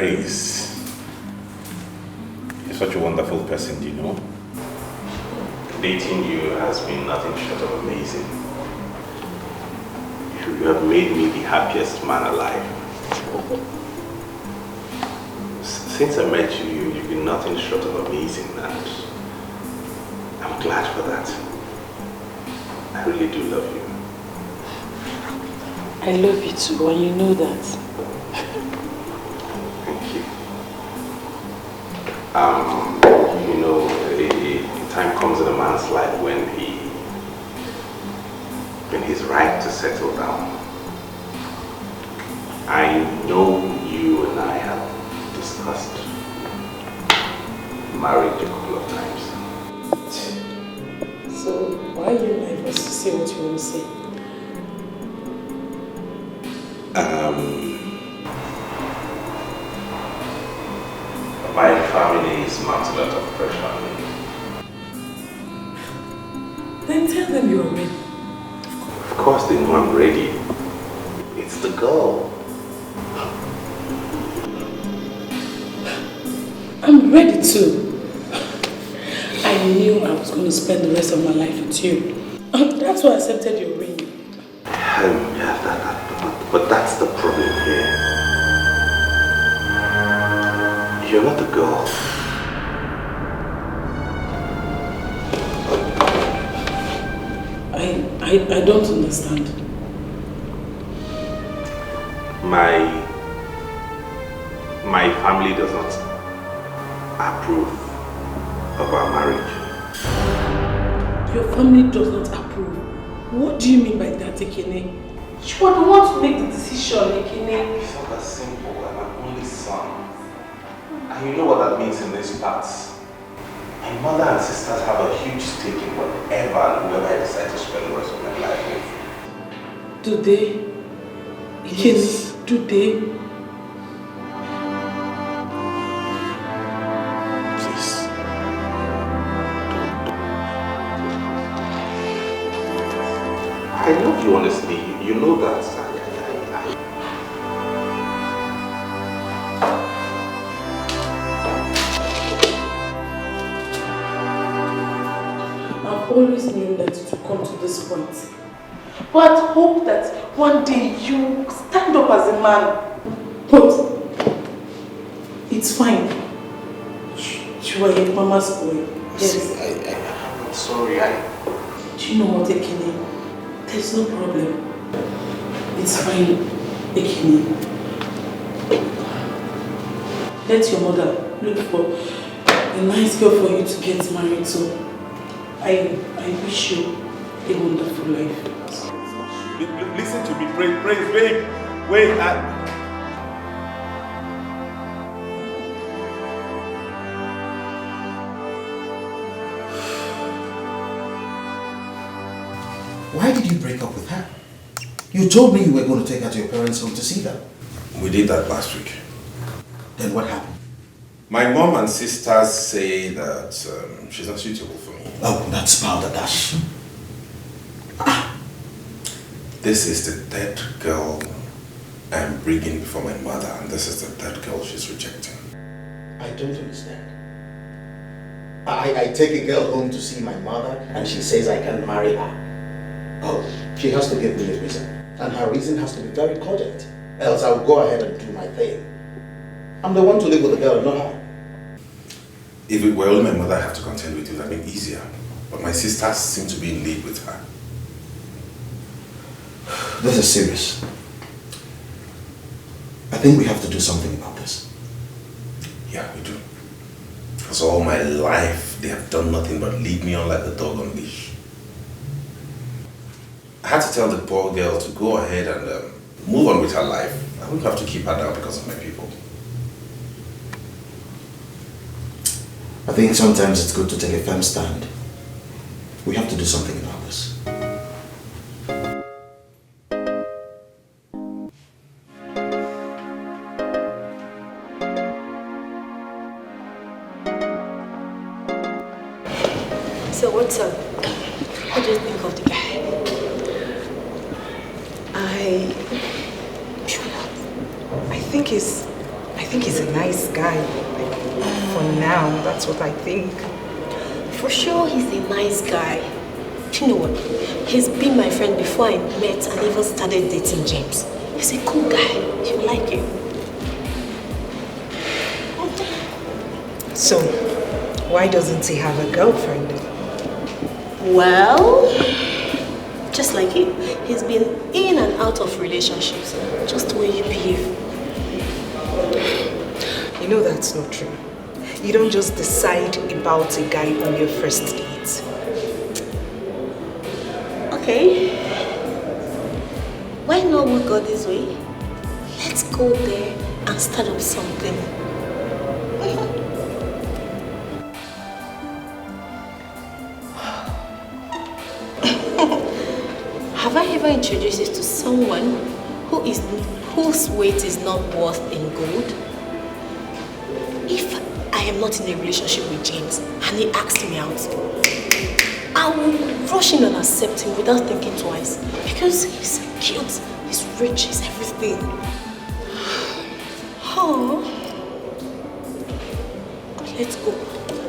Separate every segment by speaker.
Speaker 1: Grace, you're such a wonderful person, you know? Dating you has been nothing short of amazing. You have made me the happiest man alive. Since I met you, you've been nothing short of amazing, and I'm glad for that. I really do love you.
Speaker 2: I love you too, and you know that.
Speaker 1: Thank you. You know, a time comes in a man's life when he's right to settle down. I know you and I have discussed marriage a couple of times.
Speaker 2: So why are you like us to say what you want to say?
Speaker 1: My family is mounting a lot of pressure on me.
Speaker 2: Then tell them you're ready.
Speaker 1: Of course they know I'm ready. It's the girl.
Speaker 2: I'm ready too. I knew I was going to spend the rest of my life with you. That's why I accepted your ring.
Speaker 1: Yeah, but that's the problem here. You're not the girl.
Speaker 2: I don't understand.
Speaker 1: My family does not approve of our marriage.
Speaker 2: Your family does not approve? What do you mean by that, Ekene? You are the one to make the decision, Ekene.
Speaker 1: It's not that simple. I'm an only son. And you know what that means in these parts. My mother and sisters have a huge stake in whatever and whoever I decide to spend the rest of my life with.
Speaker 2: Do they?
Speaker 1: Yes.
Speaker 2: Do they?
Speaker 1: Please. I love you honestly. You know that.
Speaker 2: I've always known that it would come to this point. But I hope that one day you stand up as a man. But it's fine. You are your mama's boy. Yes.
Speaker 1: I'm sorry.
Speaker 2: Do you know what, Ekene? There's no problem. It's fine, Ekene. Let your mother look for a nice girl for you to get married to. I wish you a wonderful life.
Speaker 1: Listen to me, praise, wait.
Speaker 3: Why did you break up with her? You told me you were going to take her to your parents' home to see them.
Speaker 1: We did that last week.
Speaker 3: Then what happened?
Speaker 1: My mom and sisters say that she's not suitable for me.
Speaker 3: Oh, that's balderdash.
Speaker 1: This is the third girl I'm bringing before my mother, and this is the third girl she's rejecting.
Speaker 3: I don't understand. I take a girl home to see my mother, and she says I can marry her. Oh, she has to give me a reason. And her reason has to be very cogent. Else I'll go ahead and do my thing. I'm the one to live with the girl, not her.
Speaker 1: If it were only my mother I have to contend with, it would have been easier. But my sisters seem to be in league with her.
Speaker 3: This is serious. I think we have to do something about this.
Speaker 1: Yeah, we do. Because all my life, they have done nothing but lead me on like the dog on leash. I had to tell the poor girl to go ahead and move on with her life. I wouldn't have to keep her down because of my people.
Speaker 3: I think sometimes it's good to take a firm stand. We have to do something about this.
Speaker 4: So what's up? What do you think of the guy? I
Speaker 5: think he's a nice guy. Like, for now, that's what I think.
Speaker 4: For sure, he's a nice guy. You know what? He's been my friend before I met and even started dating James. He's a cool guy. You like him.
Speaker 5: So, why doesn't he have a girlfriend?
Speaker 4: Well, just like him, he's been in and out of relationships, just the way you behave.
Speaker 5: You know that's not true. You don't just decide about a guy on your first date.
Speaker 4: Okay. Why not we go this way? Let's go there and start up something. Have I ever introduced you to someone whose weight is not worth in gold? If I am not in a relationship with James and he asks me out, I will rush in and accept him without thinking twice because he's cute, he's rich, he's everything. Oh, let's go.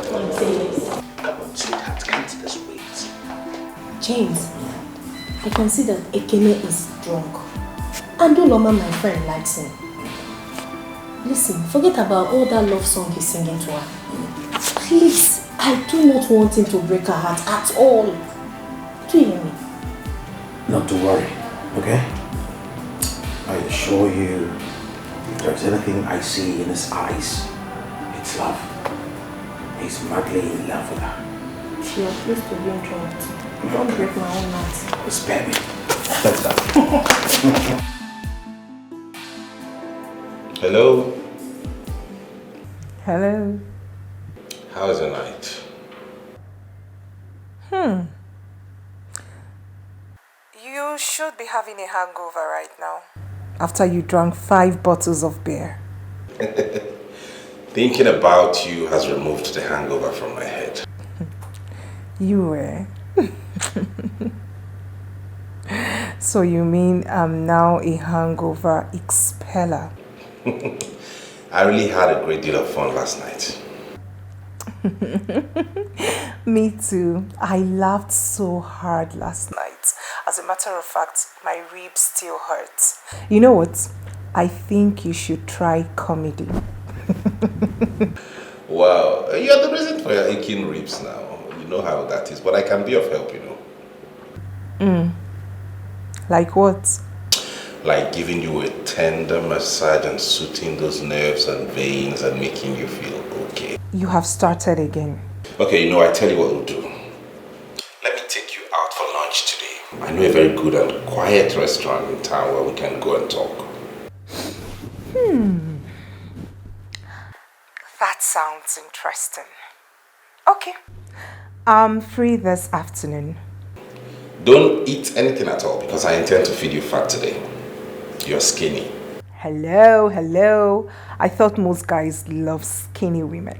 Speaker 4: Come on, say yes.
Speaker 3: Come on, sweetheart, can't this wait?
Speaker 2: James, I can see that Ekene is drunk. And Uloma, my friend, likes him. Listen, forget about all that love song he's singing to her. Please, I do not want him to break her heart at all. Do you hear me?
Speaker 3: Not to worry, okay? I assure you, if there's anything I see in his eyes, it's love. He's madly in love with her.
Speaker 2: You're pleased to be drunk. Don't break my own heart.
Speaker 3: Spare me. That's that.
Speaker 1: Hello?
Speaker 6: Hello.
Speaker 1: How's your night?
Speaker 6: You should be having a hangover right now. After you drank 5 bottles of beer.
Speaker 1: Thinking about you has removed the hangover from my head.
Speaker 6: You were. So you mean I'm now a hangover expeller?
Speaker 1: I really had a great deal of fun last night.
Speaker 6: Me too. I laughed so hard last night. As a matter of fact, my ribs still hurt. You know what? I think you should try comedy.
Speaker 1: Wow, you're the reason for your aching ribs now. You know how that is, but I can be of help, you know.
Speaker 6: Like what?
Speaker 1: Like giving you a tender massage and soothing those nerves and veins and making you feel okay.
Speaker 6: You have started again.
Speaker 1: Okay, you know, I tell you what we'll do. Let me take you out for lunch today. I know a very good and quiet restaurant in town where we can go and talk.
Speaker 6: That sounds interesting. Okay. I'm free this afternoon.
Speaker 1: Don't eat anything at all because I intend to feed you fat today. You're skinny.
Speaker 6: Hello. I thought most guys love skinny women.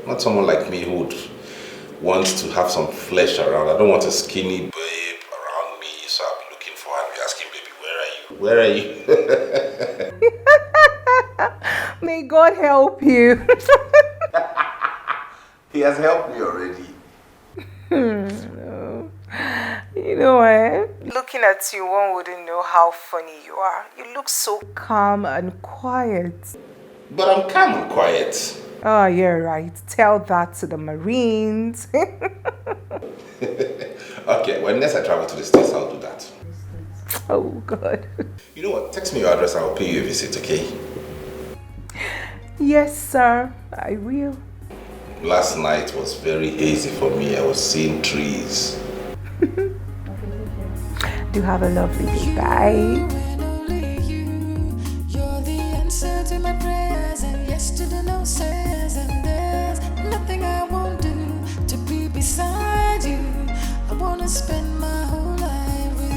Speaker 1: Not someone like me who would want to have some flesh around. I don't want a skinny babe around me, so I'll be looking for her and be asking, baby, where are you? Where are you?
Speaker 6: May God help you.
Speaker 1: He has helped me already.
Speaker 6: You know what? Looking at you, one wouldn't know how funny you are. You look so calm and quiet.
Speaker 1: But I'm calm and quiet.
Speaker 6: Oh, you're right. Tell that to the Marines.
Speaker 1: Okay, when next I travel to the States, I'll do that.
Speaker 6: Oh, God.
Speaker 1: You know what? Text me your address, I'll pay you a visit, okay?
Speaker 6: Yes, sir. I will.
Speaker 1: Last night was very hazy for me. I was seeing trees.
Speaker 6: Do have a lovely day. Bye.
Speaker 7: You're the answer to my prayers and yes to the no says, and there's nothing I won't do to be beside you. I wanna spend my whole life with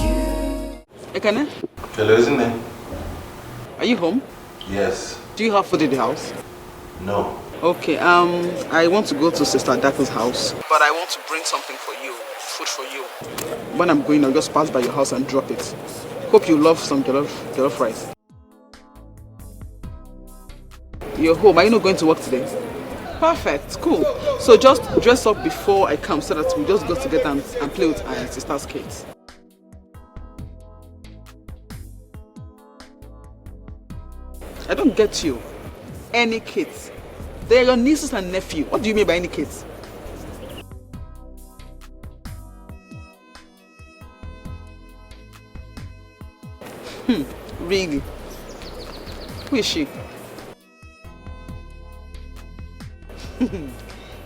Speaker 7: you.
Speaker 8: Ekene,
Speaker 1: Hello, isn't it?
Speaker 8: are you home?
Speaker 1: Yes.
Speaker 8: Do you have food in the house?
Speaker 1: No.
Speaker 8: Okay, I want to go to Sister Dako's house, but I want to bring something for you, food for you. When I'm going, I'll just pass by your house and drop it. Hope you love some jollof rice. You're home. Are you not going to work today? Perfect. Cool. So just dress up before I come so that we just go together and play with our sister's kids. I don't get you. Any kids? They are your nieces and nephew. What do you mean by any kids? Really? Who is she?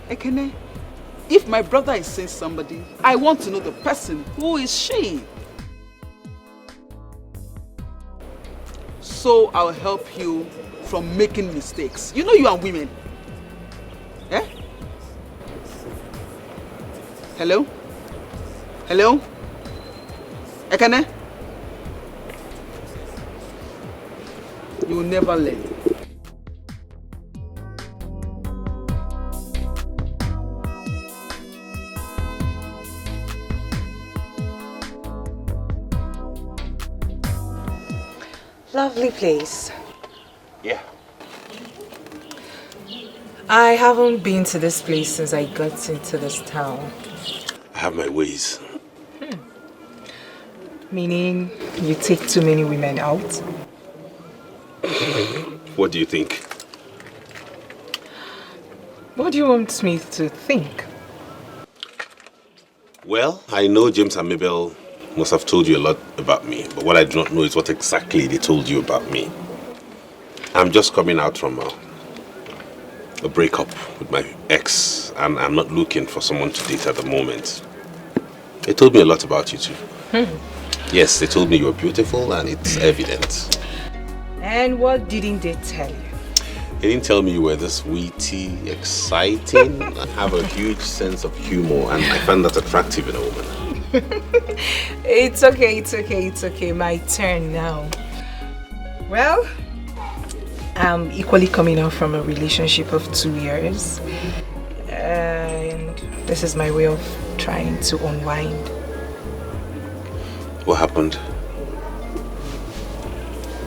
Speaker 8: Ekene, if my brother is saying somebody, I want to know the person. Who is she? So I'll help you from making mistakes. You know you are women. Eh? Hello? Hello? Ekene? You will never learn.
Speaker 6: Lovely place.
Speaker 1: Yeah.
Speaker 6: I haven't been to this place since I got into this town.
Speaker 1: I have my ways.
Speaker 6: Meaning you take too many women out?
Speaker 1: What do you think?
Speaker 6: What do you want me to think?
Speaker 1: Well, I know James and Mabel must have told you a lot about me, but what I do not know is what exactly they told you about me. I'm just coming out from a breakup with my ex, and I'm not looking for someone to date at the moment. They told me a lot about you too. Yes, they told me you were beautiful, and it's evident.
Speaker 6: And what didn't they tell you?
Speaker 1: They didn't tell me you were this witty, exciting, and have a huge sense of humor, and I find that attractive in a woman.
Speaker 6: It's okay. My turn now. Well, I'm equally coming out from a relationship of 2 years. And this is my way of trying to unwind.
Speaker 1: What happened?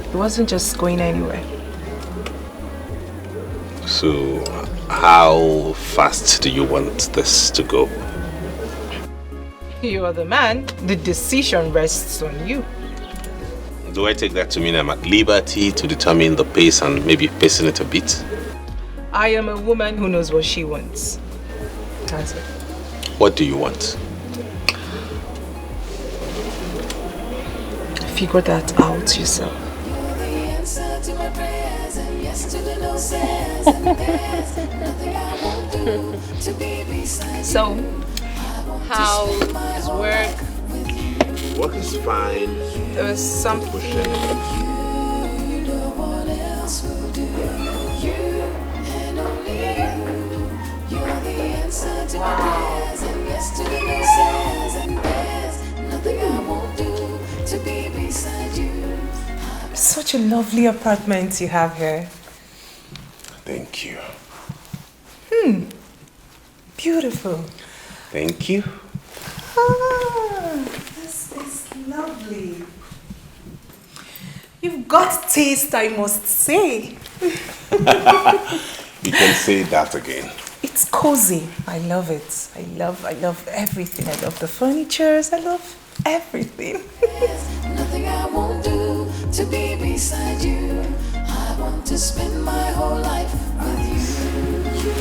Speaker 6: It wasn't just going anywhere.
Speaker 1: So, how fast do you want this to go?
Speaker 6: You are the man. The decision rests on you.
Speaker 1: Do I take that to mean I'm at liberty to determine the pace and maybe pacing it a bit?
Speaker 6: I am a woman who knows what she wants. That's it.
Speaker 1: What do you want?
Speaker 6: Figure that out yourself. So, how is work?
Speaker 1: Work is fine.
Speaker 6: There was something. Such a lovely apartment you have here.
Speaker 1: Thank you.
Speaker 6: Beautiful.
Speaker 1: Thank you.
Speaker 6: This is lovely. You've got taste, I must say.
Speaker 1: You can say that again.
Speaker 6: It's cozy. I love it. I love everything. I love the furnitures. I love everything.
Speaker 7: Nothing I won't do to be beside you. I want to spend my whole life with you.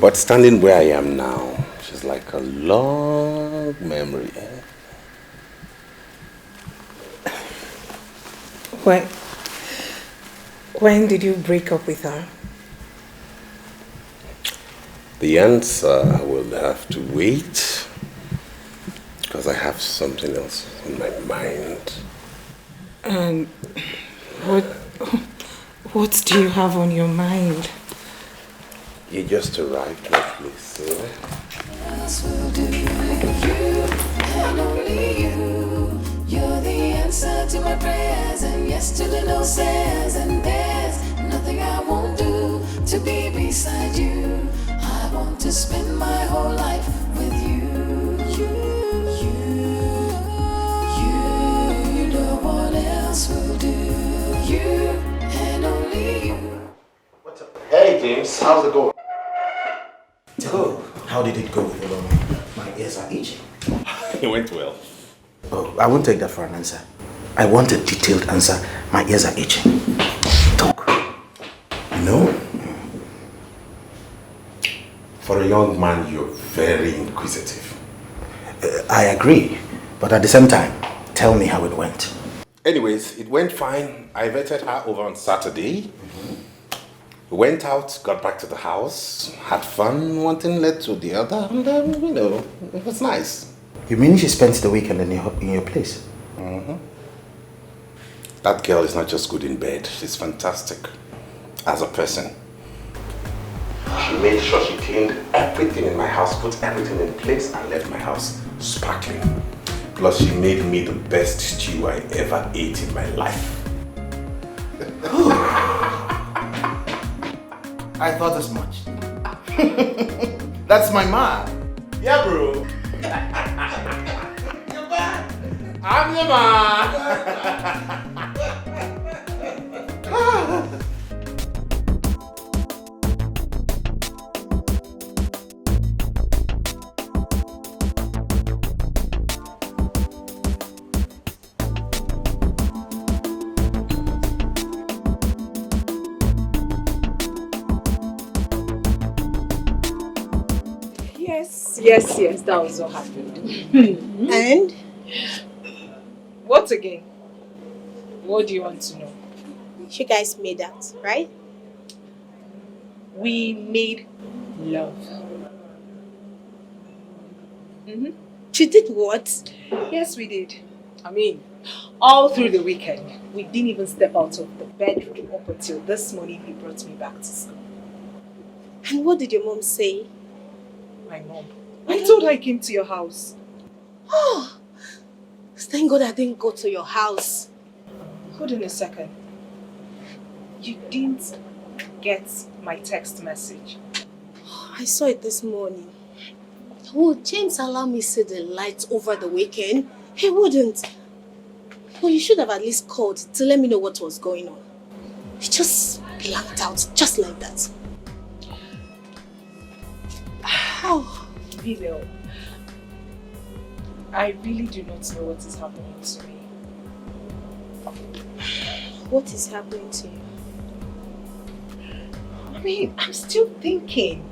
Speaker 1: But standing where I am now, is like a long memory.
Speaker 6: When did you break up with her?
Speaker 1: The answer will have to wait because I have something else in my mind.
Speaker 6: And what do you have on your mind?
Speaker 1: You just arrived, lovely, so.
Speaker 7: Else will do. You and only you. You're the answer to my prayers and yes to the no says. And there's nothing I won't do to be beside you. I want to spend my whole life with you. You
Speaker 1: James. How's it going?
Speaker 3: Tell me, how did it go with Uloma? My ears are itching.
Speaker 1: It went well.
Speaker 3: Oh, I won't take that for an answer. I want a detailed answer. My ears are itching. Talk.
Speaker 1: No? For a young man, you're very inquisitive.
Speaker 3: I agree, but at the same time, tell me how it went.
Speaker 1: Anyways, it went fine. I invited her over on Saturday. We went out, got back to the house, had fun, one thing led to the other, and it was nice.
Speaker 3: You mean she spent the weekend in your place?
Speaker 1: Mm-hmm. That girl is not just good in bed, she's fantastic as a person. She made sure she cleaned everything in my house, put everything in place, and left my house sparkling. Plus, she made me the best stew I ever ate in my life.
Speaker 3: I thought as much. That's my man.
Speaker 1: Yeah, bro. You're back. I'm your man.
Speaker 6: Yes, that was what happened.
Speaker 4: And?
Speaker 6: What again? What do you want to know?
Speaker 4: You guys made out, right?
Speaker 6: We made love.
Speaker 4: You did what?
Speaker 6: Yes, we did. I mean, all through the weekend. We didn't even step out of the bedroom up until this morning he brought me back to school.
Speaker 4: And what did your mom say?
Speaker 6: My mom. I told her I came to your house.
Speaker 4: Oh, thank God I didn't go to your house.
Speaker 6: Hold on a second. You didn't get my text message.
Speaker 4: I saw it this morning. Oh, James allowed me to see the lights over the weekend. He wouldn't. Well, you should have at least called to let me know what was going on. He just blanked out, just like that. Oh.
Speaker 6: Video. I really do not know what is happening to me.
Speaker 4: What is happening to you?
Speaker 6: I mean, I'm still thinking.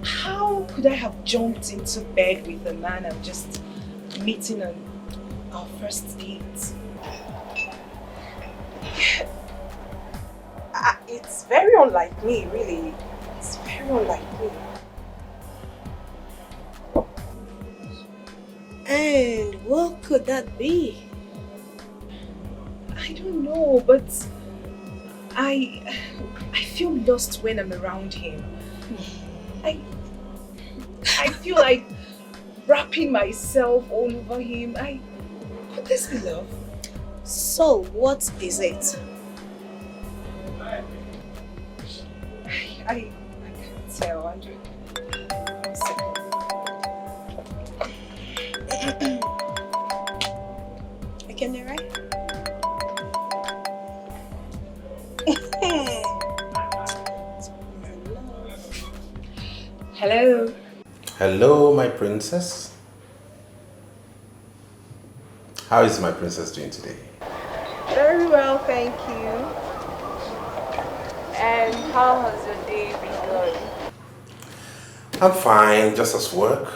Speaker 6: How could I have jumped into bed with a man I'm just meeting on our first date? It's very unlike me, really. It's very unlike me.
Speaker 4: And what could that be?
Speaker 6: I don't know, but I feel lost when I'm around him. I feel like wrapping myself all over him. Could this be love?
Speaker 4: So, what is it?
Speaker 6: I can't tell, Andrew.
Speaker 4: Can you right?
Speaker 6: Hello.
Speaker 1: Hello, my princess. How is my princess doing today?
Speaker 6: Very well, thank you. And how has your day been going?
Speaker 1: I'm fine, just as work.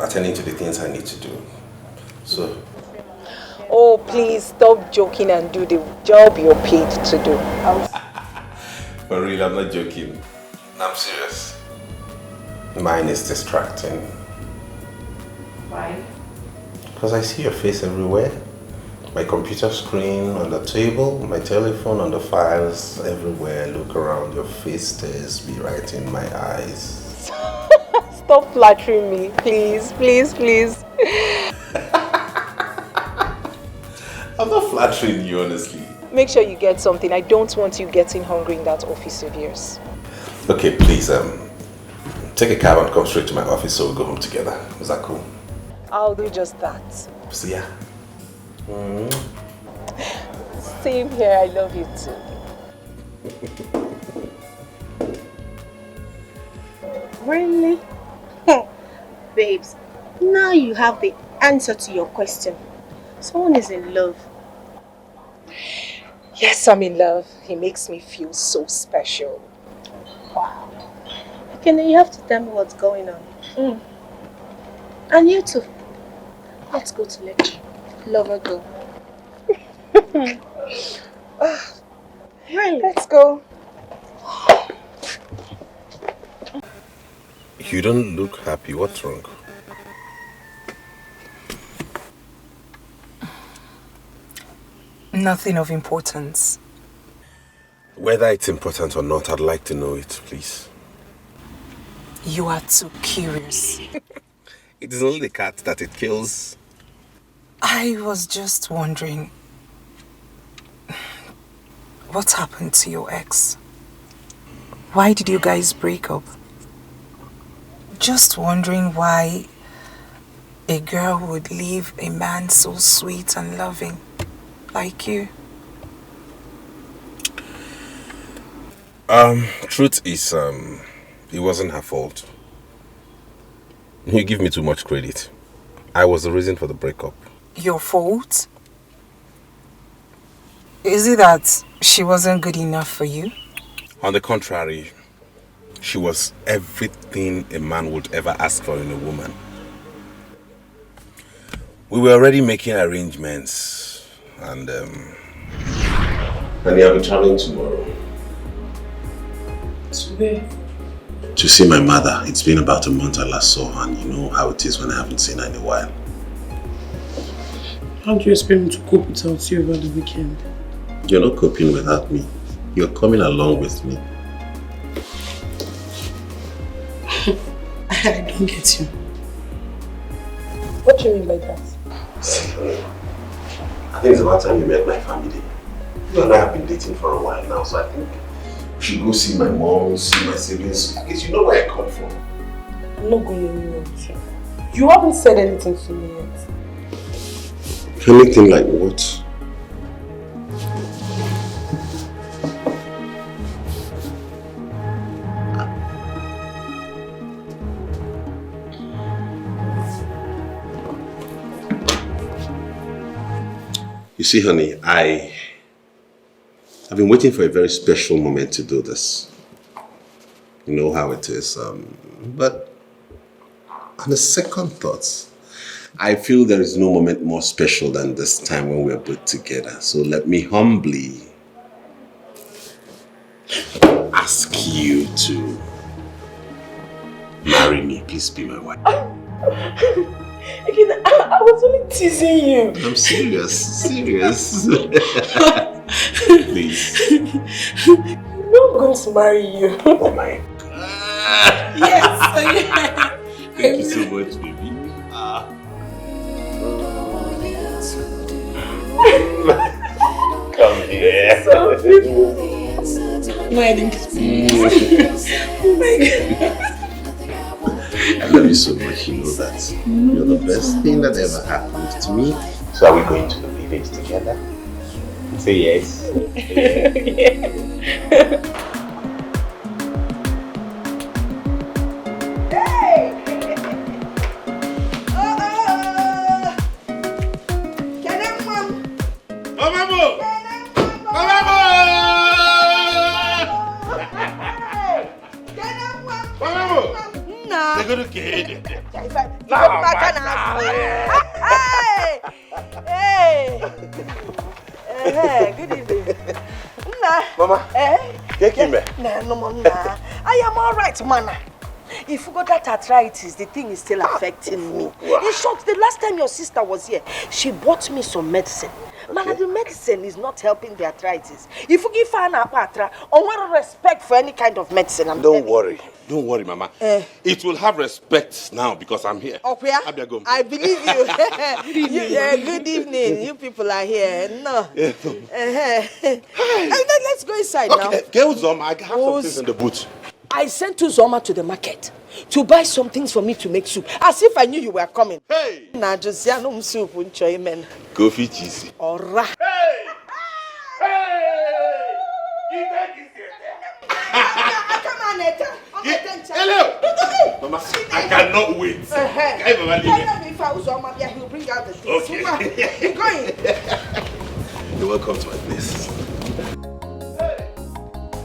Speaker 1: Attending to the things I need to do. So.
Speaker 6: Oh, please stop joking and do the job you're paid to do.
Speaker 1: For real, I'm not joking. I'm serious. Mine is distracting.
Speaker 6: Why?
Speaker 1: Because I see your face everywhere. My computer screen on the table, my telephone on the files, everywhere. Look around, your face stares me right in my eyes.
Speaker 6: Stop flattering me, please, please, please.
Speaker 1: I'm not flattering you, honestly.
Speaker 6: Make sure you get something. I don't want you getting hungry in that office of yours.
Speaker 1: Okay, please, take a cab and come straight to my office so we'll go home together. Is that cool?
Speaker 6: I'll do just that.
Speaker 1: See ya.
Speaker 6: Same here, I love you too.
Speaker 4: Really? Babes, now you have the answer to your question. Someone is in love.
Speaker 6: Yes, I'm in love. He makes me feel so special.
Speaker 4: Wow. Okay, now you have to tell me what's going on. And you too. Let's go to lecture. Lover go.
Speaker 6: Really? Let's go.
Speaker 1: You don't look happy. What's wrong?
Speaker 6: Nothing of importance.
Speaker 1: Whether it's important or not, I'd like to know it, please.
Speaker 6: You are too curious.
Speaker 1: It is only the cat that it kills.
Speaker 6: I was just wondering, what happened to your ex? Why did you guys break up? Just wondering why a girl would leave a man so sweet and loving like you.
Speaker 1: Truth is, it wasn't her fault. You give me too much credit. I was the reason for the breakup.
Speaker 6: Your fault? Is it that she wasn't good enough for you?
Speaker 1: On the contrary, she was everything a man would ever ask for in a woman. We were already making arrangements, and I'll be traveling tomorrow.
Speaker 2: To where?
Speaker 1: To see my mother. It's been about a month I last saw her, and you know how it is when I haven't seen her in a while.
Speaker 2: How do you expect me to cope without you over the weekend?
Speaker 1: You're not coping without me. You're coming along with me.
Speaker 2: I don't get you.
Speaker 6: What do you mean by that?
Speaker 1: I think it's about time you met my family. You and I have been dating for a while now, so I think we should go see my mom, see my siblings. I guess you know where I come from.
Speaker 2: I'm not going anywhere with you. You haven't said anything to me yet.
Speaker 1: Anything like what? You see, honey, I've been waiting for a very special moment to do this. You know how it is. But on a second thought, I feel there is no moment more special than this time when we're both together. So let me humbly ask you to marry me. Please be my wife.
Speaker 2: Again, I was only teasing you.
Speaker 1: I'm serious. Please.
Speaker 2: You know I'm going to marry you.
Speaker 1: Oh my God.
Speaker 2: Yes.
Speaker 1: Thank you so much, baby. Come here.
Speaker 2: So beautiful. No, I didn't kiss me. Oh my God.
Speaker 1: I love you so much, you know that. You're the best thing that ever happened to me. So are we going to the village together? Say yes.
Speaker 9: Good evening.
Speaker 1: Mama,
Speaker 9: I am all right, Mana. If you got that arthritis, the thing is still affecting me. In short, the last time your sister was here, she bought me some medicine. Mana, the medicine is not helping the arthritis. If you give her an apatra, on respect for any kind of medicine,
Speaker 1: Don't worry, Mama. It will have respect now because I'm here.
Speaker 9: Okay, I believe you. Good evening. You people are here. No. Let's go inside now.
Speaker 1: Get Uzoma. I have some things in the boot.
Speaker 9: I sent Uzoma to the market to buy some things for me to make soup. As if I knew you were coming.
Speaker 1: Hey!
Speaker 9: Nah, just no soup, man.
Speaker 1: Coffee cheesy.
Speaker 9: Alright.
Speaker 1: Hey! Hey!
Speaker 9: Come on, Neta.
Speaker 1: Hello! Mama, I cannot wait. Can you Mama leave?
Speaker 9: He'll bring out the things.
Speaker 1: Okay.
Speaker 9: You're going.
Speaker 1: You're welcome to my place.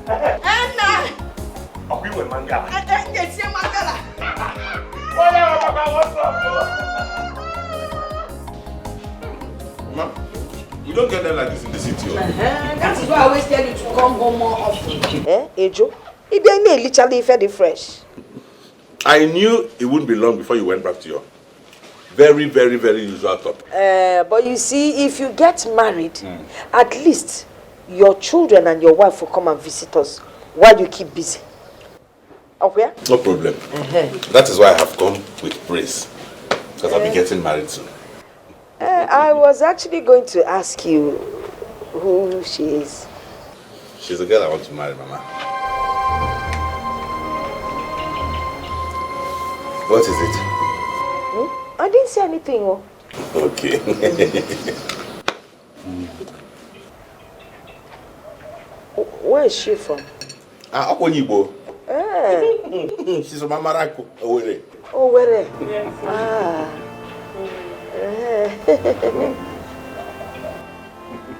Speaker 9: Anna!
Speaker 1: Oh, we were Mangala.
Speaker 9: Yes, you're Mangala.
Speaker 1: What's up, Mama, we don't get them like this in the city.
Speaker 9: That is why I always tell you to come home more often. Ejo? If they need literally very fresh.
Speaker 1: I knew it wouldn't be long before you went back to your very, very, very usual top.
Speaker 9: But you see, if you get married, at least your children and your wife will come and visit us while you keep busy. Okay?
Speaker 1: No problem. That is why I have come with praise. Because I'll be getting married soon.
Speaker 9: I was actually going to ask you who she is.
Speaker 1: She's the girl I want to marry, Mama. What is it?
Speaker 9: I didn't say anything. Oh.
Speaker 1: Okay.
Speaker 9: Where is she from?
Speaker 1: Akonibo. She's from Amarako. Owere.
Speaker 9: Owere?
Speaker 2: Yes.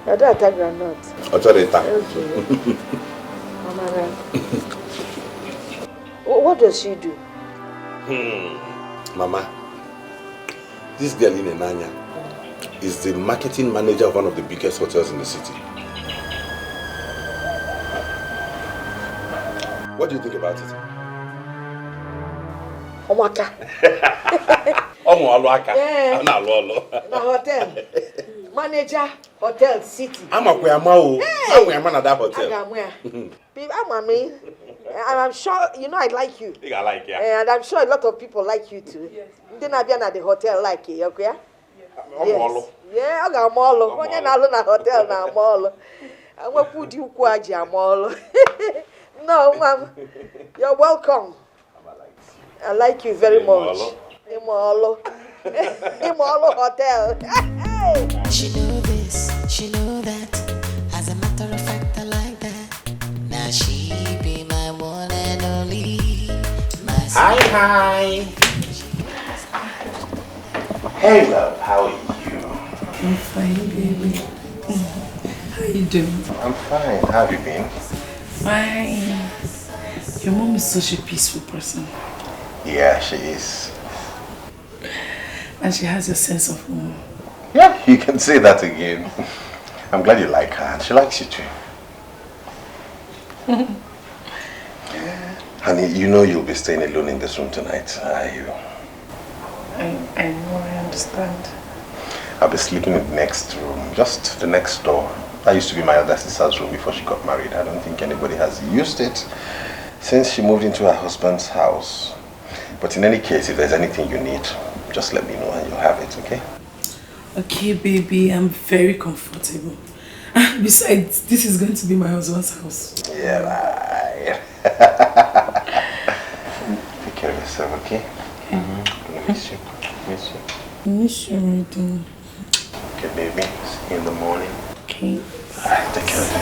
Speaker 9: I don't attack granite.
Speaker 1: Autorita.
Speaker 9: Okay. Amarako. What does she do?
Speaker 1: Mama, this girl in Enanya is the marketing manager of one of the biggest hotels in the city. What do you think about it?
Speaker 9: Omaka.
Speaker 1: Omoaloaka.
Speaker 9: Yeah.
Speaker 1: I'm not Lolo.
Speaker 9: The hotel. Manager, hotel, city.
Speaker 1: I'm a Kuyamao. I'm a man at that hotel.
Speaker 9: I'm sure, you know I like you.
Speaker 1: I like, yeah.
Speaker 9: And I'm sure a lot of people like you too.
Speaker 2: Yes.
Speaker 9: Then I've been at the hotel like you, okay?
Speaker 1: Yes.
Speaker 9: Yeah, I got mall. When you're not alone at hotel now, mall. I'm going to put you kwaji mall. No, ma'am. You're welcome. I like you very much. Imolo. Imolo Hotel.
Speaker 7: She know this, she know that. As a matter of fact, I like that. Now she be my one and only. My
Speaker 1: Hi. Hey, love. How are you?
Speaker 2: I'm fine, baby. How you doing?
Speaker 1: I'm fine. How have you been?
Speaker 2: Fine. Your mom is such a peaceful person.
Speaker 1: Yeah, she is.
Speaker 2: And she has a sense of humor.
Speaker 1: Yeah, you can say that again. I'm glad you like her and she likes you too. Honey, you know you'll be staying alone in this room tonight, are you?
Speaker 2: I know, I understand.
Speaker 1: I'll be sleeping in the next room, just the next door. That used to be my elder sister's room before she got married. I don't think anybody has used it since she moved into her husband's house. But in any case, if there's anything you need, just let me know and you'll have it, okay?
Speaker 2: Okay, baby, I'm very comfortable. Besides, this is going to be my husband's house.
Speaker 1: Yeah, right. Take care of yourself, okay? I miss you. Miss you.
Speaker 2: I miss you already.
Speaker 1: Okay, baby. See you in the morning.
Speaker 2: Okay.
Speaker 1: Alright, take care of you.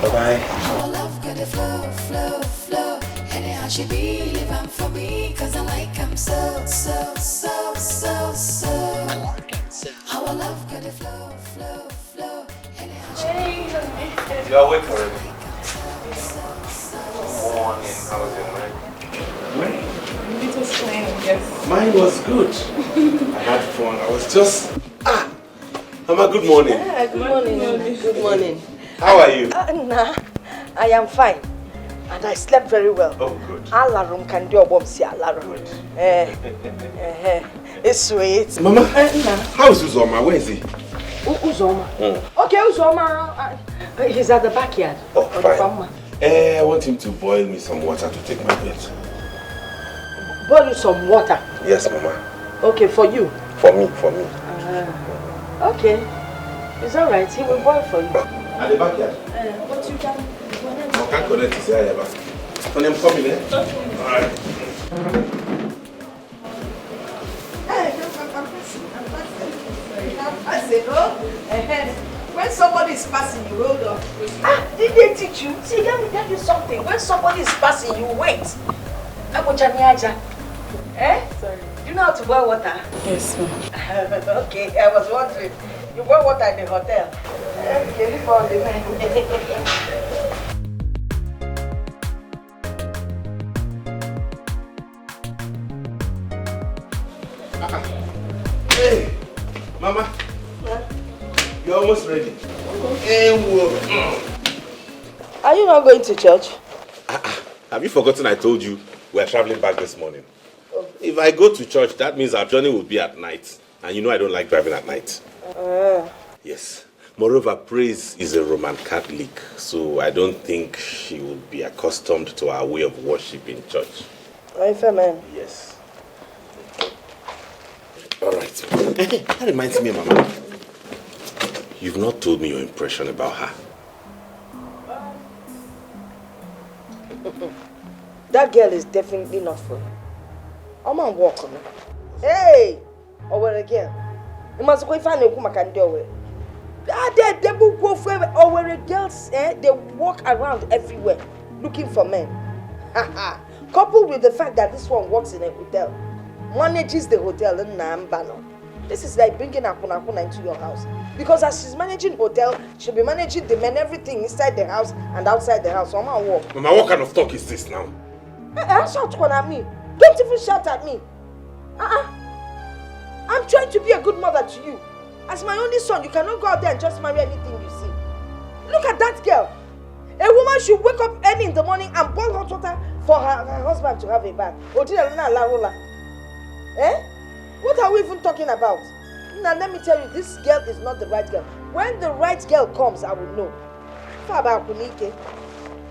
Speaker 1: Bye-bye.
Speaker 7: Our love got a flow, flow, flow. Anyhow she be living for me, cause I like him so, so, so, so, so. Our love got a flow, flow, flow. Anyhow she
Speaker 1: You are awake already. Morning. How was your night?
Speaker 2: It was fine, yes.
Speaker 1: Mine was good. I had fun. I was just... Mama, good morning.
Speaker 9: Yeah, good morning. Good morning.
Speaker 1: How are you?
Speaker 9: Nah, I am fine. And I slept very well.
Speaker 1: Oh, good.
Speaker 9: Alarm can do a bomb, see alarm. It's sweet.
Speaker 1: Mama, how is Uzoma? Where is he?
Speaker 9: Uzoma. Okay, Uzoma. He's at the backyard.
Speaker 1: Oh,
Speaker 9: on
Speaker 1: fine.
Speaker 9: the farm.
Speaker 1: I want him to boil me some water to take my bed.
Speaker 9: Boil you some water.
Speaker 1: Yes, Mama.
Speaker 9: Okay, for you.
Speaker 1: For me, for me.
Speaker 9: Okay. It's alright. He will boil for you.
Speaker 1: At the backyard?
Speaker 9: But you can...
Speaker 1: I can't connect his hair back. When I'm coming, eh? Alright.
Speaker 9: Hey, I'm passing. when somebody is passing, you hold on. Ah, did they teach you? See, let me tell you something. When somebody is passing, you wait. Eh?
Speaker 2: Sorry.
Speaker 9: Do you know how to boil water?
Speaker 2: Yes, ma'am.
Speaker 9: Okay, I was wondering. You boil water in the hotel. Okay, leave all the men.
Speaker 1: Hey, Mama. You're almost ready.
Speaker 9: Are you not going to church?
Speaker 1: Have you forgotten I told you we're traveling back this morning? Oh. If I go to church, that means our journey will be at night. And you know I don't like driving at night. Yes. Moreover, Praise is a Roman Catholic, so I don't think she will be accustomed to our way of worship in church.
Speaker 9: Are you fair, man?
Speaker 1: Yes. All right. That reminds me, Mama. You've not told me your impression about her.
Speaker 9: That girl is definitely not for you. I'm on walk on her. Hey! Or where again? You must go find a woman can do it. They will go forever. Or where girls, they walk around everywhere looking for men. Coupled with the fact that this one works in a hotel, manages the hotel in Nambano. This is like bringing Akuna into your house. Because as she's managing hotel, she'll be managing the men, everything inside the house and outside the house. So I'm gonna walk.
Speaker 1: Mama, what kind of talk is this now?
Speaker 9: Shout at me. Don't even shout at me. I'm trying to be a good mother to you. As my only son, you cannot go out there and just marry anything you see. Look at that girl. A woman should wake up early in the morning and boil hot water for her husband to have a bath. What are we even talking about? Now let me tell you, this girl is not the right girl. When the right girl comes, I will know.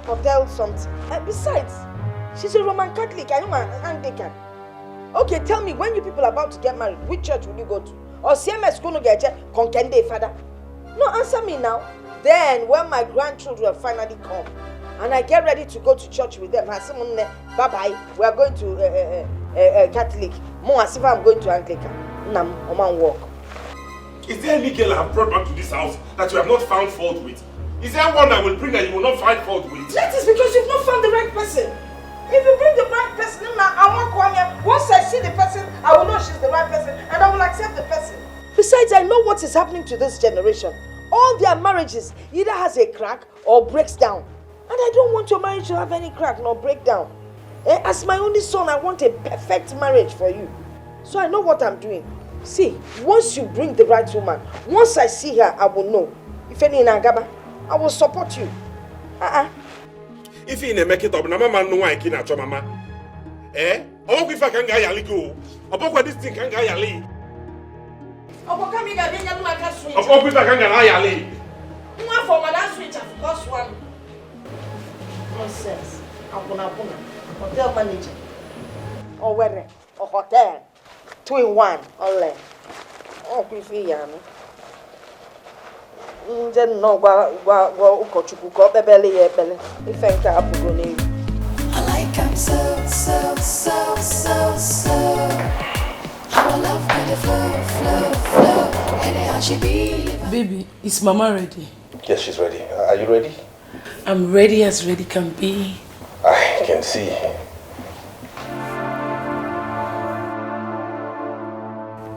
Speaker 9: Hotel something. Besides, she's a Roman Catholic. I am an Anglican. Okay, tell me, when you people are about to get married, which church will you go to? Or CMS going to get Konkende, father? No, answer me now. Then, when my grandchildren finally come, and I get ready to go to church with them, bye-bye, we are going to Catholic. More as if I'm going to Anglican. Nam, Oman walk.
Speaker 1: Is there any girl I have brought back to this house that you have not found fault with? Is there one I will bring that you will not find fault with?
Speaker 9: That is because you've not found the right person. If you bring the right person, I won't come here. Once I see the person, I will know she's the right person and I will accept the person. Besides, I know what is happening to this generation. All their marriages either has a crack or breaks down. And I don't want your marriage to have any crack nor break down. As my only son, I want a perfect marriage for you. So I know what I'm doing. See, once you bring the right woman, once I see her, I will know. If any in Agaba, I will support you.
Speaker 1: If you make it up, na mama no one can at mama. Omo if I can ga yali go. Omo this thing can ga yali.
Speaker 9: Omo come ga be nyanu maka switch.
Speaker 1: Omo if I can ga yali.
Speaker 9: Nwa for that switch of course one. Nonsense. Abuna. Hotel manager. Or where? Or hotel. 2 in 1 online. Oh, quickly, Yano. Then no, Ukochuku, belly. If I can't go near.
Speaker 7: I like him so. How I love when the flow. Anyhow she be.
Speaker 2: Baby, is Mama ready?
Speaker 1: Yes, she's ready. Are you ready?
Speaker 2: I'm ready as ready can be.
Speaker 1: I can see.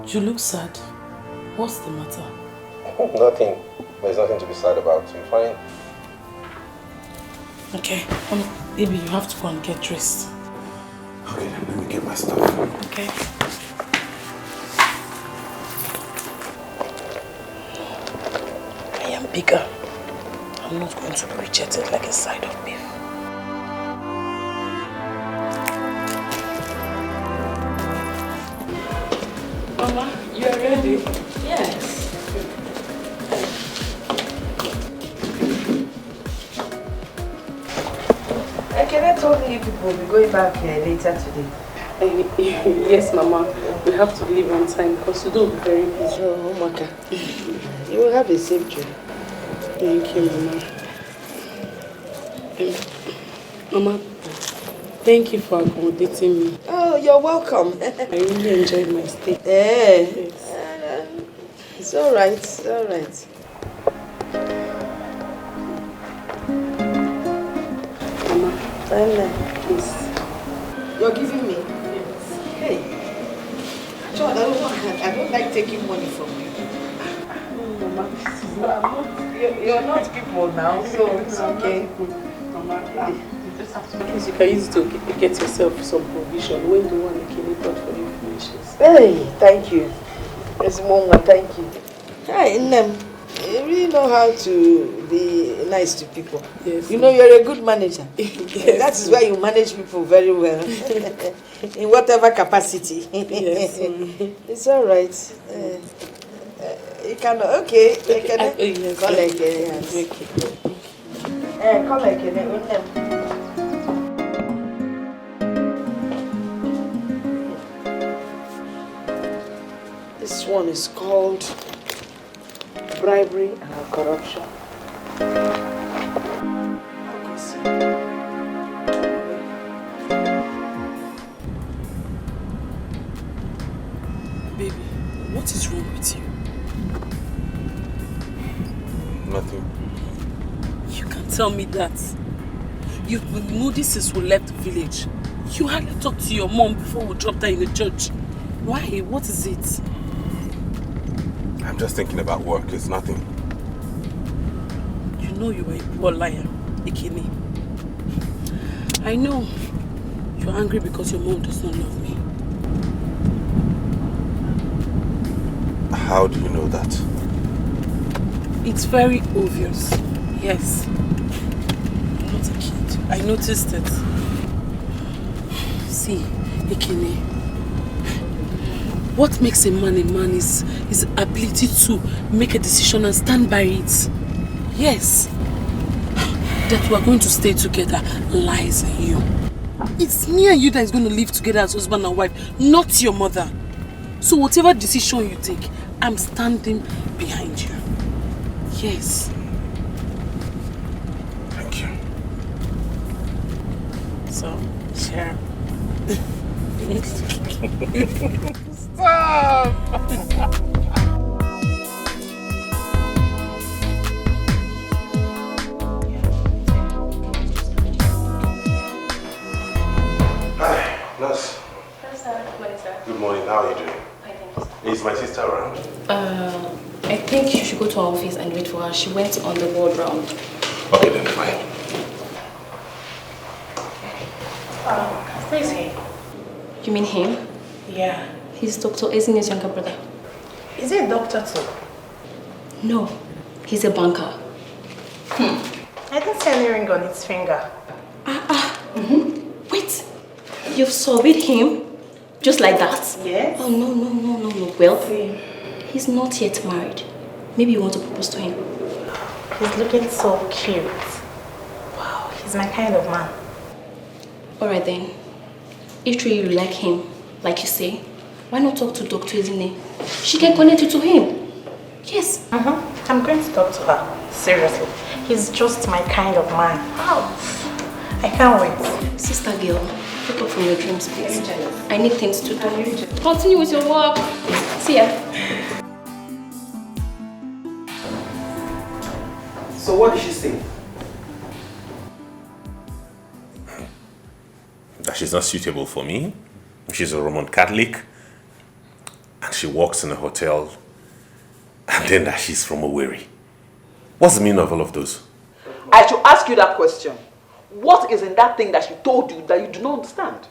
Speaker 2: You look sad. What's the matter?
Speaker 1: Nothing. There's nothing to be sad about. I'm fine.
Speaker 2: Okay. Baby, you have to go and get dressed.
Speaker 1: Okay, let me get my stuff.
Speaker 2: Okay. I am bigger. I'm not going to be rejected like a side of beef. Mama, you are ready? Yes.
Speaker 9: I told you people will be going back later today.
Speaker 2: Yes, Mama. We have to leave on time because we don't be very busy.
Speaker 9: Oh, Maka. You will have a safe trip.
Speaker 2: Thank you, Mama. Mama, thank you for accommodating me.
Speaker 9: Oh, you're welcome.
Speaker 2: I really enjoyed my stay.
Speaker 9: Yes.
Speaker 2: Yes.
Speaker 9: It's all right. It's all right. You're giving me? Hey. John, I don't like taking money from you.
Speaker 2: Mama, you're not people now, so it's okay. Mama, you just have to, at least you can use it to get yourself some provision when the one Ikini bought for you finishes.
Speaker 9: Hey, thank you. Yes, Mama, thank you. Hey, Nnem, you really know how to be nice to people.
Speaker 2: Yes.
Speaker 9: You know, you're a good manager.
Speaker 2: Yes.
Speaker 9: That is why you manage people very well. In whatever capacity.
Speaker 2: Yes.
Speaker 9: It's all right. You can, okay. You can
Speaker 2: yes.
Speaker 9: call like yes. Call like This one is called bribery and corruption.
Speaker 2: Baby, what is wrong with you?
Speaker 1: Nothing.
Speaker 2: You can't tell me that. You've been moody since we left the village. You hardly talked to your mom before we dropped her in the church. Why? What is it?
Speaker 1: I'm just thinking about work. It's nothing.
Speaker 2: You know you are a poor liar, Ikini. I know you're angry because your mom does not love me.
Speaker 1: How do you know that?
Speaker 2: It's very obvious. Yes. I'm not a kid. I noticed it. See, Ikini, what makes a man is his ability to make a decision and stand by it. Yes. That we are going to stay together lies in you. It's me and you that is going to live together as husband and wife, not your mother. So whatever decision you take, I'm standing behind you. Yes.
Speaker 1: Thank you.
Speaker 2: So, share.
Speaker 1: Stop! Hi, nurse.
Speaker 10: Hello, sir. Good morning, sir.
Speaker 1: Good morning. How are you doing?
Speaker 10: Fine, thank you.
Speaker 1: Is my sister around?
Speaker 10: I think you should go to our office and wait for her. She went on the ward round.
Speaker 1: Okay, then fine.
Speaker 2: Who is he?
Speaker 10: You mean him?
Speaker 2: Yeah.
Speaker 10: He's Dr. Ezin's younger brother.
Speaker 2: Is he a doctor too?
Speaker 10: No, he's a banker.
Speaker 2: I didn't see any ring on his finger.
Speaker 10: Wait, you've surveyed him? Just like that?
Speaker 2: Yes.
Speaker 10: Oh, no. Well,
Speaker 2: See.
Speaker 10: he's not yet married. Maybe you want to propose to him.
Speaker 2: He's looking so cute. Wow, he's my kind of man.
Speaker 10: Alright then. If truly you like him, like you say, why not talk to Dr. Ezine? She can connect you to him. Yes.
Speaker 2: I'm going to talk to her. Seriously. He's just my kind of man. Wow. I can't wait.
Speaker 10: Sister girl, wake up from your dreams, please. I need things to do. Continue with your work. See ya.
Speaker 3: So what did she say?
Speaker 1: That she's not suitable for me. She's a Roman Catholic. And she works in a hotel. And then that she's from Owerri. What's the meaning of all of those?
Speaker 8: I should ask you that question. What is in that thing that she told you that you do not understand?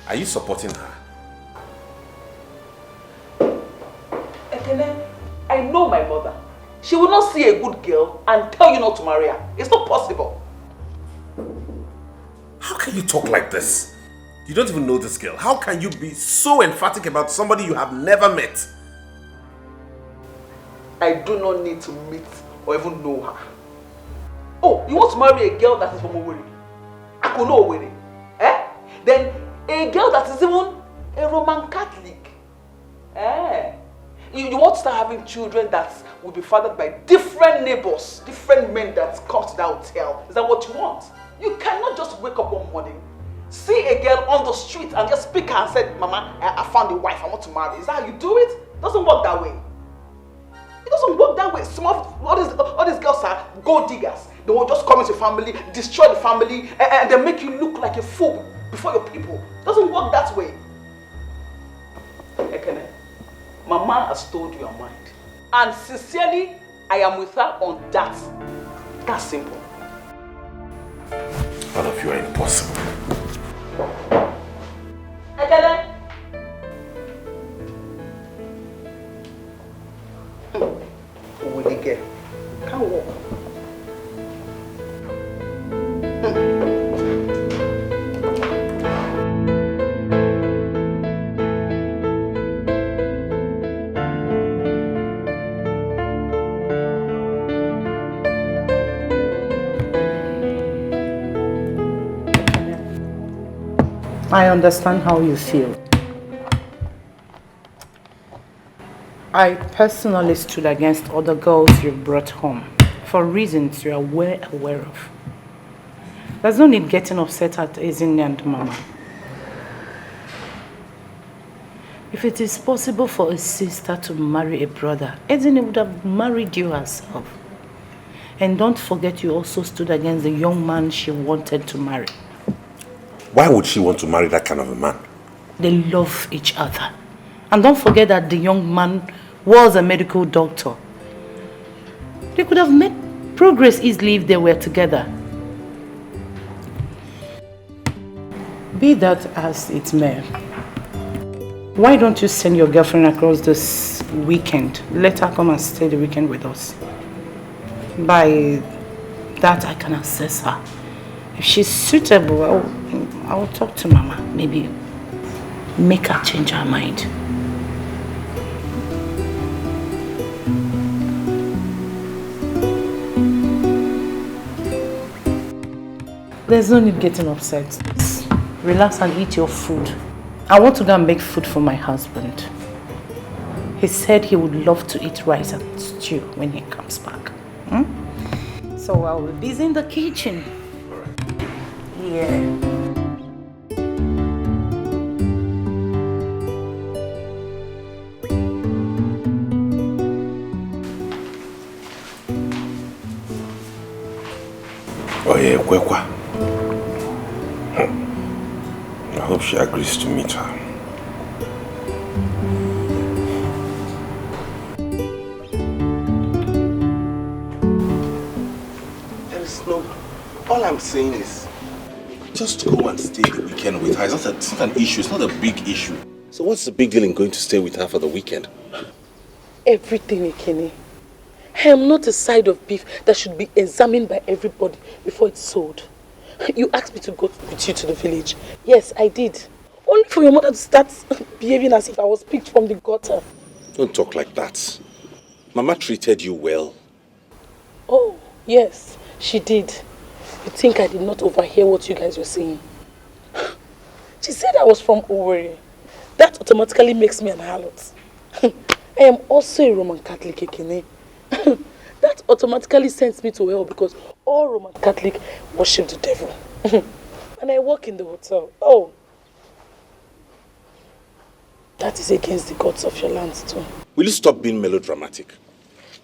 Speaker 1: Are you supporting her?
Speaker 8: Ekene, I know my mother. She will not see a good girl and tell you not to marry her. It's not possible.
Speaker 1: How can you talk like this? You don't even know this girl. How can you be so emphatic about somebody you have never met?
Speaker 8: I do not need to meet or even know her. Oh, you want to marry a girl that is from Owerri? I could know Owerri. Then a girl that is even a Roman Catholic. You want to start having children that will be fathered by different neighbors, different men that come to that hotel. Is that what you want? You cannot just wake up one morning, see a girl on the street and just pick her and say, Mama, I found a wife, I want to marry. Is that how you do it? It doesn't work that way. It doesn't work that way. All these girls are gold diggers. They will just come into your family, destroy the family, and they make you look like a fool before your people. It doesn't work that way. Ekene, Mama has told you her mind. And sincerely, I am with her on that. That's simple.
Speaker 1: All of you are impossible.
Speaker 8: Ekene! Who will he get? Can't walk.
Speaker 11: I understand how you feel. I personally stood against other girls you brought home for reasons you are well aware of. There's no need getting upset at Ezinne and Mama. If it is possible for a sister to marry a brother, Ezinne would have married you herself. And don't forget you also stood against the young man she wanted to marry.
Speaker 1: Why would she want to marry that kind of a man?
Speaker 11: They love each other. And don't forget that the young man was a medical doctor. They could have made progress easily if they were together. Be that as it may, why don't you send your girlfriend across this weekend? Let her come and stay the weekend with us. By that I can assess her. If she's suitable, I'll talk to Mama. Maybe make her change her mind. There's no need getting upset. Just relax and eat your food. I want to go and make food for my husband. He said he would love to eat rice and stew when he comes back. So I'll be busy in the kitchen. Yeah.
Speaker 1: Oh yeah, Kwekwa. I hope she agrees to meet her. There is no... All I'm saying is, just go and stay the weekend with her. It's not an issue. It's not a big issue. So what's the big deal in going to stay with her for the weekend?
Speaker 2: Everything, Ekene. I am not a side of beef that should be examined by everybody before it's sold. You asked me to go with you to the village. Yes, I did. Only for your mother to start behaving as if I was picked from the gutter.
Speaker 1: Don't talk like that. Mama treated you well.
Speaker 2: Oh, yes, she did. You think I did not overhear what you guys were saying? She said I was from Owerri. That automatically makes me an harlot. I am also a Roman Catholic, Ekene. That automatically sends me to hell because all Roman Catholic worship the devil. And I work in the hotel. Oh, that is against the gods of your lands too.
Speaker 1: Will you stop being melodramatic?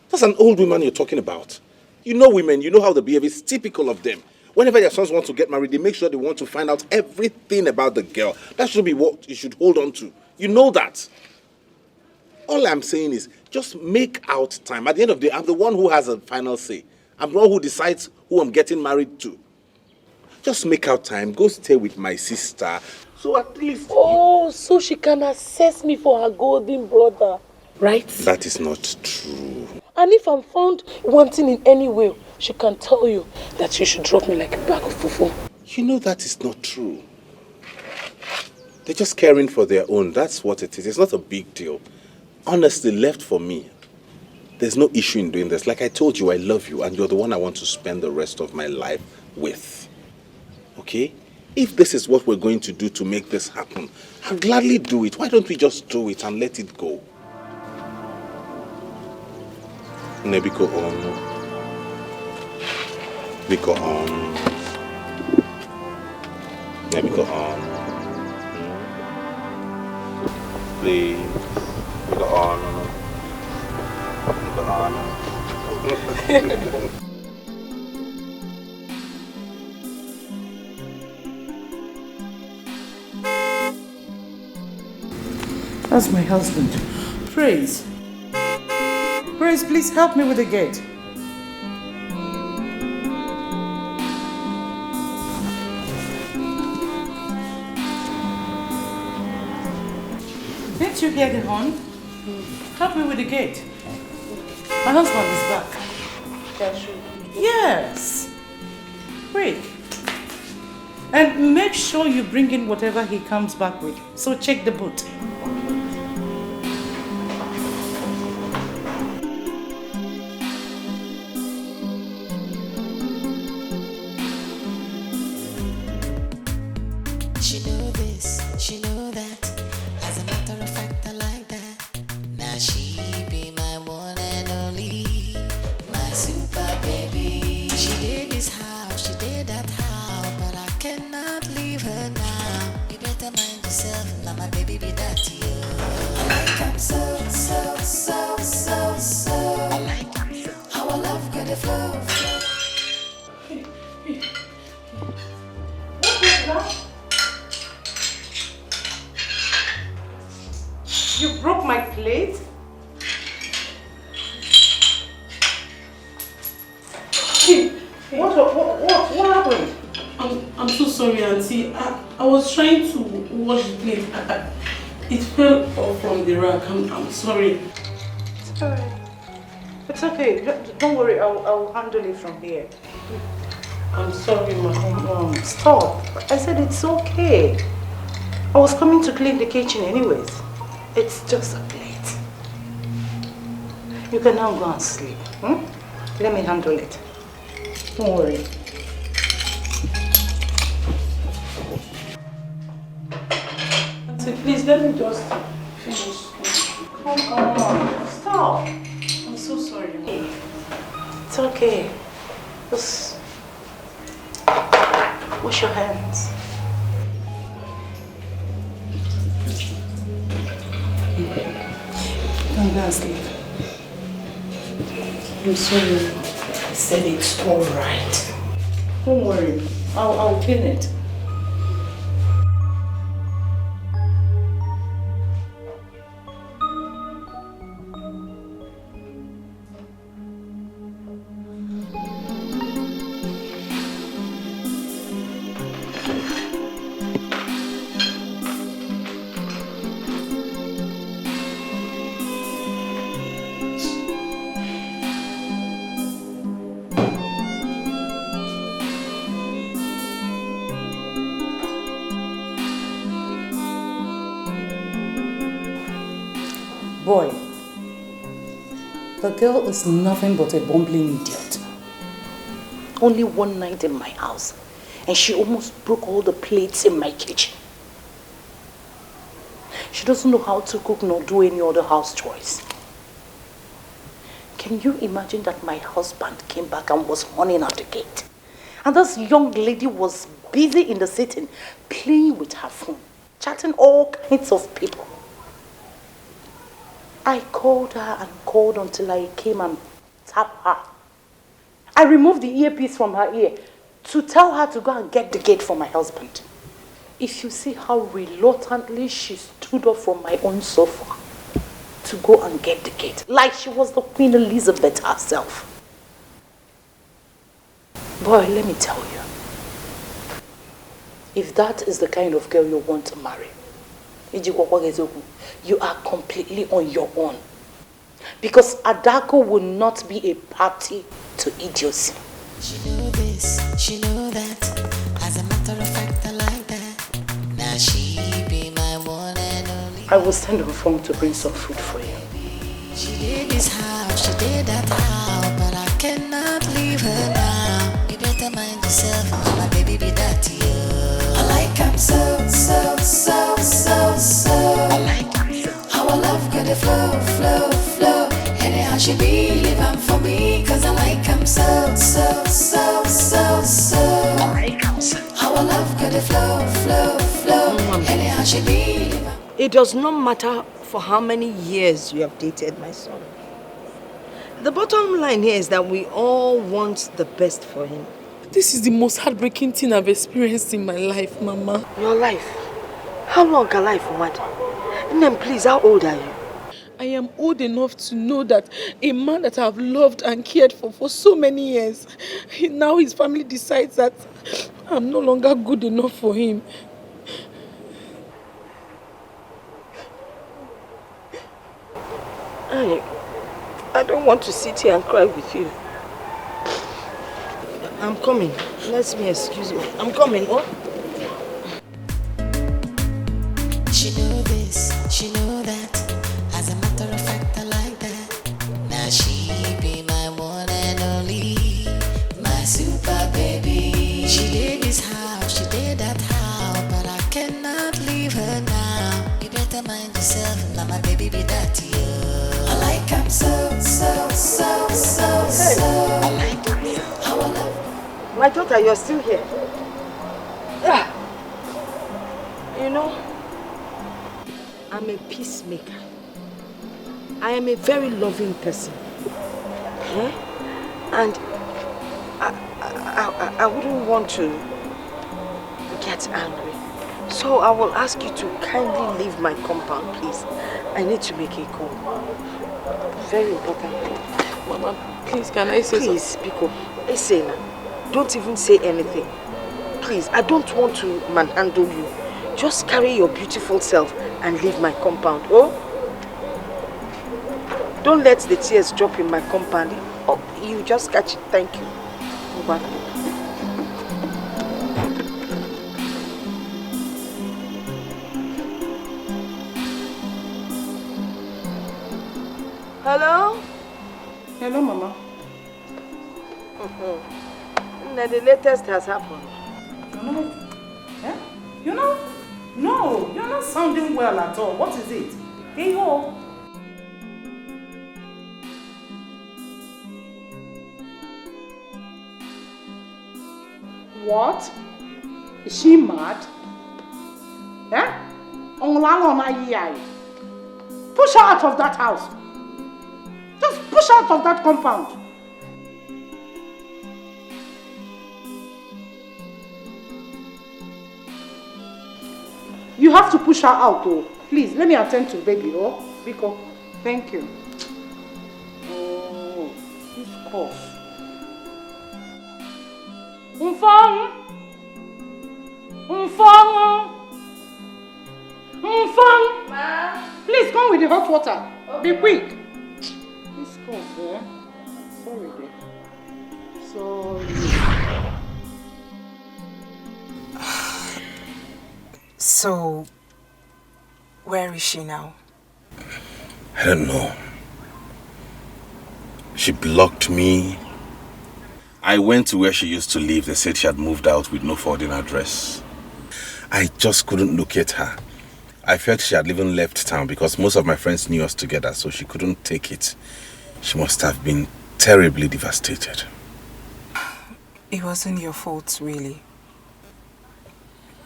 Speaker 1: That's an old woman you're talking about. You know women, you know how they behave. It's typical of them. Whenever their sons want to get married, they make sure they want to find out everything about the girl. That should be what you should hold on to. You know that. All I'm saying is, just make out time. At the end of the day, I'm the one who has a final say. I'm the one who decides who I'm getting married to. Just make out time. Go stay with my sister. So at least...
Speaker 2: Oh, so she can assess me for her golden brother, right?
Speaker 1: That is not true.
Speaker 2: And if I'm found wanting in any way, she can tell you that you should drop me like a bag of fufu.
Speaker 1: You know that is not true. They're just caring for their own. That's what it is. It's not a big deal. Honestly, left for me, there's no issue in doing this. Like I told you, I love you and you're the one I want to spend the rest of my life with. Okay? If this is what we're going to do to make this happen, I'll gladly do it. Why don't we just do it and let it go? Nebiko on. Biko on. Nebiko on. Please. Biko on. Biko on.
Speaker 11: That's my husband. Praise. Praise, please help me with the gate. Didn't you hear the horn? Help me with the gate. My husband is back. Yes. Quick. And make sure you bring in whatever he comes back with. So check the boot.
Speaker 7: She know this, she know that. As a matter of fact, I like that. Now she be my one and only, my super baby. She did this how, she did that how, but I cannot leave her now. You better mind yourself, now my baby be that to you. I like her so, so, so, so, so. I like her how I love good to flow.
Speaker 11: You broke my plate? What happened?
Speaker 2: I'm so sorry, Auntie. I was trying to wash the plate. It fell off from the rack. I'm sorry.
Speaker 11: It's alright. It's okay. Don't worry. I'll handle it from here.
Speaker 2: I'm sorry, Mom.
Speaker 11: Stop. I said it's okay. I was coming to clean the kitchen anyways. It's just a plate. You can now go and sleep. Let me handle it. Don't worry.
Speaker 2: Auntie, please let me just finish.
Speaker 11: Come on. Stop.
Speaker 2: I'm so sorry.
Speaker 11: It's okay. Just wash your hands.
Speaker 2: Come down, sleep.
Speaker 11: I'm sorry. I said it's alright.
Speaker 2: Don't worry. I'll clean it.
Speaker 11: Boy, the girl is nothing but a bumbling idiot. Only one night in my house, and she almost broke all the plates in my kitchen. She doesn't know how to cook nor do any other house chores. Can you imagine that my husband came back and was running at the gate? And this young lady was busy in the sitting, playing with her phone, chatting all kinds of people. I called her and called until I came and tapped her. I removed the earpiece from her ear to tell her to go and get the gate for my husband. If you see how reluctantly she stood up from my own sofa to go and get the gate, like she was the Queen Elizabeth herself. Boy, let me tell you, if that is the kind of girl you want to marry, you are completely on your own. Because Adako will not be a party to idiocy.
Speaker 7: She know this, she know that. As a matter of fact, I like that. Now she be my one and only.
Speaker 11: I will send her phone to bring some food for you.
Speaker 7: She did this how, she did that how, but I cannot leave her now. You better mind yourself, my baby be that to you. I like him so, so, so, so, so. I like him how I love good to flow, flow, flow. Anyhow she be living for me, cause I like him so, so, so, so, so. I like him so. How I love good to flow, flow, flow. Anyhow she be living.
Speaker 9: It does not matter for how many years you have dated my son. The bottom line here is that we all want the best for him.
Speaker 2: This is the most heartbreaking thing I've experienced in my life, Mama.
Speaker 9: Your life? How long can life want? Name, please, how old are you?
Speaker 2: I am old enough to know that a man that I have loved and cared for so many years, now his family decides that I'm no longer good enough for him.
Speaker 9: I don't want to sit here and cry with you. I'm coming. Let me excuse me. I'm coming. Oh.
Speaker 7: She know this, she know that. As a matter of fact, I like that. Now she be my one and only, my super baby. She did this house, she did that house, but I cannot leave her now. You better mind yourself, now my baby be that to you. I like him so. I like him. How I love him.
Speaker 9: My daughter, you're still here. You know, I'm a peacemaker. I am a very loving person. And I wouldn't want to get angry. So I will ask you to kindly leave my compound, please. I need to make a call. Very important.
Speaker 2: Mama, please, can I say
Speaker 9: something? Please, Biko. Listen, don't even say anything. Please, I don't want to manhandle you. Just carry your beautiful self and leave my compound, oh? Don't let the tears drop in my compound. Oh, you just catch it. Thank you. Over. Hello?
Speaker 11: Hello, Mama.
Speaker 9: Now the latest has happened.
Speaker 11: You know? Yeah? You know? No, you're not sounding well at all. What is it? Hey, yo. What? Is she mad? Yeah? Push her out of that house. Just push her out of that compound. You have to push her out, oh. Please, let me attend to baby, oh. Biko, thank you. Oh, this cough. Umfang! Ma? Please come with the hot water. Okay. Be quick. This cough, eh? Sorry, dear. Sorry.
Speaker 6: So, where is she now?
Speaker 1: I don't know. She blocked me. I went to where she used to live. They said she had moved out with no forwarding address. I just couldn't locate her. I felt she had even left town because most of my friends knew us together, so she couldn't take it. She must have been terribly devastated.
Speaker 6: It wasn't your fault, really.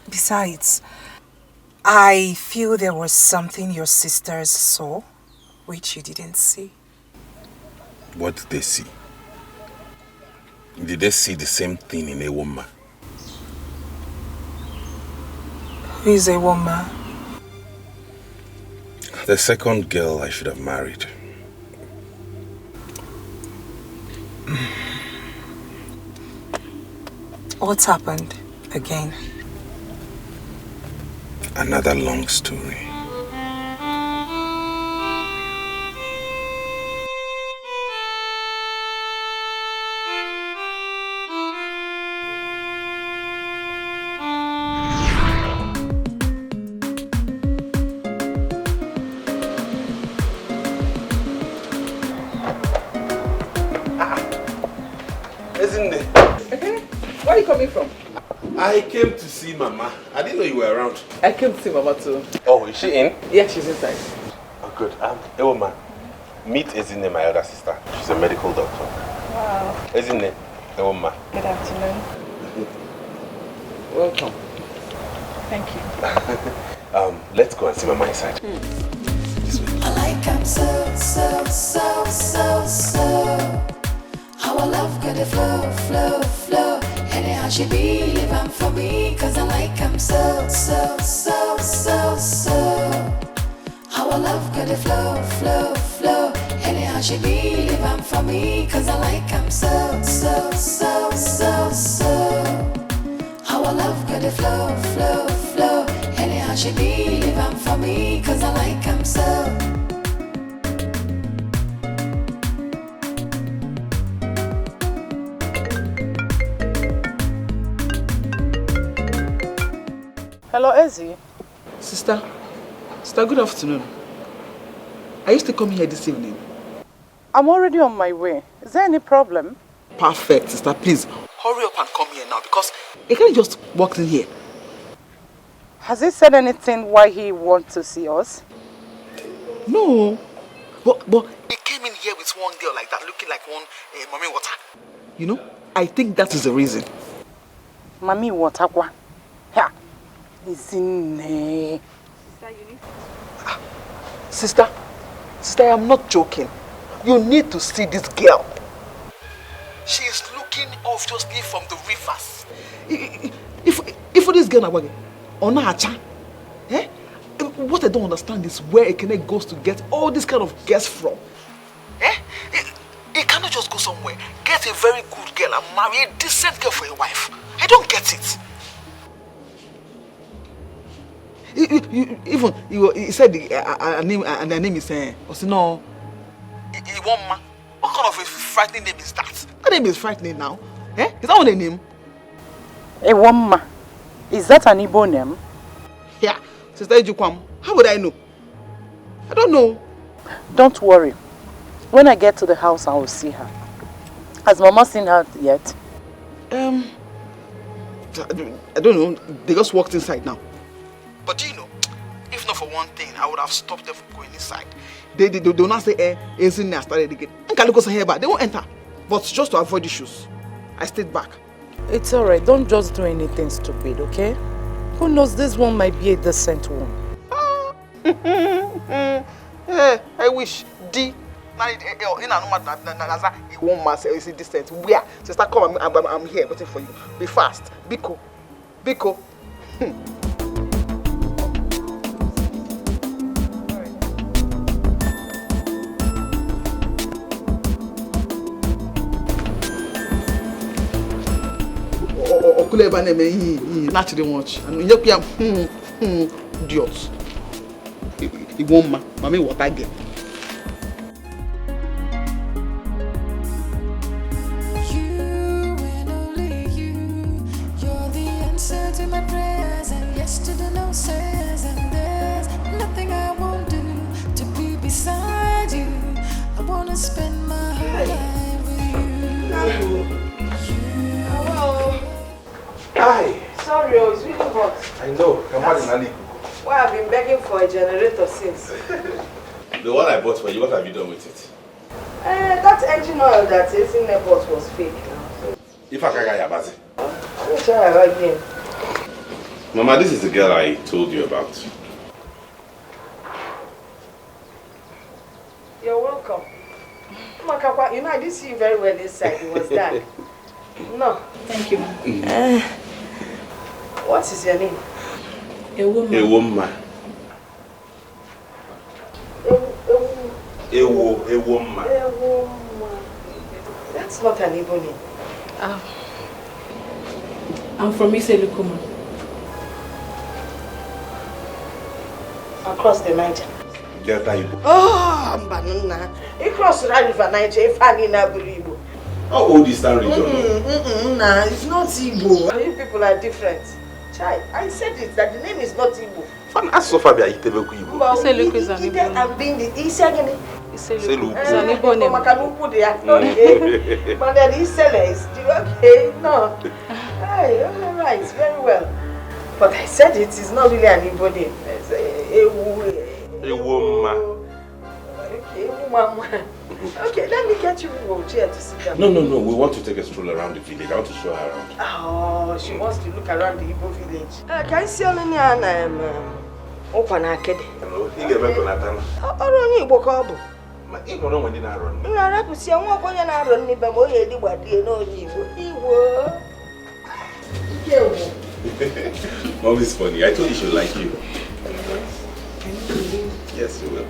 Speaker 6: Besides, I feel there was something your sisters saw, which you didn't see.
Speaker 1: What did they see? Did they see the same thing in a woman?
Speaker 6: Who is a woman?
Speaker 1: The second girl I should have married.
Speaker 6: What's happened again?
Speaker 1: Another long story. Isn't it?
Speaker 8: Where are you coming from?
Speaker 1: I came to see Mama. I didn't know you were around.
Speaker 8: I came to see Mama too.
Speaker 1: Oh, is she in?
Speaker 8: Yeah, she's inside.
Speaker 1: Oh, good. Uloma, meet Ezine, my elder sister. She's a medical doctor.
Speaker 10: Wow.
Speaker 1: Ezine, Uloma.
Speaker 10: Good afternoon.
Speaker 8: Welcome.
Speaker 10: Thank you.
Speaker 1: Let's go and see Mama inside. This way.
Speaker 7: I like him so. Our love gonna flow. Anyhow she be living for me, cause I like him so. love got it flow, flow, flow. Anyhow she be, live I'm for me, cause I like I'm so, so, so, so, so. Our love got it flow, flow, flow. Anyhow she be, live I'm for me, cause I like I'm so.
Speaker 11: Hello, Ezzy.
Speaker 8: Sister, good afternoon. Are you still coming here this evening?
Speaker 11: I'm already on my way. Is there any problem?
Speaker 8: Perfect, sister. Please, hurry up and come here now because he can't just walk in here.
Speaker 11: Has he said anything why he wants to see us?
Speaker 8: No. But he came in here with one girl like that, looking like one mommy water. You know, I think that is the reason.
Speaker 11: Mommy water? Yeah. Is in there.
Speaker 8: Sister, I am not joking. You need to see this girl. She is looking obviously from the rivers. If this girl is on her chan, what I don't understand is where Ekene goes to get all this kind of girls from. He cannot just go somewhere, get a very good girl and marry a decent girl for a wife. I don't get it. He said her name is Osino. Uloma. What kind of a frightening name is that? That name is frightening now. Is that what the name?
Speaker 11: Uloma. Is that an Igbo name?
Speaker 8: Yeah. Sister Ejukwam, how would I know? I don't know.
Speaker 11: Don't worry. When I get to the house, I will see her. Has Mama seen her yet?
Speaker 8: I don't know. They just walked inside now. But do you know, if not for one thing, I would have stopped them from going inside. They do not say, it's in there, started again. They won't enter. But just to avoid issues, I stayed back.
Speaker 11: It's alright. Don't just do anything stupid, okay? Who knows, this one might be a decent one.
Speaker 8: I wish. Is decent. Where? Sister, come, I'm here waiting for you. Be fast. Biko. Okuleba name he naturally watch and you idiot. He won't mommy what I get.
Speaker 7: You and only you, you're the answer to my prayers and yes to the no says and there's nothing I won't do to be beside you. I wanna spend my whole life with you.
Speaker 1: Hello. Hi.
Speaker 9: Sorry, it's really hot.
Speaker 1: I know.
Speaker 9: Well, I've been begging for a generator since.
Speaker 1: The one I bought for you, what have you done with it?
Speaker 9: That engine oil that is in the bottle was fake now. So
Speaker 1: If I can't get Yabazi.
Speaker 9: let me try again.
Speaker 1: Mama, this is the girl I told you about.
Speaker 9: You're welcome. Makakwa, you know, I didn't see you very well this side. It was dark. No.
Speaker 2: Thank you.
Speaker 9: What is your name?
Speaker 2: A woman.
Speaker 1: A woman. A woman.
Speaker 9: That's not an Igbo name.
Speaker 2: I'm from Escalation.
Speaker 9: Across the Niger.
Speaker 1: Delta Igbo.
Speaker 9: Oh, Mbanuna. You cross the river Niger, if I need a Igbo.
Speaker 1: How old is that region?
Speaker 9: Nah, it's not Igbo. You people are different. Chai, I said it, that the name is not Igbo.
Speaker 1: Fan as so far be Itebeku Igbo.
Speaker 2: Escalation is an Igbo name.
Speaker 9: I'm being the Isagani.
Speaker 2: Escalation is an Igbo name.
Speaker 9: Okay. But then Isele is still okay. No. Hey, alright, very well. But I said it is not really an Igbo name. It's a
Speaker 1: woman.
Speaker 9: Okay, woman. Okay, let me get you a chair to sit down.
Speaker 1: No. We want to take a stroll around the village. I want to show her around.
Speaker 9: Oh, she wants to look around the Igbo village. Can you see any Okwanakede?
Speaker 1: Hello, you get back on that time.
Speaker 9: Only Igbo Kobo.
Speaker 1: My Igbo no one did not run.
Speaker 9: You are not to see a woman going to run me, but more than what you know, Igbo.
Speaker 1: Mom is funny. I told you she would like you. Yes, you will.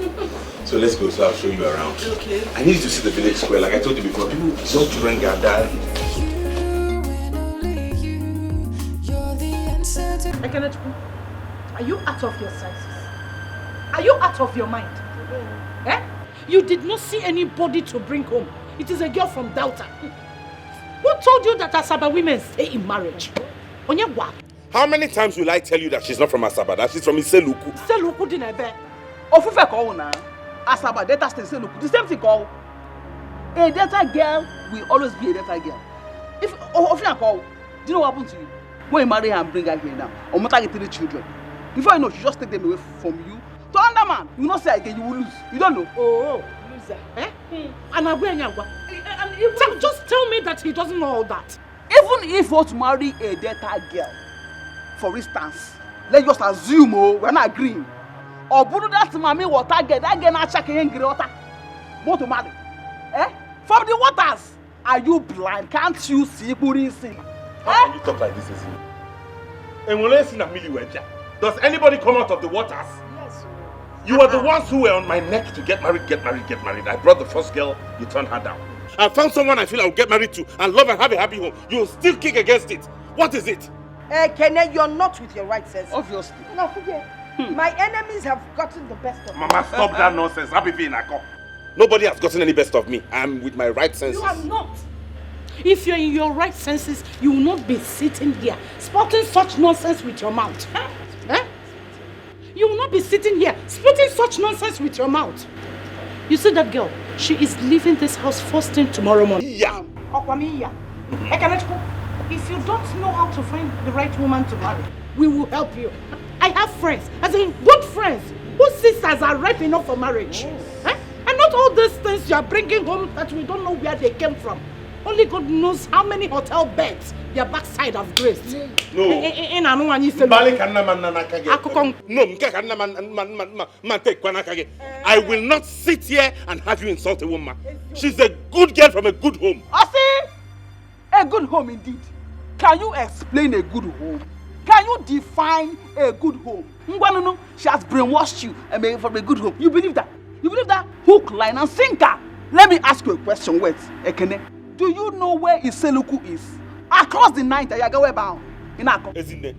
Speaker 1: So let's go, so I'll show you around.
Speaker 2: Okay.
Speaker 1: I need you to see the village square, like I told you before. People, some children gather.
Speaker 2: Are you out of your senses? Are you out of your mind? Eh? You did not see anybody to bring home. It is a girl from Delta. Who told you that Asaba women stay in marriage? Onyewa.
Speaker 1: How many times will I tell you that she's not from Asaba, that she's from Iseluku?
Speaker 2: Iseluku dinebe.
Speaker 8: Ofufe call na. Asaba Delta stay Iseluku. The same thing call. A Delta girl will always be a Delta girl. If Ofufe call, do you know what happened to you? When you marry her and bring her here now, or mother get 3 children. Before you know, she just take them away from you. To another man, you not say again, you will lose. You don't know.
Speaker 2: Oh, loser. Eh? And just tell me that he doesn't know all that.
Speaker 8: Even if you want to marry a Delta girl, for instance, let's just assume we're not agreeing. Or Buddha that mommy water get that girl not checking in water. Want to marry? Eh? From the waters. Are you blind? Can't you see Buddha sin?
Speaker 1: How can you talk like this, Isi? And when I see Namili Weja, does anybody come out of the waters?
Speaker 2: Yes.
Speaker 1: You were the ones who were on my neck to get married. I brought the first girl, you turned her down. I found someone I feel I'll get married to and love and have a happy home. You'll still kick against it. What is it?
Speaker 9: Kene, you're not with your right sense.
Speaker 8: Obviously.
Speaker 9: No, forget. My enemies have gotten the best of me.
Speaker 1: Mama, stop that nonsense. Nobody has gotten any best of me. I'm with my right senses.
Speaker 2: You are not. If you're in your right senses, you will not be sitting here spouting such nonsense with your mouth. Eh? You will not be sitting here spouting such nonsense with your mouth. You see that girl? She is leaving this house first thing tomorrow morning.
Speaker 1: Yeah.
Speaker 2: If you don't know how to find the right woman to marry, we will help you. I have friends, as in good friends, whose sisters are ripe enough for marriage. Eh? And not all these things you are bringing home that we don't know where they came from. Only God knows how many hotel beds their backside have graced.
Speaker 1: No. I will not sit here and have you insult a woman. She's a good girl from a good home.
Speaker 8: I see. A good home indeed. Can you explain a good home? Can you define a good home? Ngwanunu, she has brainwashed you and made from a good home. You believe that? You believe that? Hook, line, and sinker. Let me ask you a question. Wait, Ekene. Do you know where Iseluku is? Across the night, Ayagawe bound. In Ako.
Speaker 1: Ezine,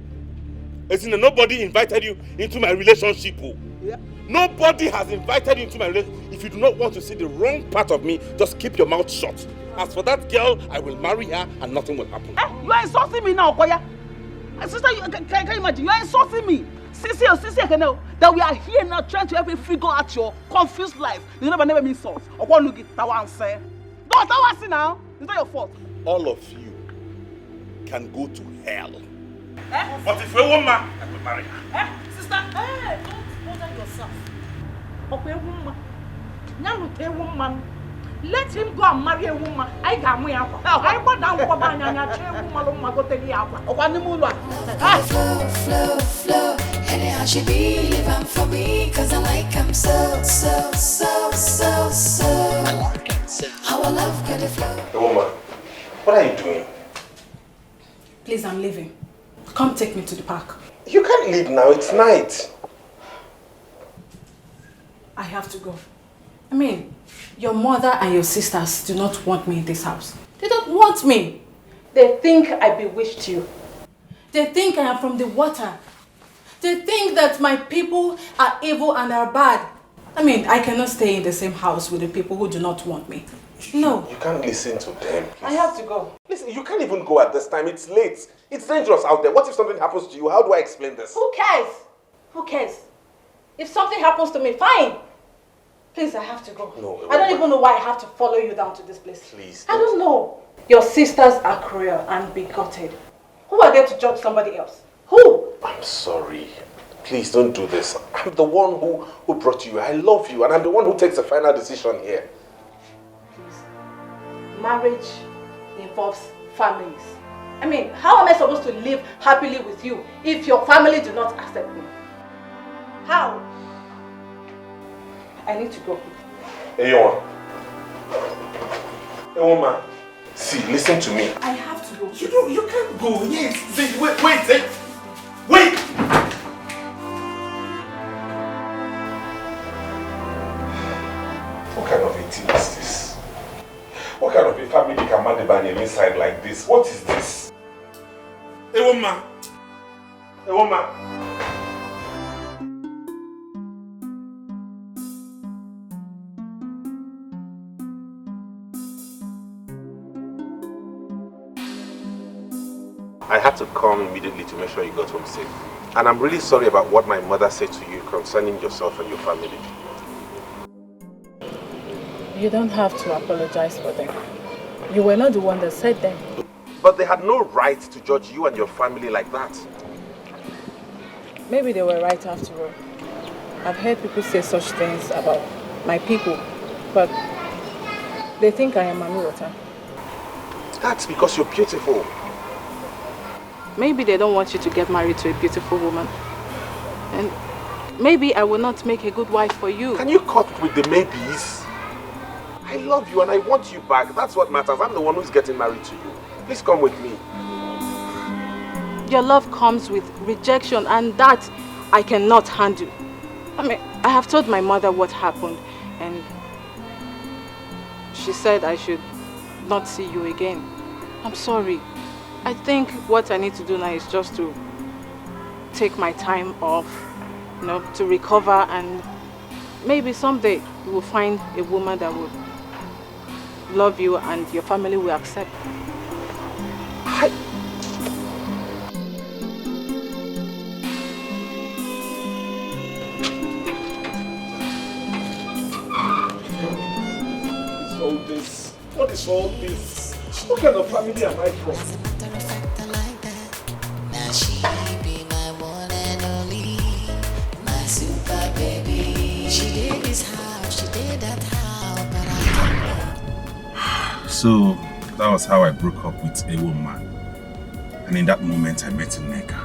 Speaker 1: nobody invited you into my relationship.
Speaker 8: Yeah.
Speaker 1: Nobody has invited you into my relationship. If you do not want to see the wrong part of me, just keep your mouth shut. As for that girl, I will marry her and nothing will happen.
Speaker 8: You are insulting me now, Okoya. Sister, can you imagine? You are insulting me. Sissy, that we are here now trying to help you figure out your confused life. You never mean insult. Okwa look it, Tawa and say. No, Tawa see now. It's not your fault.
Speaker 1: All of you can go to hell. But if a woman, I will marry her.
Speaker 2: Sister, don't bother yourself. Okay, woman. Woman. Let him go and marry a woman. I got me up. I go down for my woman go take
Speaker 7: flow. Anyhow she be living for me, cause I like him so. Our love got a flow.
Speaker 1: Hey, woman, what are you doing?
Speaker 2: Please, I'm leaving. Come take me to the park.
Speaker 1: You can't leave now, it's night.
Speaker 2: I have to go. I mean, your mother and your sisters do not want me in this house. They don't want me. They think I bewitched you. They think I am from the water. They think that my people are evil and are bad. I mean, I cannot stay in the same house with the people who do not want me. No.
Speaker 1: You can't listen to them. Please.
Speaker 2: I have to go.
Speaker 1: Listen, you can't even go at this time. It's late. It's dangerous out there. What if something happens to you? How do I explain this?
Speaker 2: Who cares? Who cares? If something happens to me, fine. Please, I have to go.
Speaker 1: No,
Speaker 2: I don't even know why I have to follow you down to this place.
Speaker 1: Please.
Speaker 2: I don't know. Your sisters are cruel and bigoted. Who are there to judge somebody else? Who?
Speaker 1: I'm sorry. Please don't do this. I'm the one who brought you. I love you and I'm the one who takes the final decision here.
Speaker 2: Please. Marriage involves families. I mean, how am I supposed to live happily with you if your family do not accept me? How? I need to go.
Speaker 1: Hey, woman. Hey, woman. See, listen to me.
Speaker 2: I have to go.
Speaker 1: You can't go. Yes. Wait. Amadebanye inside like this? What is this? Uloma! Uloma! I had to come immediately to make sure you got home safe. And I'm really sorry about what my mother said to you concerning yourself and your family.
Speaker 2: You don't have to apologize for them. You were not the one that said them.
Speaker 1: But they had no right to judge you and your family like that.
Speaker 2: Maybe they were right after all. I've heard people say such things about my people, but they think I am Mami Water.
Speaker 1: That's because you're beautiful.
Speaker 2: Maybe they don't want you to get married to a beautiful woman. And maybe I will not make a good wife for you.
Speaker 1: Can you cut with the maybes? I love you and I want you back. That's what matters. I'm the one who's getting married to you. Please come with me.
Speaker 2: Your love comes with rejection, and that I cannot handle. I mean, I have told my mother what happened, and she said I should not see you again. I'm sorry. I think what I need to do now is just to take my time off, to recover, and maybe someday you will find a woman that will love you and your family will accept.
Speaker 1: What is all this? What kind of family am I from?
Speaker 7: Now she be my one and only, my super baby. She did this how, she did that how, but I don't know.
Speaker 1: So that was how I broke up with a woman. And in that moment I met Nneka.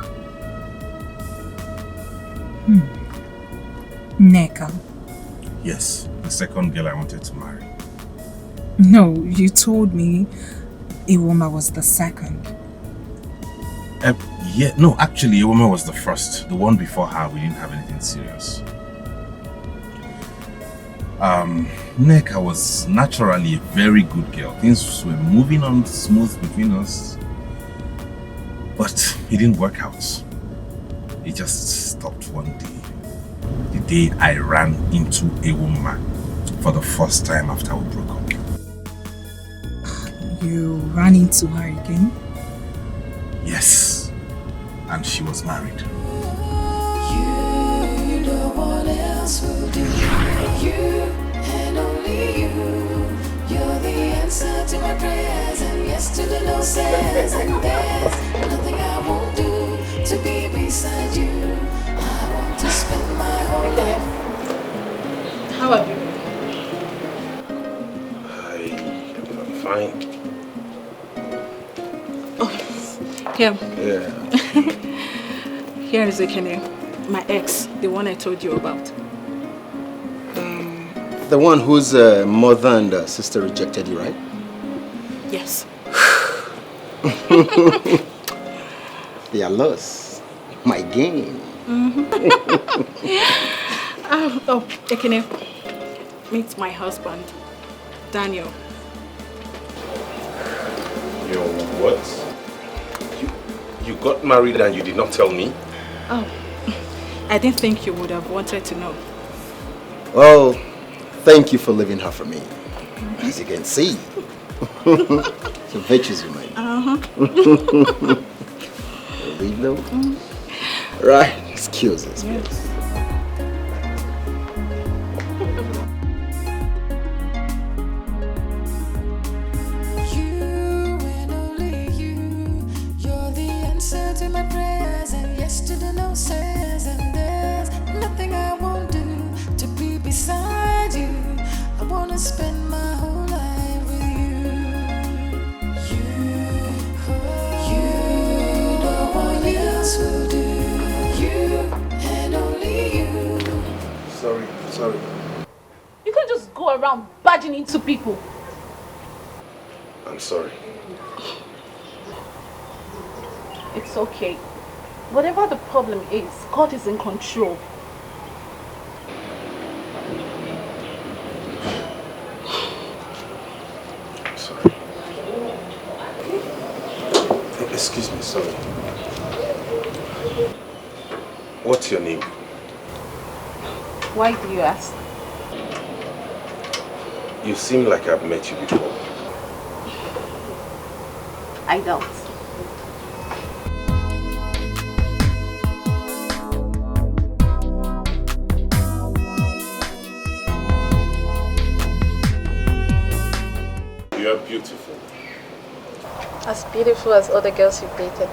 Speaker 12: Nneka?
Speaker 1: Yes, the second girl I wanted to marry.
Speaker 12: No, you told me Uloma was the second.
Speaker 1: Yeah, no, actually Uloma was the first. The one before her, we didn't have anything serious. Nneka was naturally a very good girl. Things were moving on smooth between us. But it didn't work out. It just stopped one day. The day I ran into a woman for the first time after we broke up.
Speaker 12: You ran into her again?
Speaker 1: Yes. And she was married.
Speaker 7: You know what else will do. You and only you. You're the answer to my prayers, and yes to the no says. And there's nothing I won't do to be beside you. I want to spend my whole life.
Speaker 2: How are you?
Speaker 1: I'm fine.
Speaker 2: Here.
Speaker 1: Yeah.
Speaker 2: Here is Ekene, my ex, the one I told you about.
Speaker 3: The one whose mother and sister rejected you, right?
Speaker 2: Yes.
Speaker 3: They are lost. My game.
Speaker 2: Oh, Ekene, meet my husband, Daniel.
Speaker 1: Your what? You got married and you did not tell me?
Speaker 2: Oh, I didn't think you would have wanted to know.
Speaker 3: Well, thank you for leaving her for me. As you can see. So virtues remain. Leave though? Right, excuses, please.
Speaker 7: To my prayers, and yes to the no says, and there's nothing I won't do to be beside you. I wanna spend my whole life with you. You know what else will do. You and only you.
Speaker 3: Sorry.
Speaker 13: You can't just go around barging into people.
Speaker 1: I'm sorry.
Speaker 13: It's okay. Whatever the problem is, God is in control.
Speaker 1: I'm sorry. Excuse me, sorry. What's your name?
Speaker 13: Why do you ask?
Speaker 1: You seem like I've met you before.
Speaker 13: I don't.
Speaker 1: You are beautiful.
Speaker 13: As beautiful as other girls you've dated.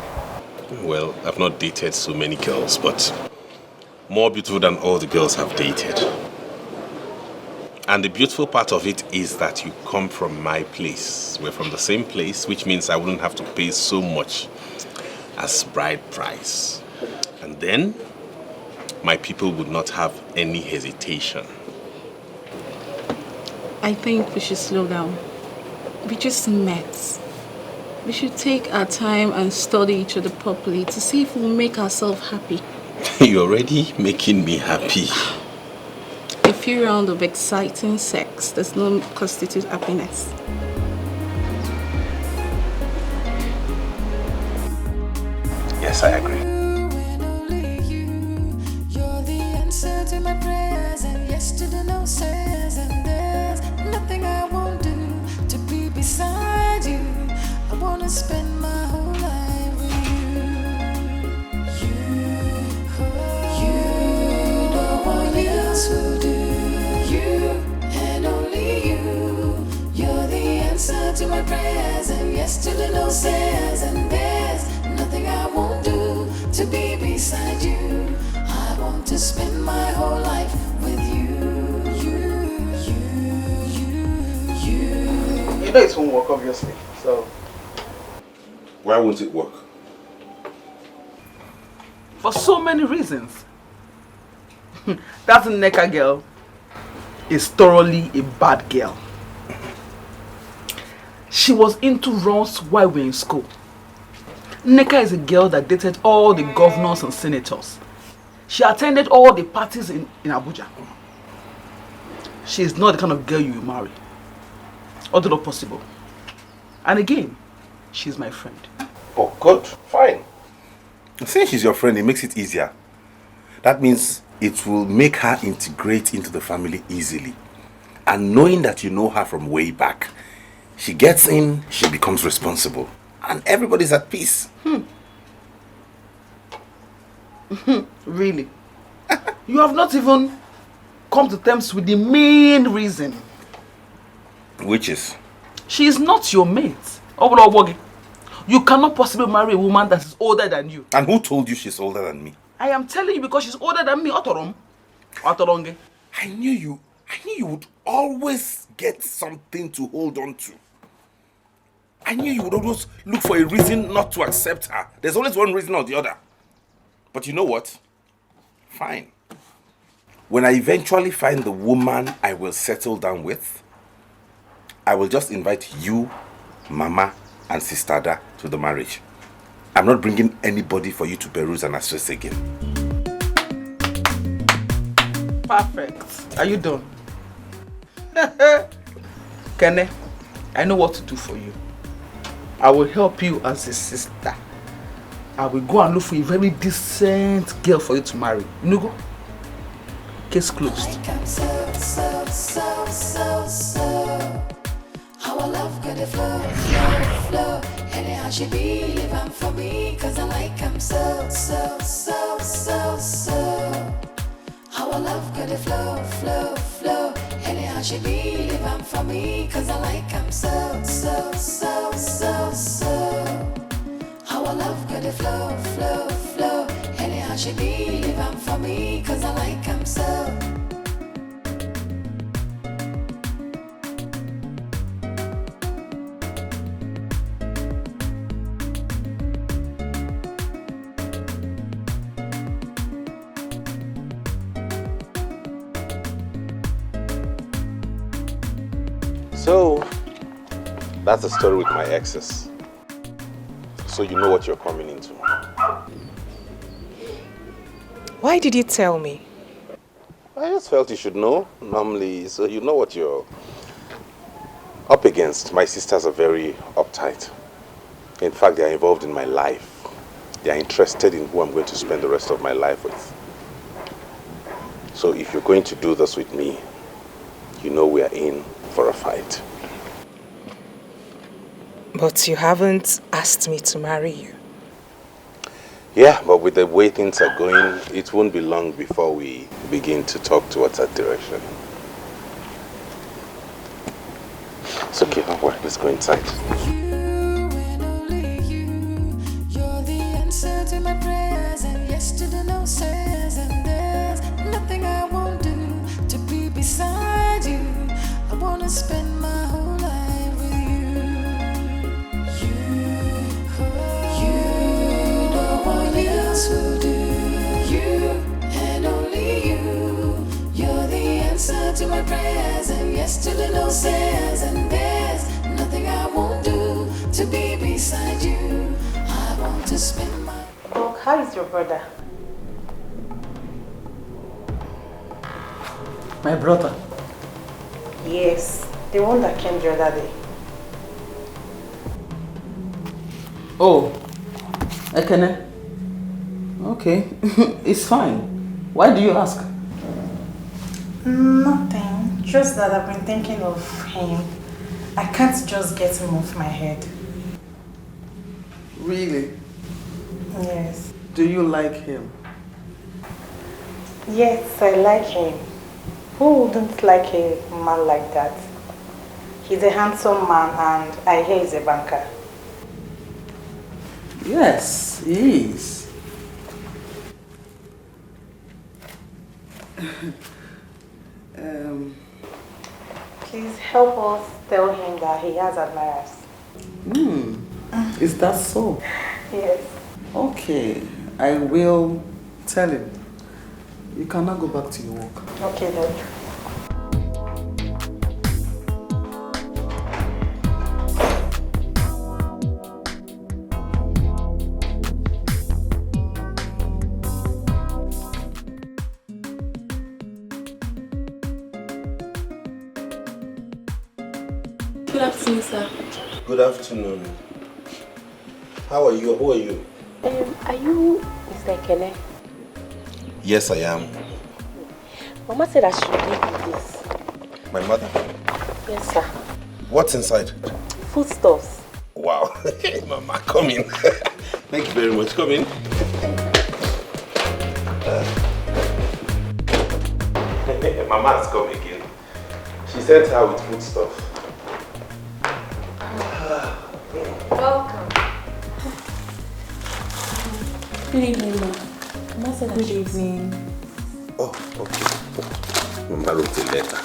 Speaker 1: Well, I've not dated so many girls, but more beautiful than all the girls I've dated. And the beautiful part of it is that you come from my place. We're from the same place, which means I wouldn't have to pay so much as bride price. And then, my people would not have any hesitation.
Speaker 13: I think we should slow down. We just met. We should take our time and study each other properly to see if we'll make ourselves happy.
Speaker 1: You're already making me happy.
Speaker 13: A few rounds of exciting sex does not constitute happiness.
Speaker 1: Yes, I agree.
Speaker 7: You're the answer to my prayers, and yes to the no says, and there's nothing I won't do to be beside you. I wanna spend my whole life with you. No one else will do. You and only you. You're the answer to my prayers, and yes to the no says, and there's nothing I won't do to be beside you. I want to spend my whole life with you.
Speaker 8: You know it won't work, obviously. So.
Speaker 1: Why won't it work?
Speaker 8: For so many reasons. That Nneka girl is thoroughly a bad girl. She was into runs while we were in school. Nneka is a girl that dated all the governors and senators. She attended all the parties in Abuja. She is not the kind of girl you will marry. Although not possible. And again, she's my friend.
Speaker 1: Oh, good. Fine. Since she's your friend, it makes it easier. That means it will make her integrate into the family easily. And knowing that you know her from way back, she gets in, she becomes responsible. And everybody's at peace.
Speaker 8: Really? You have not even come to terms with the main reason.
Speaker 1: Which is?
Speaker 8: She is not your mate. You cannot possibly marry a woman that is older than you.
Speaker 1: And who told you she's older than me?
Speaker 8: I am telling you because she's older than me.
Speaker 1: I knew you would always get something to hold on to. I knew you would always look for a reason not to accept her. There's always one reason or the other. But you know what? Fine. When I eventually find the woman I will settle down with, I will just invite you, Mama, and Sister Ada to the marriage. I'm not bringing anybody for you to peruse and assess again.
Speaker 8: Perfect. Are you done? Kene, I know what to do for you. I will help you as a sister. I will go and look for a very decent girl for you to marry. You go? Case closed.
Speaker 7: Our love got to flow. Anyhow she be living for me, cause I like him so. Our love got to flow. Anyhow she be living for me, cause I like him so. Our love got to flow. Anyhow she be living for me, cause I like him so.
Speaker 1: So, that's the story with my exes. So you know what you're coming into.
Speaker 6: Why did you tell me?
Speaker 1: I just felt you should know, normally, so you know what you're up against. My sisters are very uptight. In fact, they are involved in my life. They are interested in who I'm going to spend the rest of my life with. So if you're going to do this with me, you know we are in for a fight.
Speaker 6: But you haven't asked me to marry you.
Speaker 1: Yeah, but with the way things are going, it won't be long before we begin to talk towards that direction. It's okay, don't worry, let's go inside.
Speaker 7: To my prayers and yes to the no says, and there's nothing I won't do to be beside you. I wanna spend my whole life with you. You, no one else will do. You and only you. You're the answer to my prayers and yes to the no says, and there's nothing I won't do to be beside you. I want to spend my
Speaker 2: Doc, how is your brother?
Speaker 11: My brother?
Speaker 2: Yes, the one that came the other day.
Speaker 11: Oh, Ekene? Okay, it's fine. Why do you ask?
Speaker 2: Nothing, just that I've been thinking of him. I can't just get him off my head.
Speaker 11: Really?
Speaker 2: Yes.
Speaker 11: Do you like him?
Speaker 2: Yes, I like him. Who wouldn't like a man like that? He's a handsome man and I hear he's a banker.
Speaker 11: Yes, he is.
Speaker 2: Please help us tell him that he has admirers.
Speaker 11: Is that so?
Speaker 2: Yes.
Speaker 11: Okay, I will tell him. You cannot go back to your work.
Speaker 2: Okay, then.
Speaker 10: Good afternoon, sir.
Speaker 1: Good afternoon. How are you? Who are you?
Speaker 9: Are you Mr. Ekene?
Speaker 1: Yes, I am.
Speaker 9: Mama said I should give you this.
Speaker 1: My mother?
Speaker 9: Yes, sir.
Speaker 1: What's inside?
Speaker 9: Foodstuffs.
Speaker 1: Wow. Hey, Mama, come in. Thank you very much. Come in. Mama has come again. She sent her with food stuff.
Speaker 10: Welcome. Good evening, ma. Mama said
Speaker 2: Good evening.
Speaker 1: Oh, okay. Mama wrote a letter.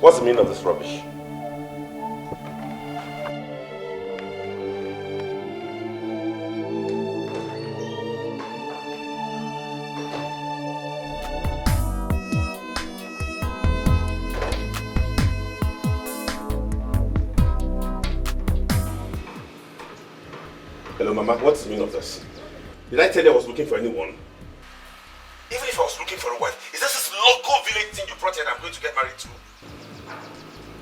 Speaker 1: What's the meaning of this rubbish? Hello, Mama. What's the meaning of this? Did I tell you I was looking for anyone? Even if I was looking for a wife, is this local village thing you brought here that I'm going to get married to?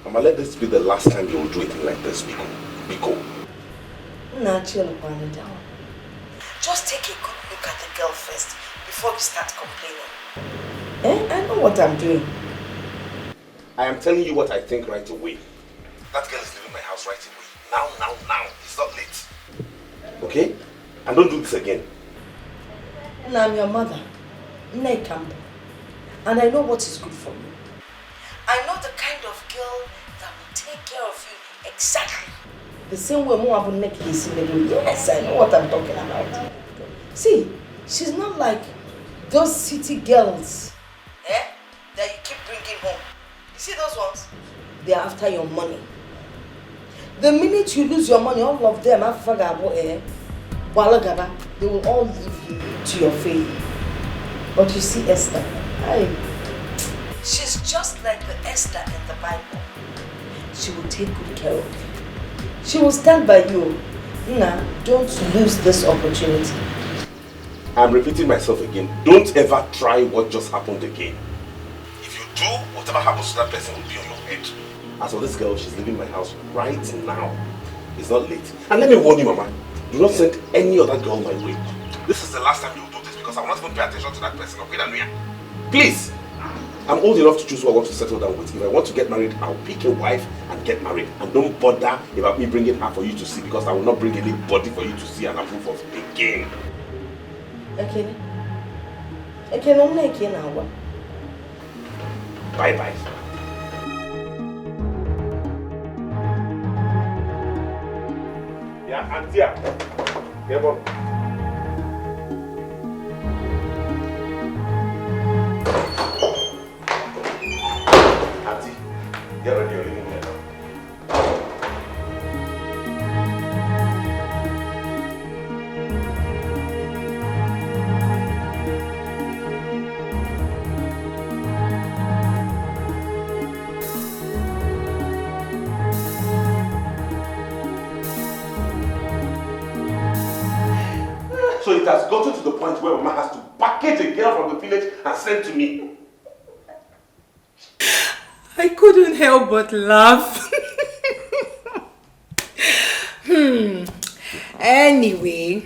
Speaker 1: Mama, let this be the last time you will do anything like this, Biko. Biko.
Speaker 9: Nah, chill upon me down. Just take a good look at the girl first before we start complaining. I know what I'm doing.
Speaker 1: I am telling you what I think right away. That girl is leaving my house right away. Now. It's not late. Okay? And don't do this again.
Speaker 9: And I'm your mother, Nne Campbell. And I know what is good for you. I know the kind of girl that will take care of you exactly the same way Mo Abunek is in the room. Yes, I know what I'm talking about. See, she's not like those city girls that you keep bringing home. You see those ones? They're after your money. The minute you lose your money, all of them, they will all leave you to your fate. But you see Esther, she's just like the Esther in the Bible. She will take good care of you. She will stand by you. Nah, don't lose this opportunity.
Speaker 1: I'm repeating myself again. Don't ever try what just happened again. If you do, whatever happens to that person will be on your head. As for this girl, she's leaving my house right now. It's not late. And let me warn you, Mama. Do not send any other girl my way. This is the last time you'll do this because I will not even pay attention to that person. Okay, please. I'm old enough to choose who I want to settle down with. If I want to get married, I'll pick a wife and get married. And don't bother about me bringing her for you to see because I will not bring anybody for you to see and approve of again.
Speaker 9: Okay.
Speaker 1: Bye-bye. Yeah, Antia. Come on. Auntie, get ready, you're leaving here now. So it has gotten to the point where Mama has to package a girl from the village and send to me.
Speaker 11: I couldn't help but laugh. Anyway,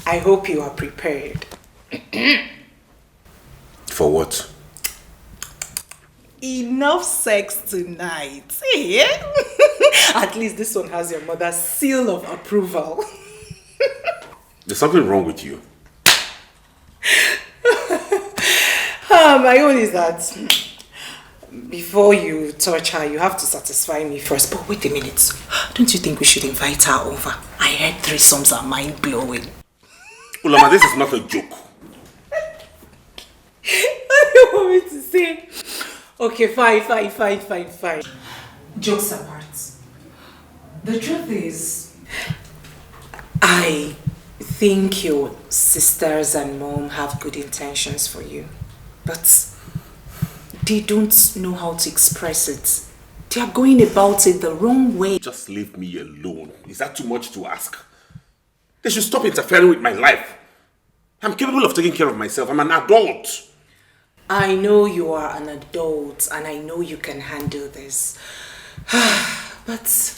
Speaker 11: I hope you are prepared.
Speaker 1: For what?
Speaker 11: Enough sex tonight. Yeah? At least this one has your mother's seal of approval.
Speaker 1: There's something wrong with you.
Speaker 11: My own is that before you touch her, you have to satisfy me first. But wait a minute. Don't you think we should invite her over? I heard threesomes are mind-blowing.
Speaker 1: Uloma, this is not a joke.
Speaker 11: What do you want me to say? Okay, fine. Jokes apart. The truth is, I think your sisters and mom have good intentions for you. But they don't know how to express it. They are going about it the wrong way.
Speaker 1: Just leave me alone. Is that too much to ask? They should stop interfering with my life. I'm capable of taking care of myself. I'm an adult.
Speaker 11: I know you are an adult and I know you can handle this. But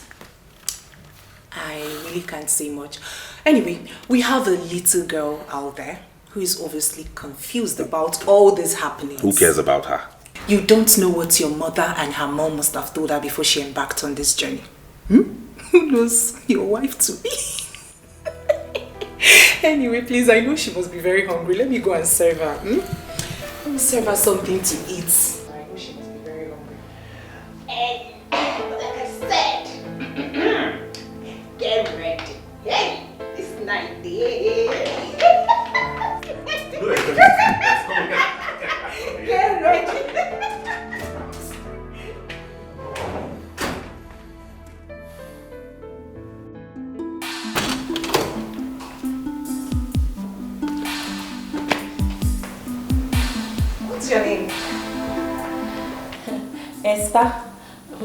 Speaker 11: I really can't say much. Anyway, we have a little girl out there who is obviously confused about all this happening.
Speaker 1: Who cares about her?
Speaker 11: You don't know what your mother and her mom must have told her before she embarked on this journey. Who knows your wife to be? Anyway, please, I know she must be very hungry. Let me go and serve her. Let me serve her something to eat. I know she must be very hungry.
Speaker 9: Hey, like I said, get ready. Hey, it's night. Get ready.
Speaker 11: What's your name?
Speaker 14: Esther.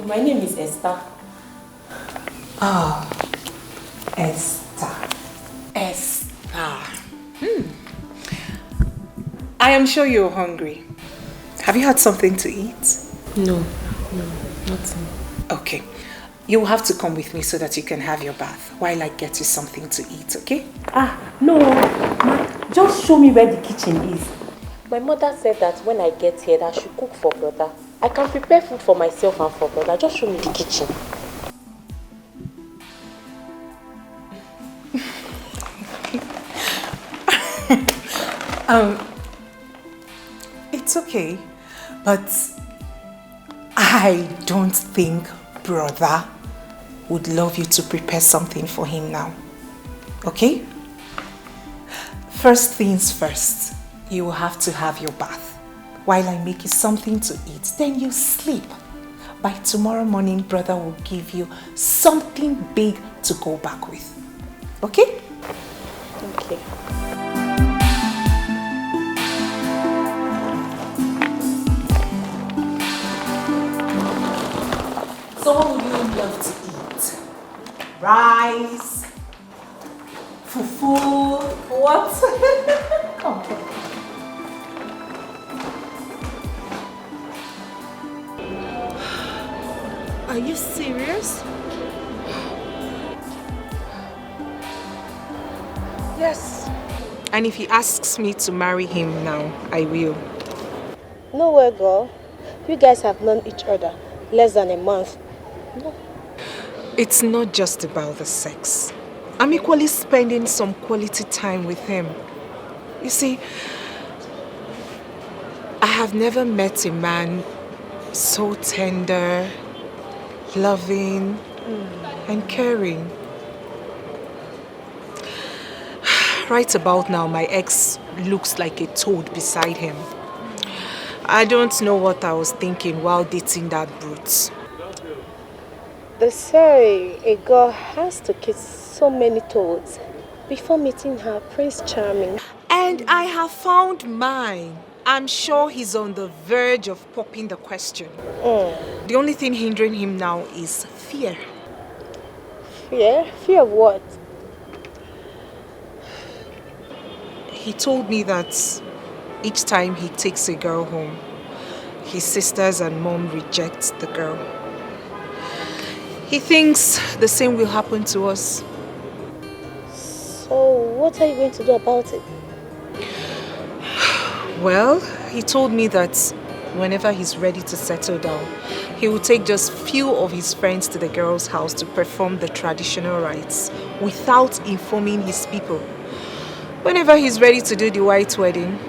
Speaker 14: My name is Esther.
Speaker 11: Oh, Esther. I am sure you're hungry. Have you had something to eat?
Speaker 14: No, nothing.
Speaker 11: Okay. You will have to come with me so that you can have your bath while I get you something to eat, okay?
Speaker 14: No. Ma, just show me where the kitchen is. My mother said that when I get here, that I should cook for brother. I can prepare food for myself and for brother. Just show me the kitchen.
Speaker 11: It's okay, but I don't think brother would love you to prepare something for him now, okay? First things first, you will have to have your bath while I make you something to eat. Then you sleep.
Speaker 6: by tomorrow morning, brother will give you something big to go back with. Okay?
Speaker 14: Okay.
Speaker 6: So what would you love to eat? Rice? Fufu? What? Come on.
Speaker 14: Are you serious?
Speaker 6: Yes. And if he asks me to marry him now, I will.
Speaker 4: No way, girl. You guys have known each other less than a month. No.
Speaker 6: It's not just about the sex. I'm equally spending some quality time with him. You see, I have never met a man so tender, loving, and caring. Right about now, my ex looks like a toad beside him. I don't know what I was thinking while dating that brute.
Speaker 4: They say a girl has to kiss so many toads before meeting her Prince Charming.
Speaker 6: And I have found mine. I'm sure he's on the verge of popping the question. The only thing hindering him now is fear.
Speaker 4: Fear? Fear of what?
Speaker 6: He told me that each time he takes a girl home, his sisters and mom reject the girl. He thinks the same will happen to us.
Speaker 4: So what are you going to do about it?
Speaker 6: Well, he told me that whenever he's ready to settle down, he will take just few of his friends to the girl's house to perform the traditional rites without informing his people. Whenever he's ready to do the white wedding,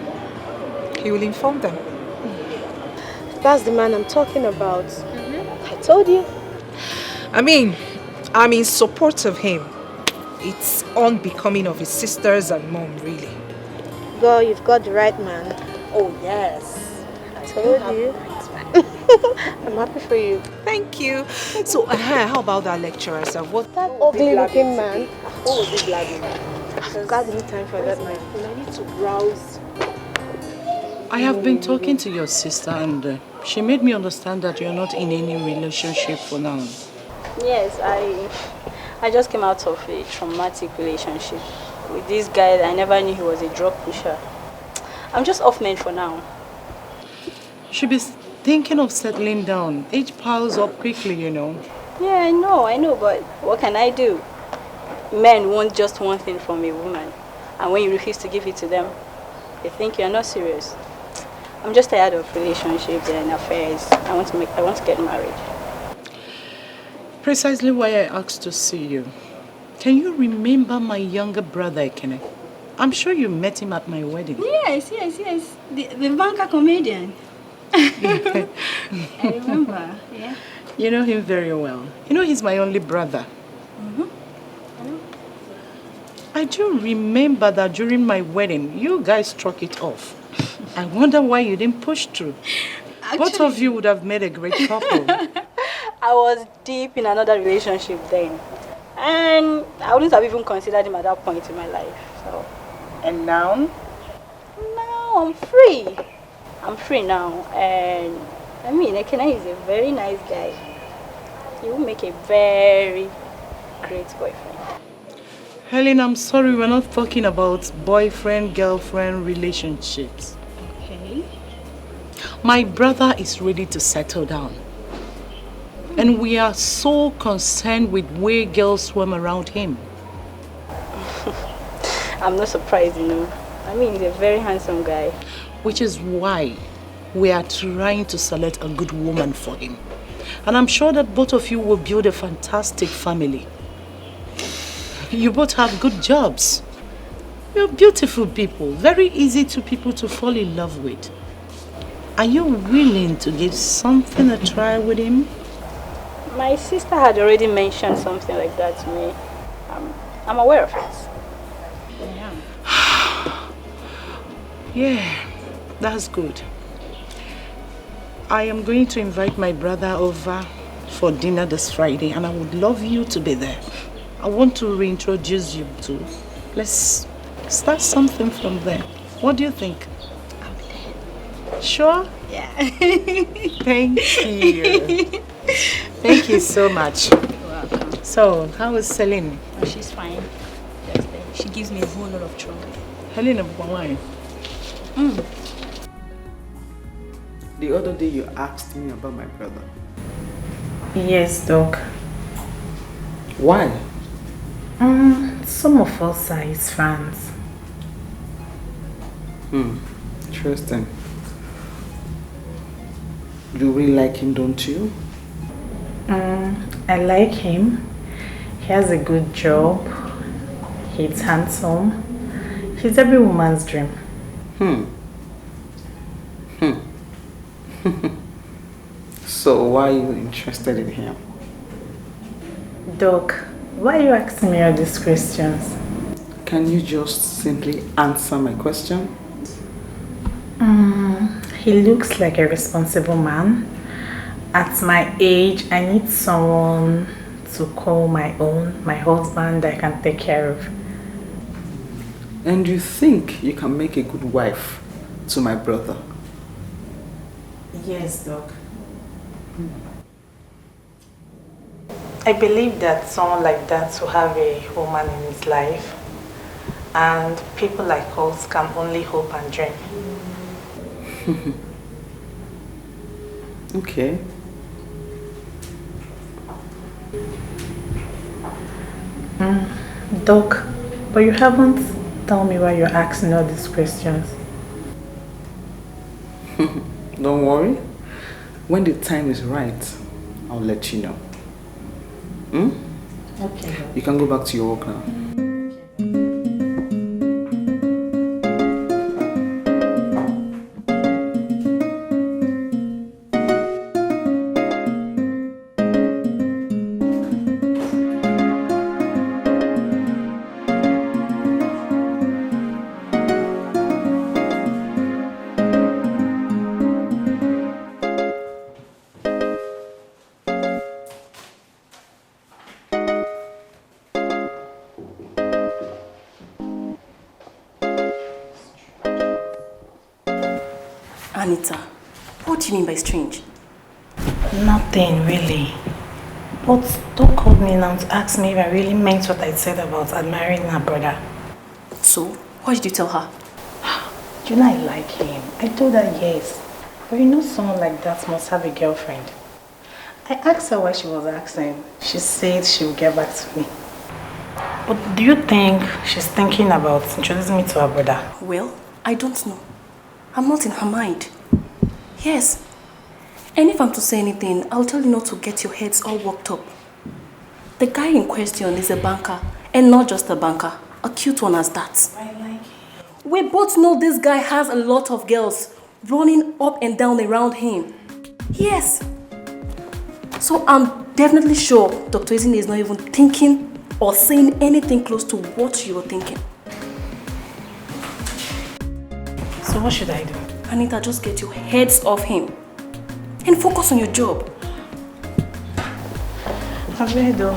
Speaker 6: he will inform them.
Speaker 4: That's the man I'm talking about. I told you.
Speaker 6: I mean, I'm in support of him. It's unbecoming of his sisters and mom, really.
Speaker 4: Girl, you've got the right man.
Speaker 14: Oh, yes.
Speaker 4: I told you. I'm happy for you.
Speaker 6: Thank you. So, how about that lecturer, sir? What?
Speaker 4: That ugly looking man.
Speaker 14: What was he blabbing?
Speaker 4: I've got no time for that man. I need to browse.
Speaker 11: I have been talking to your sister and she made me understand that you're not in any relationship for now.
Speaker 14: Yes, I just came out of a traumatic relationship with this guy that I never knew he was a drug pusher. I'm just off men for now.
Speaker 11: You should be thinking of settling down. Age piles up quickly, you know.
Speaker 14: Yeah, I know, but what can I do? Men want just one thing from a woman, and when you refuse to give it to them, they think you're not serious. I'm just tired of relationships and affairs. I want to get married.
Speaker 11: Precisely why I asked to see you. Can you remember my younger brother, Ekene? I'm sure you met him at my wedding.
Speaker 13: Yes. The banker comedian. I remember, yeah.
Speaker 11: You know him very well. You know he's my only brother. I do remember that during my wedding, you guys struck it off. I wonder why you didn't push through. Both of you would have made a great couple.
Speaker 14: I was deep in another relationship then. And I wouldn't have even considered him at that point in my life. So.
Speaker 6: And now?
Speaker 14: Now I'm free. I'm free now. And I mean, Ekene is a very nice guy. He will make a very great boyfriend.
Speaker 11: Helen, I'm sorry, we're not talking about boyfriend-girlfriend relationships.
Speaker 13: Okay.
Speaker 11: My brother is ready to settle down. And we are so concerned with where girls swim around him.
Speaker 14: I'm not surprised, you know. I mean, he's a very handsome guy.
Speaker 11: Which is why we are trying to select a good woman for him. And I'm sure that both of you will build a fantastic family. You both have good jobs. You're beautiful people, very easy to people to fall in love with. Are you willing to give something a try with him?
Speaker 14: My sister had already mentioned something like that to me. I'm aware of it.
Speaker 11: Yeah, that's good. I am going to invite my brother over for dinner this Friday and I would love you to be there. I want to reintroduce you to. Let's start something from there. What do you think?
Speaker 10: I'll be there.
Speaker 11: Sure?
Speaker 10: Yeah.
Speaker 11: Thank you. Thank you so much.
Speaker 10: You're welcome.
Speaker 11: So, how is Celine?
Speaker 10: Oh, she's fine. Just there. She gives me a whole lot of trouble.
Speaker 11: Helena, why?
Speaker 15: The other day you asked me about my brother.
Speaker 11: Yes, Doc.
Speaker 15: Why?
Speaker 11: Some of us are his fans.
Speaker 15: Interesting. You really like him, don't you?
Speaker 11: I like him. He has a good job. He's handsome. He's every woman's dream.
Speaker 15: So why are you interested in him?
Speaker 11: Doc, why are you asking me all these questions?
Speaker 15: Can you just simply answer my question?
Speaker 11: He looks like a responsible man. At my age, I need someone to call my own, my husband that I can take care of.
Speaker 15: And you think you can make a good wife to my brother?
Speaker 11: Yes, Doc. I believe that someone like that will have a woman in his life, and people like us can only hope and dream.
Speaker 15: Okay.
Speaker 11: Doc, but you haven't told me why you're asking all these questions.
Speaker 15: Don't worry. When the time is right, I'll let you know.
Speaker 11: Okay.
Speaker 15: You can go back to your work now.
Speaker 10: Anita, what do you mean by strange?
Speaker 11: Nothing really. But Doc called me now to ask me if I really meant what I said about admiring her brother.
Speaker 10: So, what did you tell her?
Speaker 11: Do you know I like him? I told her yes. But you know someone like that must have a girlfriend. I asked her why she was asking. She said she would get back to me. But do you think she's thinking about introducing me to her brother?
Speaker 10: Well, I don't know. I'm not in her mind. Yes. And if I'm to say anything, I'll tell you not to get your heads all worked up. The guy in question is a banker. And not just a banker. A cute one as that.
Speaker 11: I like him.
Speaker 10: We both know this guy has a lot of girls running up and down around him. Yes. So I'm definitely sure Dr. Izine is not even thinking or saying anything close to what you're thinking.
Speaker 11: So what should I do?
Speaker 10: Anita, just get your heads off him and focus on your job.
Speaker 11: I will do.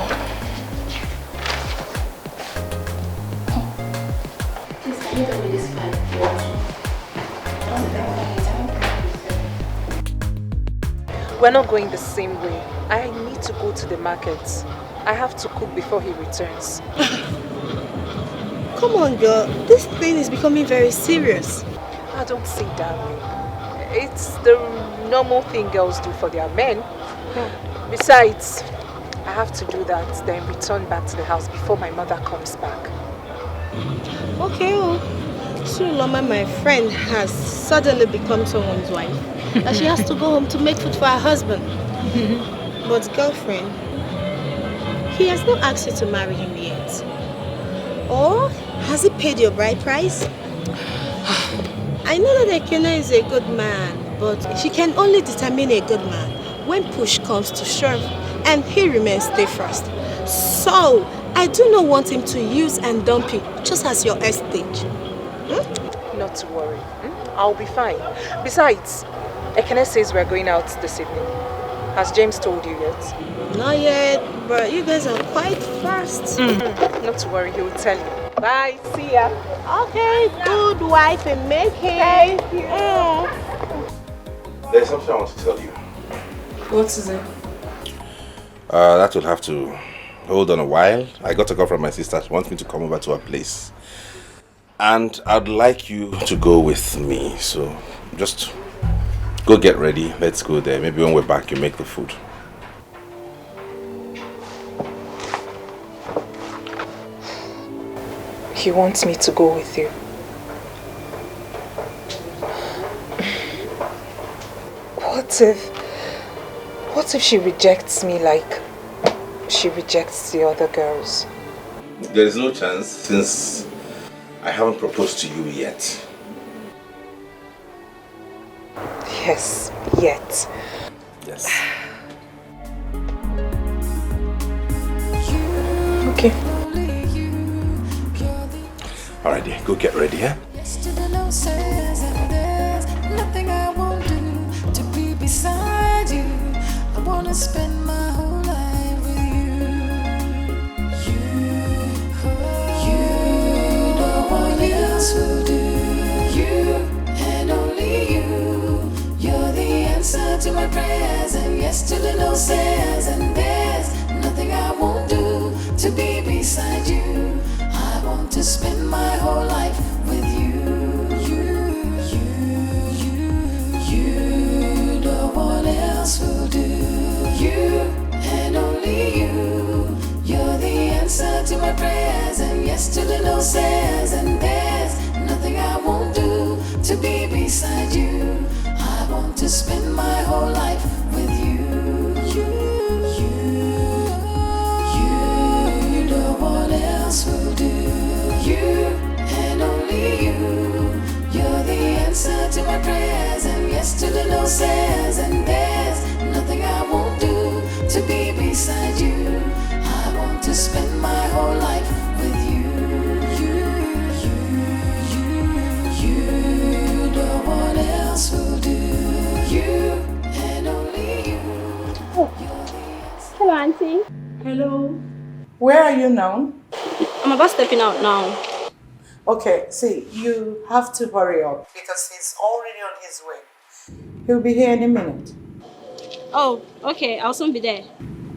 Speaker 10: Please, can you tell me this file?
Speaker 6: We're not going the same way. I need to go to the market. I have to cook before he returns.
Speaker 9: Come on, girl. This thing is becoming very serious.
Speaker 6: I don't see it that way. It's the normal thing girls do for their men. Besides, I have to do that, then return back to the house before my mother comes back.
Speaker 9: Okay, well, Uloma, my friend, has suddenly become someone's wife. And she has to go home to make food for her husband. But girlfriend, he has not asked you to marry him yet. Or has he paid your bride price? I know that Ekene is a good man, but she can only determine a good man when push comes to shove and he remains steadfast. So, I do not want him to use and dump you just as your estate.
Speaker 6: Not to worry. I'll be fine. Besides, Ekene says we're going out this evening. Has James told you yet?
Speaker 9: Not yet, but you guys are quite fast.
Speaker 6: Not to worry, he will tell you. Bye, see ya.
Speaker 9: Okay, good wife and making.
Speaker 6: Thank you.
Speaker 1: There's something I want to tell you.
Speaker 10: What is it?
Speaker 1: That will have to hold on a while. I got a call from my sister. She wants me to come over to her place. And I'd like you to go with me. So just go get ready. Let's go there. Maybe when we're back, you make the food.
Speaker 6: He wants me to go with you. What if she rejects me like she rejects the other girls?
Speaker 1: There is no chance since I haven't proposed to you yet.
Speaker 6: Yes, yet.
Speaker 1: Yes.
Speaker 6: Okay.
Speaker 1: Alright, dear, go get ready, huh?
Speaker 7: Yesterday no says and there's nothing I won't do to be beside you. I wanna spend my whole life with you. You, no one else will do. You and only you. You're the answer to my prayers, and yesterday no says and there's nothing I won't do to be beside you. I want to spend my whole life with you. You, no one else will do. You and only you. You're the answer to my prayers, and yesterday no says and there's nothing I won't do to be beside you. I want to spend my whole life with you. You, no one else will do. You and only you. You're the answer to my prayers, and yesterday no says and there's nothing I won't do to be beside you. I want to spend my whole life with you. You, no one else will do. You and only you.
Speaker 14: Hello, Auntie.
Speaker 11: Hello. Where are you now?
Speaker 14: I'm about stepping out now.
Speaker 11: Okay, see, you have to hurry up because he's already on his way. He'll be here any minute.
Speaker 14: Oh, okay. I'll soon be there.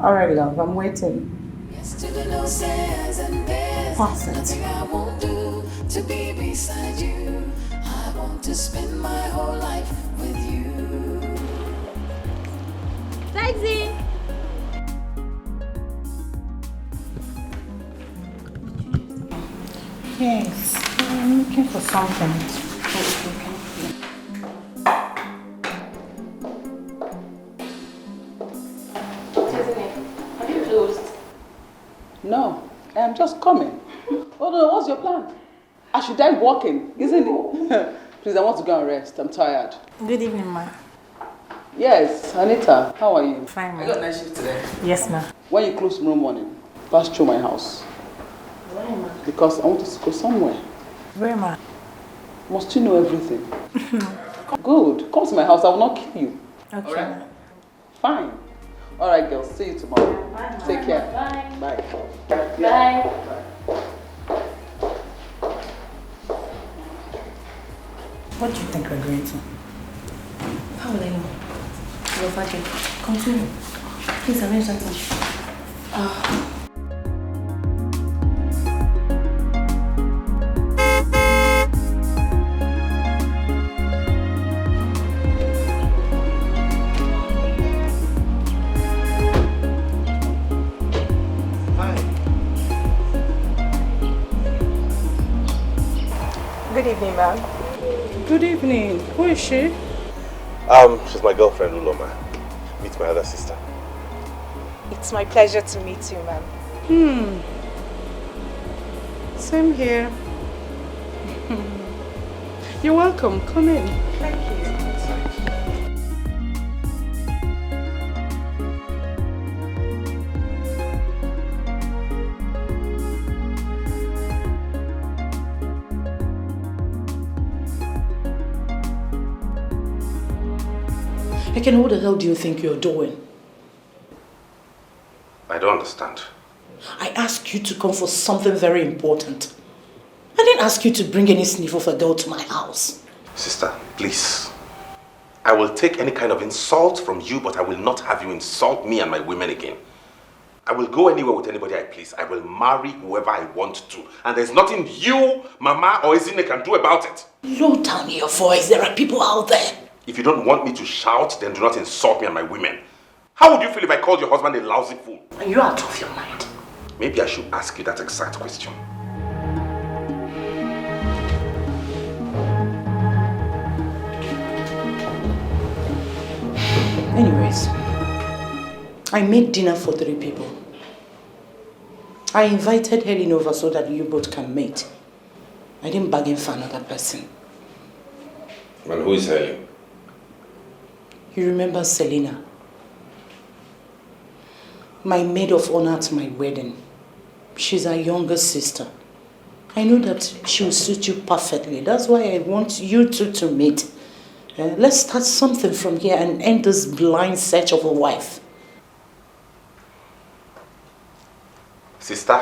Speaker 11: Alright, love, I'm waiting.
Speaker 7: Yesterday no says and there's nothing I won't do to be beside you. I want to spend my whole life with you.
Speaker 14: Taxi!
Speaker 11: Yes, I'm looking for something.
Speaker 10: Have you closed?
Speaker 8: No, I'm just coming. Oh no, what's your plan? I should die walking, isn't it? Please, I want to go and rest. I'm tired.
Speaker 10: Good evening, ma.
Speaker 8: Yes, Anita, how are you?
Speaker 10: Fine, ma.
Speaker 8: I got night shift today.
Speaker 10: Yes, ma.
Speaker 8: When you close tomorrow morning, pass through my house.
Speaker 10: Why, ma?
Speaker 8: Because I want us to go somewhere.
Speaker 10: Where, ma?
Speaker 8: Must you know everything? Good. Come to my house. I will not kill you.
Speaker 10: Okay.
Speaker 8: All right? Fine. All right, girls. See you tomorrow.
Speaker 10: Bye.
Speaker 8: Take care.
Speaker 10: Bye.
Speaker 8: Bye.
Speaker 10: Bye. What do you think we're going to? How will I know? Your father. Continue. Please arrange that issue.
Speaker 6: Good evening, ma'am.
Speaker 11: Good evening. Who is she?
Speaker 1: She's my girlfriend, Uloma. Meet my other sister.
Speaker 6: It's my pleasure to meet you, ma'am.
Speaker 11: Same here. You're welcome. Come in.
Speaker 6: Thank you.
Speaker 11: Ekene, what the hell do you think you're doing?
Speaker 1: I don't understand.
Speaker 11: I asked you to come for something very important. I didn't ask you to bring any sniff of a girl to my house.
Speaker 1: Sister, please. I will take any kind of insult from you, but I will not have you insult me and my women again. I will go anywhere with anybody I please. I will marry whoever I want to. And there's nothing you, Mama, or Ezine can do about it.
Speaker 11: Low down your voice. There are people out there.
Speaker 1: If you don't want me to shout, then do not insult me and my women. How would you feel if I called your husband a lousy fool?
Speaker 11: Are you out of your mind?
Speaker 1: Maybe I should ask you that exact question.
Speaker 11: Anyways, I made dinner for 3 people. I invited Helen over so that you both can meet. I didn't bargain for another person.
Speaker 1: And who is Helen?
Speaker 11: You remember Selena? My maid of honor at my wedding. She's our younger sister. I know that she will suit you perfectly. That's why I want you two to meet. Let's start something from here and end this blind search of a wife.
Speaker 1: Sister,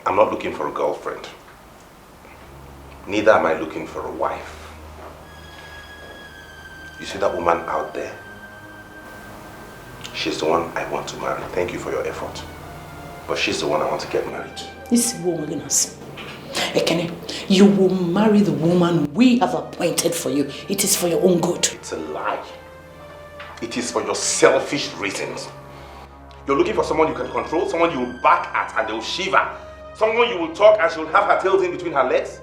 Speaker 1: I'm not looking for a girlfriend. Neither am I looking for a wife. You see that woman out there? She's the one I want to marry. Thank you for your effort. But she's the one I want to get married to.
Speaker 11: This woman, Ekene, you will marry the woman we have appointed for you. It is for your own good.
Speaker 1: It's a lie. It is for your selfish reasons. You're looking for someone you can control, someone you will bark at and they will shiver, someone you will talk and she will have her tails in between her legs.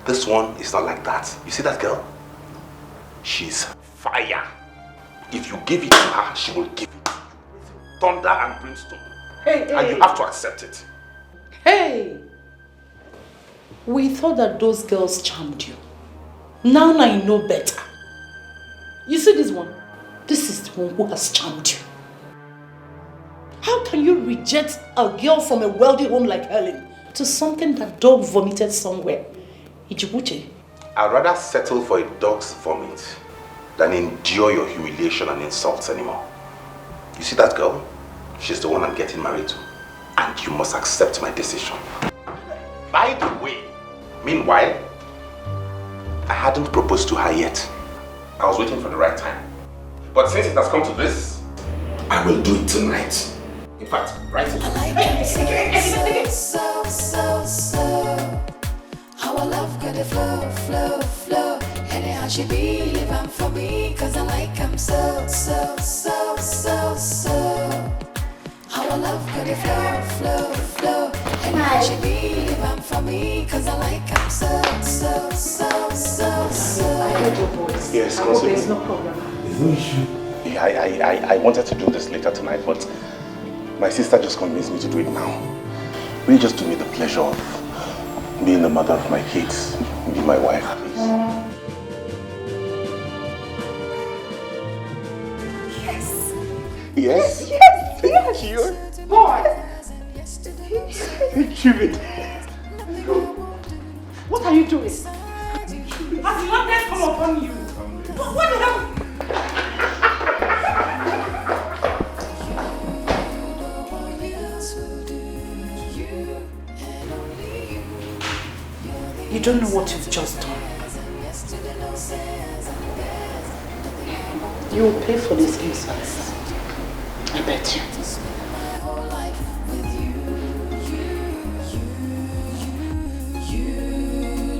Speaker 1: This one is not like that. You see that girl? She's fire. If you give it to her, she will give it to you. Thunder and brimstone. And you have to accept it.
Speaker 11: Hey! We thought that those girls charmed you. Now I know better. You see this one? This is the one who has charmed you. How can you reject a girl from a wealthy home like Helen to something that dog vomited somewhere? Ijibuche.
Speaker 1: I'd rather settle for a dog's vomit than endure your humiliation and insults anymore. You see that girl? She's the one I'm getting married to. And you must accept my decision. By the way, meanwhile, I hadn't proposed to her yet. I was waiting for the right time. But since it has come to this, I will do it tonight. In fact, right now.
Speaker 7: How I love got the flow, flow, flow. Anyhow she be living for me, cause I like him so, so, so, so, so. How I love got the flow, flow, flow. Anyhow she be living for me, cause I like him so, so, so, so, so.
Speaker 11: I heard your voice.
Speaker 1: Yes,
Speaker 11: I hope there's no problem.
Speaker 1: There's no issue. Yeah, I wanted to do this later tonight, but my sister just convinced me to do it now. Really just to me the pleasure of being the mother of my kids. Be my wife, please.
Speaker 7: Yes.
Speaker 1: Yes?
Speaker 7: Yes,
Speaker 1: Thank you.
Speaker 7: Boy.
Speaker 1: Thank you.
Speaker 11: What are you doing? Has madness come upon you? What the hell? You don't know what you've just done. You will pay for this insults. I bet you.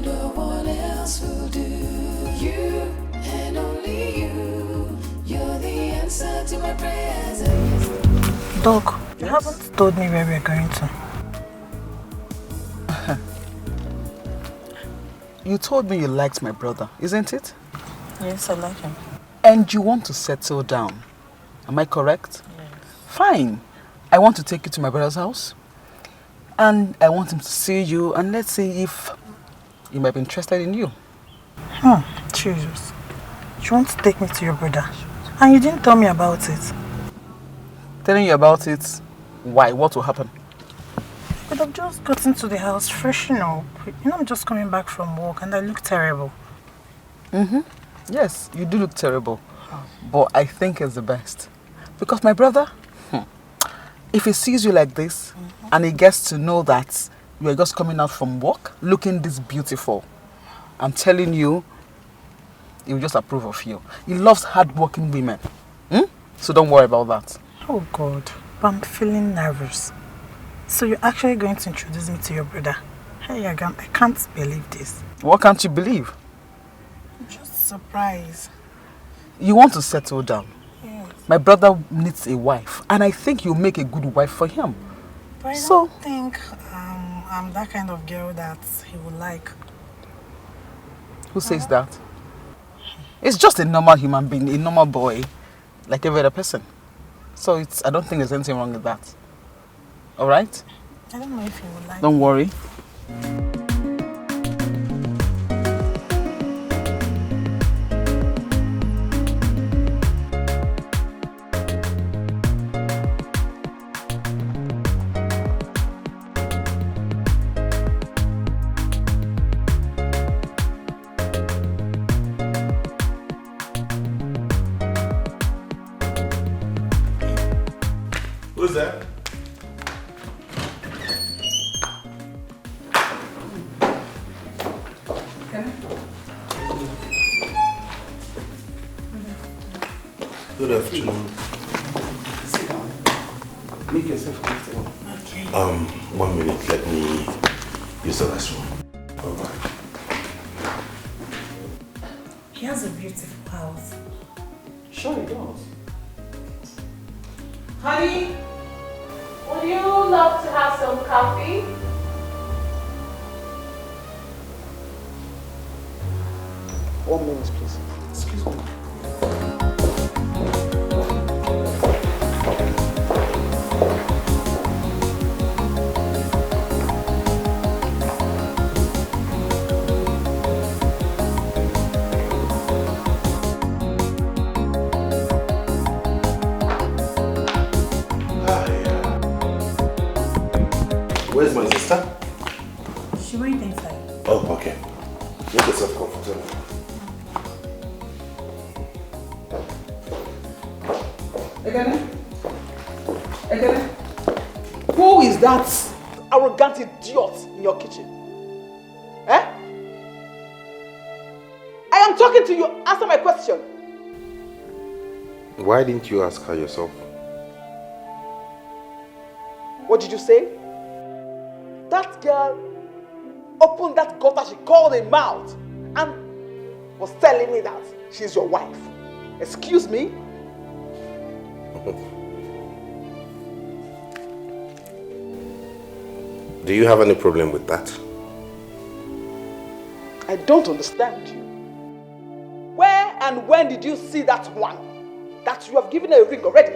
Speaker 7: No one else will do. You and only you. You're the answer to my prayers.
Speaker 16: Doc, you haven't told me where we're going to.
Speaker 15: You told me you liked my brother, isn't it?
Speaker 16: Yes, I like him.
Speaker 15: And you want to settle down. Am I correct?
Speaker 16: Yes.
Speaker 15: Fine. I want to take you to my brother's house. And I want him to see you and let's see if he might be interested in you.
Speaker 16: Jesus. You want to take me to your brother? And you didn't tell me about it.
Speaker 15: Telling you about it, why? What will happen?
Speaker 16: But I've just gotten to the house, freshen up. You know, I'm just coming back from work and I look terrible.
Speaker 15: Yes, you do look terrible. But I think it's the best. Because my brother, if he sees you like this, and he gets to know that you are just coming out from work, looking this beautiful, I'm telling you, he will just approve of you. He loves hard-working women. So don't worry about that.
Speaker 16: Oh God, but I'm feeling nervous. So you're actually going to introduce me to your brother? Hey Agam, I can't believe this.
Speaker 15: What can't you believe?
Speaker 16: I'm just surprised.
Speaker 15: You want to settle down.
Speaker 16: Yes.
Speaker 15: My brother needs a wife, and I think you'll make a good wife for him.
Speaker 16: But I don't think I'm that kind of girl that he would like.
Speaker 15: Who says that? It's just a normal human being, a normal boy, like every other person. So I don't think there's anything wrong with that. Alright?
Speaker 16: I don't know if he would like.
Speaker 15: Don't worry.
Speaker 1: Who's that? Good afternoon.
Speaker 11: Sit down. Make yourself comfortable. Okay.
Speaker 1: 1 minute, let me use the restroom. Alright.
Speaker 16: He has a beautiful house.
Speaker 11: Sure he does.
Speaker 2: Honey, would you love to have some coffee?
Speaker 15: One minute, please.
Speaker 11: Excuse me.
Speaker 1: Where's my sister?
Speaker 16: She went inside.
Speaker 1: Oh, okay. Make yourself comfortable.
Speaker 15: Again?
Speaker 8: Who is that arrogant idiot in your kitchen? Eh? I am talking to you. Answer my question.
Speaker 1: Why didn't you ask her yourself?
Speaker 8: What did you say? That girl opened that gutter she called a mouth and was telling me that she's your wife. Excuse me?
Speaker 1: Do you have any problem with that?
Speaker 8: I don't understand you. Where and when did you see that one? That you have given her a ring already?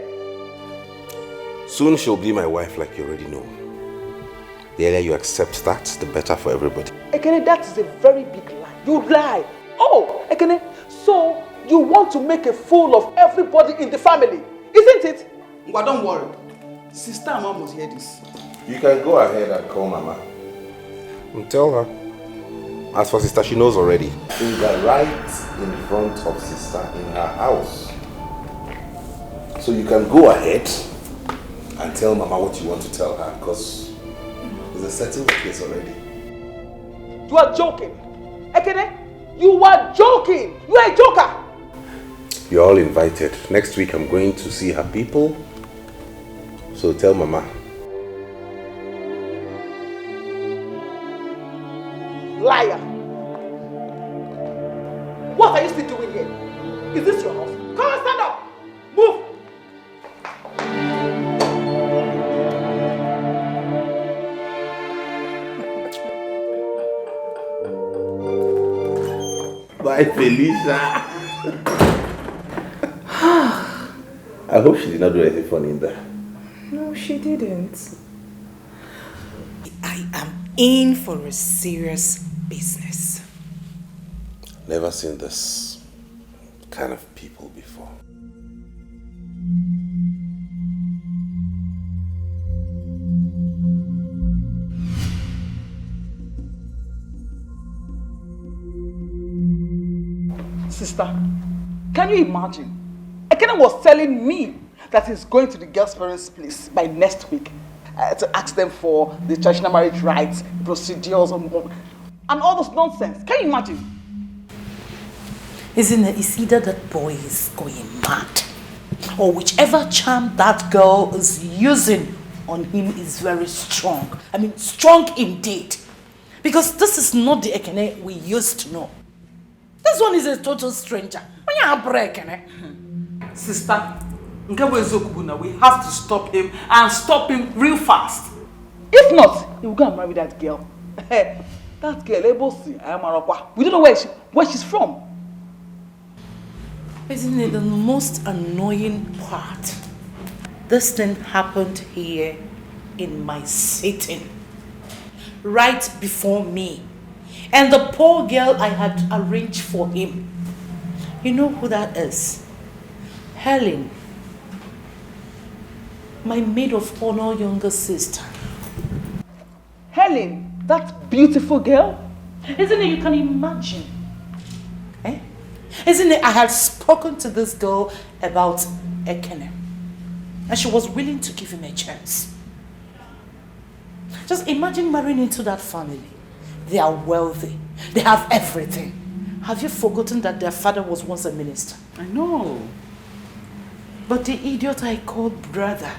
Speaker 1: Soon she'll be my wife, like you already know. The earlier you accept that, the better for everybody.
Speaker 8: Ekene, that is a very big lie. You lie. Oh, Ekene, so you want to make a fool of everybody in the family, isn't it?
Speaker 15: But don't worry. Sister and mom must hear this.
Speaker 1: You can go ahead and call Mama. And tell her. As for sister, she knows already. In the right in front of sister in her house. So you can go ahead and tell Mama what you want to tell her, because it's a settled case already.
Speaker 8: You are joking. Ekene, you are joking. You are a joker.
Speaker 1: You're all invited. Next week I'm going to see her people. So tell Mama.
Speaker 8: Liar. What are you still doing here? Is this your house? Come on, stand up. Move.
Speaker 1: Bye, Felicia. I hope she did not do anything funny in there.
Speaker 5: No, she didn't. I am in for a serious business.
Speaker 1: Never seen this kind of people before.
Speaker 8: Sister, can you imagine? Ekene was telling me that he's going to the girl's parents' place by next week to ask them for the traditional marriage rights, procedures, and all those nonsense. Can you imagine?
Speaker 11: Isn't it? It's either that boy is going mad, or whichever charm that girl is using on him is very strong. I mean, strong indeed. Because this is not the Ekene we used to know. This one is a total stranger. When you have Ekene.
Speaker 8: Sister, we have to stop him and stop him real fast. If not, he will go and marry that girl. That girl, we don't know where she's from.
Speaker 11: Isn't it the most annoying part? This thing happened here in my sitting, right before me. And the poor girl I had arranged for him. You know who that is? Helen. My maid of honor younger sister.
Speaker 8: Helen, that beautiful girl?
Speaker 11: Isn't it? You can imagine. Eh? Isn't it? I had spoken to this girl about Ekene. And she was willing to give him a chance. Just imagine marrying into that family. They are wealthy. They have everything. Have you forgotten that their father was once a minister?
Speaker 8: I know.
Speaker 11: But the idiot I called brother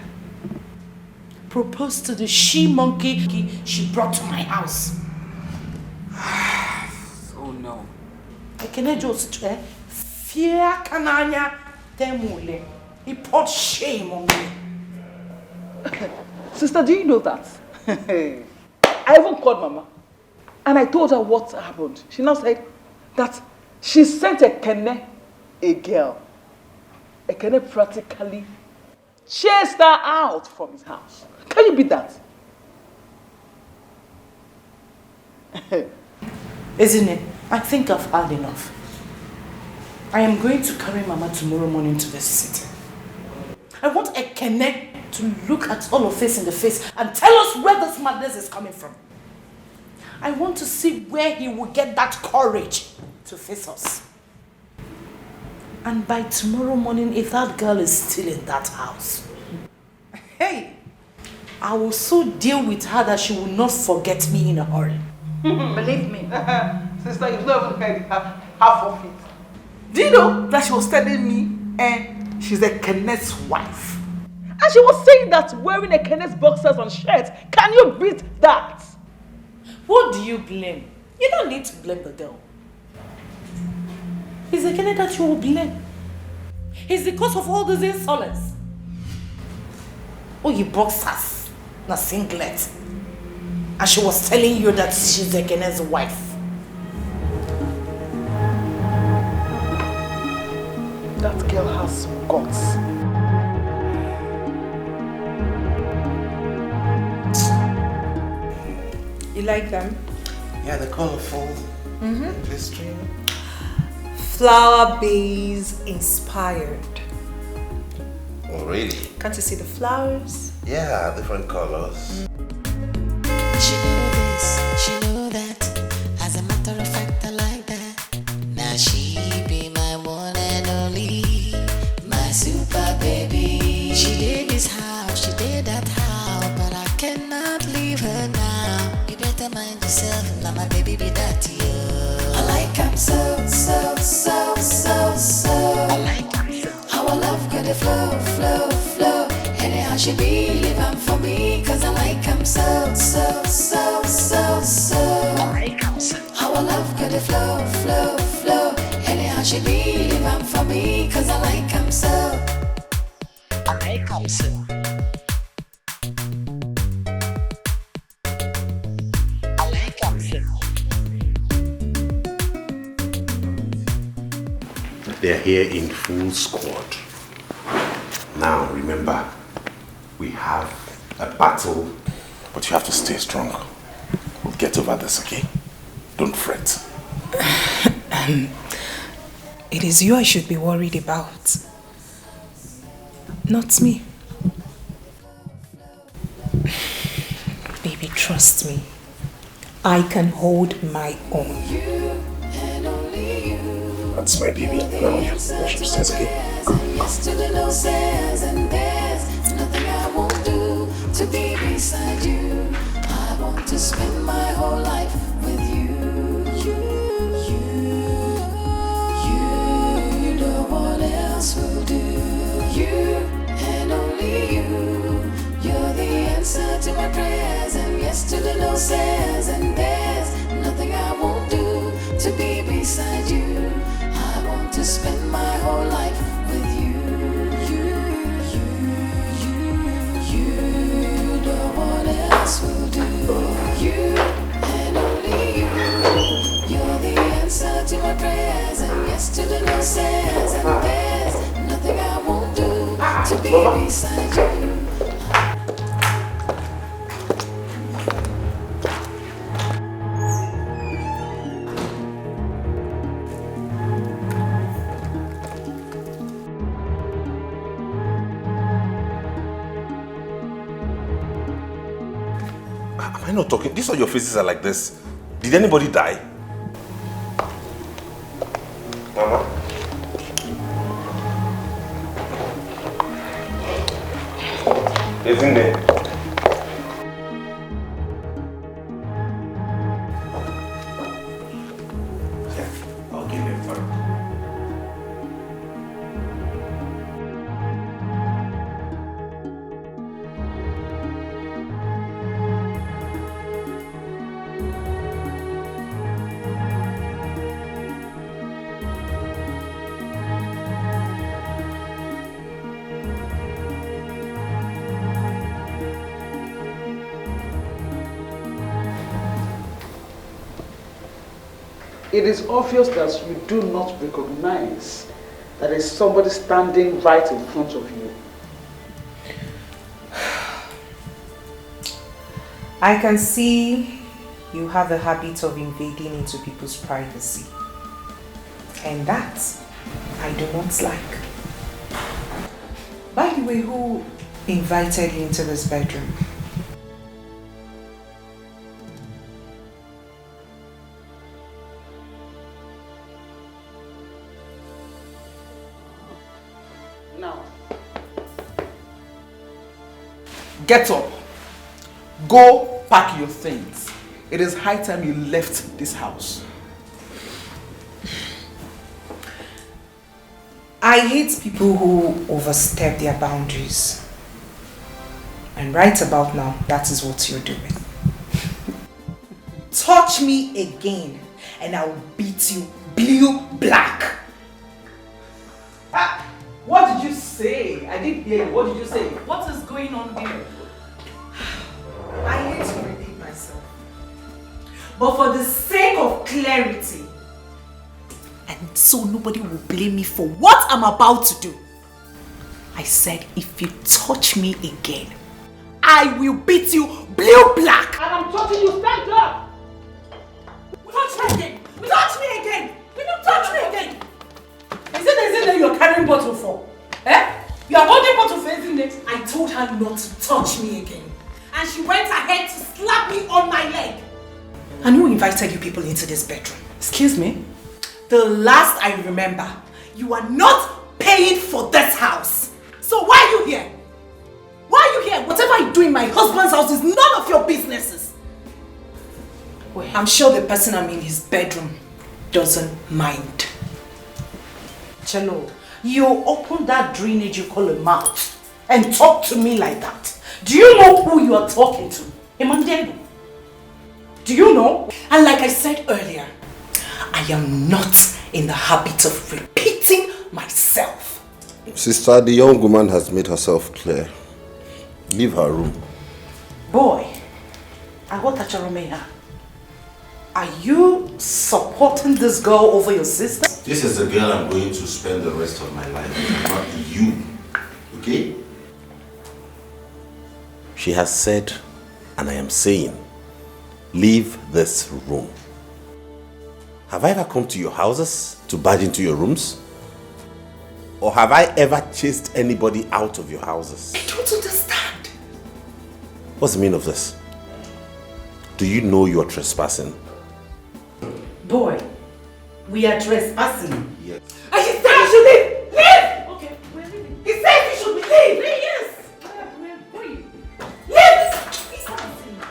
Speaker 11: proposed to the she-monkey she brought to my house.
Speaker 8: Oh no.
Speaker 11: Ekene just fear kananya temule. He poured shame on me.
Speaker 8: Sister, do you know that? I even called Mama and I told her what happened. She now said that she sent Ekene a girl. Ekene practically chased her out from his house. Can you beat that?
Speaker 11: Isn't it? I think I've had enough. I am going to carry Mama tomorrow morning to the city. I want Ekene to look at all of us in the face and tell us where this madness is coming from. I want to see where he will get that courage to face us. And by tomorrow morning, if that girl is still in that house, hey, I will so deal with her that she will not forget me in a hurry.
Speaker 8: Believe me. Sister, you've not even heard half of it. Do you know that she was telling me she's a Kenneth's wife? And she was saying that wearing a Kenneth's boxers and shirt, can you beat that?
Speaker 11: What do you blame? You don't need to blame the girl. It's the Kenneth that you will blame. It's the cause of all these insolence. Oh, you boxers, not singlet. And she was telling you that she's the Kenneth's wife.
Speaker 8: That girl has some guts.
Speaker 6: You like them?
Speaker 1: Yeah, they're colorful. Interesting.
Speaker 6: Flower base inspired.
Speaker 1: Oh, really?
Speaker 6: Can't you see the flowers?
Speaker 1: Yeah, different colors.
Speaker 7: She know this, she know that. As a matter of fact, I like that. Now she be my one and only, my super baby. She did this house, she did that house, but I cannot leave her now. You better mind yourself, now my baby be that you. I like him so, so, so, so, so. I like him so. How I love good flow, flow, flow. Anyhow she be living for me, cause I like him so, so, so, so, so. I like him so. How I love good flow, flow, flow. Anyhow she be living for me, cause I like him so. I like him so. I like him so.
Speaker 1: They're here in full squad. Now, remember, we have a battle, but you have to stay strong. We'll get over this, okay? Don't fret.
Speaker 6: It is you I should be worried about, not me. Baby, trust me. I can hold my own.
Speaker 7: You and only you.
Speaker 1: That's my baby. Worship says again.
Speaker 7: Yesterday no says, and there's nothing I won't do to be beside you. I want to spend my whole life with you. You, no one else will do. You and only you. You're the answer to my prayers, and yesterday no says, and there's nothing I won't do to be beside you. I want to spend my whole life with you. You, no one else will do. You and only you. You're the answer to my prayers, and yesterday no says, and there's nothing I won't do to be beside you.
Speaker 1: Am I not talking? These are your faces are like this. Did anybody die? Mama? Isn't it? Yeah, I'll give him first.
Speaker 8: It is obvious that you do not recognize that there is somebody standing right in front of you.
Speaker 6: I can see you have a habit of invading into people's privacy. And that I do not like. By the way, who invited you into this bedroom?
Speaker 8: Now,
Speaker 15: Get up. Go pack your things. It is high time you left this house.
Speaker 6: I hate people who overstep their boundaries. And right about now, that is what you're doing. Touch me again and I will beat you blue black.
Speaker 15: What did you say? I didn't hear you. What did you say?
Speaker 11: What is going on here?
Speaker 6: I hate to repeat myself. But for the sake of clarity, and so nobody will blame me for what I'm about to do, I said if you touch me again, I will beat you blue black.
Speaker 8: and I'm touching you, stand up!
Speaker 11: Touch me again! Touch me again! Will you touch me again? Is it that you're carrying bottle for? Eh? You are holding bottle for isn't it?
Speaker 6: I told her not to touch me again. And she went ahead to slap me on my leg. And who invited you people into this bedroom?
Speaker 11: Excuse me?
Speaker 6: The last I remember, you are not paying for this house. So why are you here? Why are you here? Whatever I do in my husband's house is none of your businesses. Well, I'm sure the person I'm in his bedroom doesn't mind. Chelo, you open that drainage you call a mouth and talk to me like that. Do you know who you are talking to? Emmanuel? Do you know? And like I said earlier, I am not in the habit of repeating myself.
Speaker 1: Sister, the young woman has made herself clear. Leave her room.
Speaker 6: Boy, I want Acharomeya. Are you supporting this girl over your sister?
Speaker 1: This is the girl I'm going to spend the rest of my life with, not you. Okay? She has said, and I am saying, leave this room. Have I ever come to your houses to barge into your rooms? Or have I ever chased anybody out of your houses?
Speaker 6: I don't understand.
Speaker 1: What's the meaning of this? Do you know you are trespassing?
Speaker 6: Boy,
Speaker 11: We are trespassing.
Speaker 1: Yes.
Speaker 11: And she said we should leave! Leave! Okay, we're leaving. He said we should leave! Yes! We're going. Leave! He's not listening.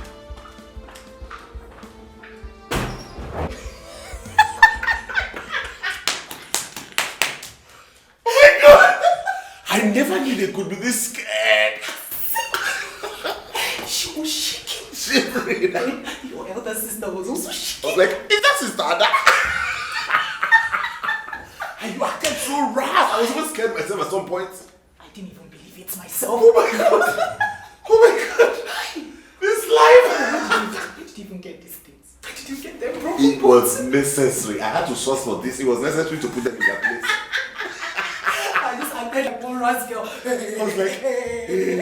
Speaker 1: Oh my God! I never knew they could be this scared.
Speaker 11: She was shaking.
Speaker 1: Shivering.
Speaker 11: Your elder sister was also shaking.
Speaker 1: I was like, is that sister Ada? And you acted so rough. I was even scared myself at some point.
Speaker 11: I didn't even believe it myself.
Speaker 1: Oh my God. Oh my God. This life.
Speaker 11: Where did you even get these things? Where did you get them from?
Speaker 1: It was necessary. I had to source for this. It was necessary to put them in their place.
Speaker 11: I just acted like one ras girl. I
Speaker 1: was like,
Speaker 11: I didn't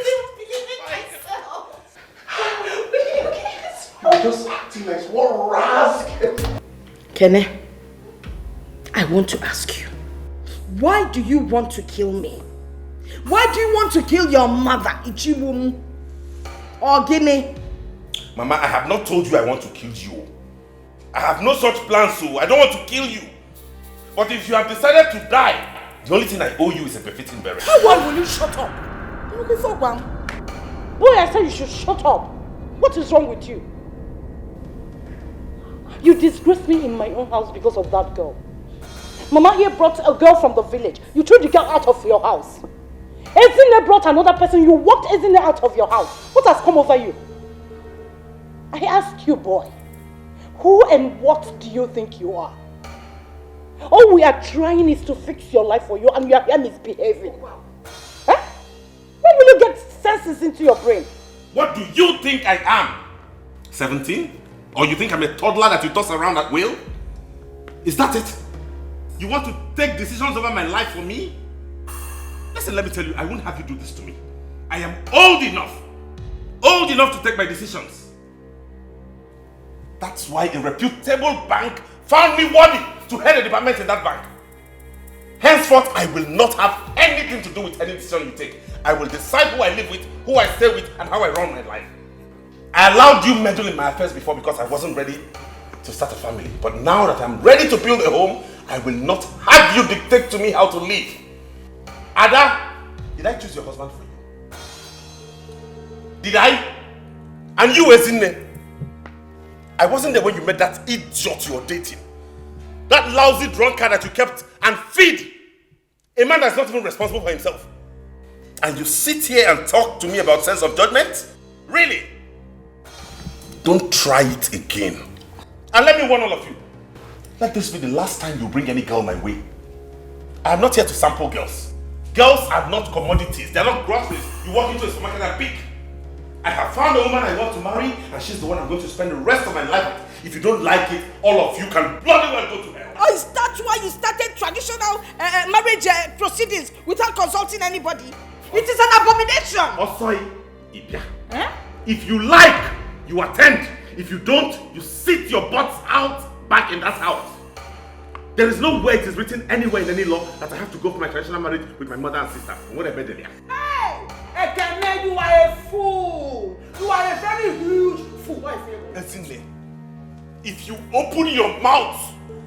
Speaker 11: even believe it myself.
Speaker 1: I'm just acting like one rascal.
Speaker 9: Kene, I want to ask you, why do you want to kill me? Why do you want to kill your mother, Ichibum? Or Guinea?
Speaker 1: Mama, I have not told you I want to kill you. I have no such plans, so I don't want to kill you. But if you have decided to die, the only thing I owe you is a befitting burial.
Speaker 9: Why will you shut up? You're looking for one. Boy, I said you should shut up. What is wrong with you? You disgraced me in my own house because of that girl. Mama here brought a girl from the village. You threw the girl out of your house. Ezine brought another person. You walked Ezine out of your house. What has come over you? I ask you, boy, who and what do you think you are? All we are trying is to fix your life for you, and you are here misbehaving. Huh? When will you get senses into your brain?
Speaker 1: What do you think I am? 17? Or you think I'm a toddler that you toss around at will? Is that it? You want to take decisions over my life for me? Listen, let me tell you, I won't have you do this to me. I am old enough to take my decisions. That's why a reputable bank found me worthy to head a department in that bank. Henceforth, I will not have anything to do with any decision you take. I will decide who I live with, who I stay with, and how I run my life. I allowed you meddle in my affairs before because I wasn't ready to start a family. But now that I'm ready to build a home, I will not have you dictate to me how to live. Ada, did I choose your husband for you? Did I? And you, Ezine? I wasn't there when you met that idiot you were dating. That lousy drunkard that you kept and feed. A man that's not even responsible for himself. And you sit here and talk to me about sense of judgment? Really? Don't try it again. And let me warn all of you. Let this be the last time you bring any girl my way. I am not here to sample girls. Girls are not commodities. They are not groceries. You walk into a supermarket and pick. I have found a woman I want to marry, and she's the one I'm going to spend the rest of my life with. If you don't like it, all of you can bloody well go to hell.
Speaker 9: Oh, is that why you started traditional marriage proceedings without consulting anybody? It is an abomination!
Speaker 1: Osoi, Ibia. If you like, you attend. If you don't, you sit your butts out back in that house. There is no way it is written anywhere in any law that I have to go for my traditional marriage with my mother and sister. What I there.
Speaker 9: Hey! Ekene, you are a fool! You are a very huge fool.
Speaker 1: Listen, Lee. If you open your mouth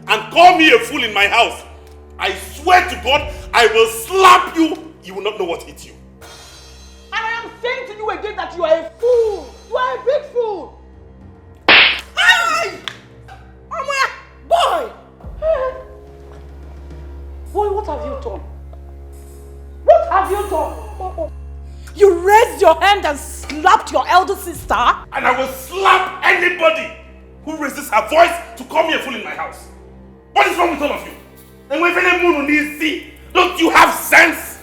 Speaker 1: and call me a fool in my house, I swear to God, I will slap you. You will not know what hit you.
Speaker 9: And I am saying to you again that you are a fool. You are a big fool. Hey! Boy! Boy, what have you done? What have you done? You raised your hand and slapped your elder sister?
Speaker 1: And I will slap anybody who raises her voice to call me a fool in my house. What is wrong with all of you? And when any moon needs see, don't you have sense?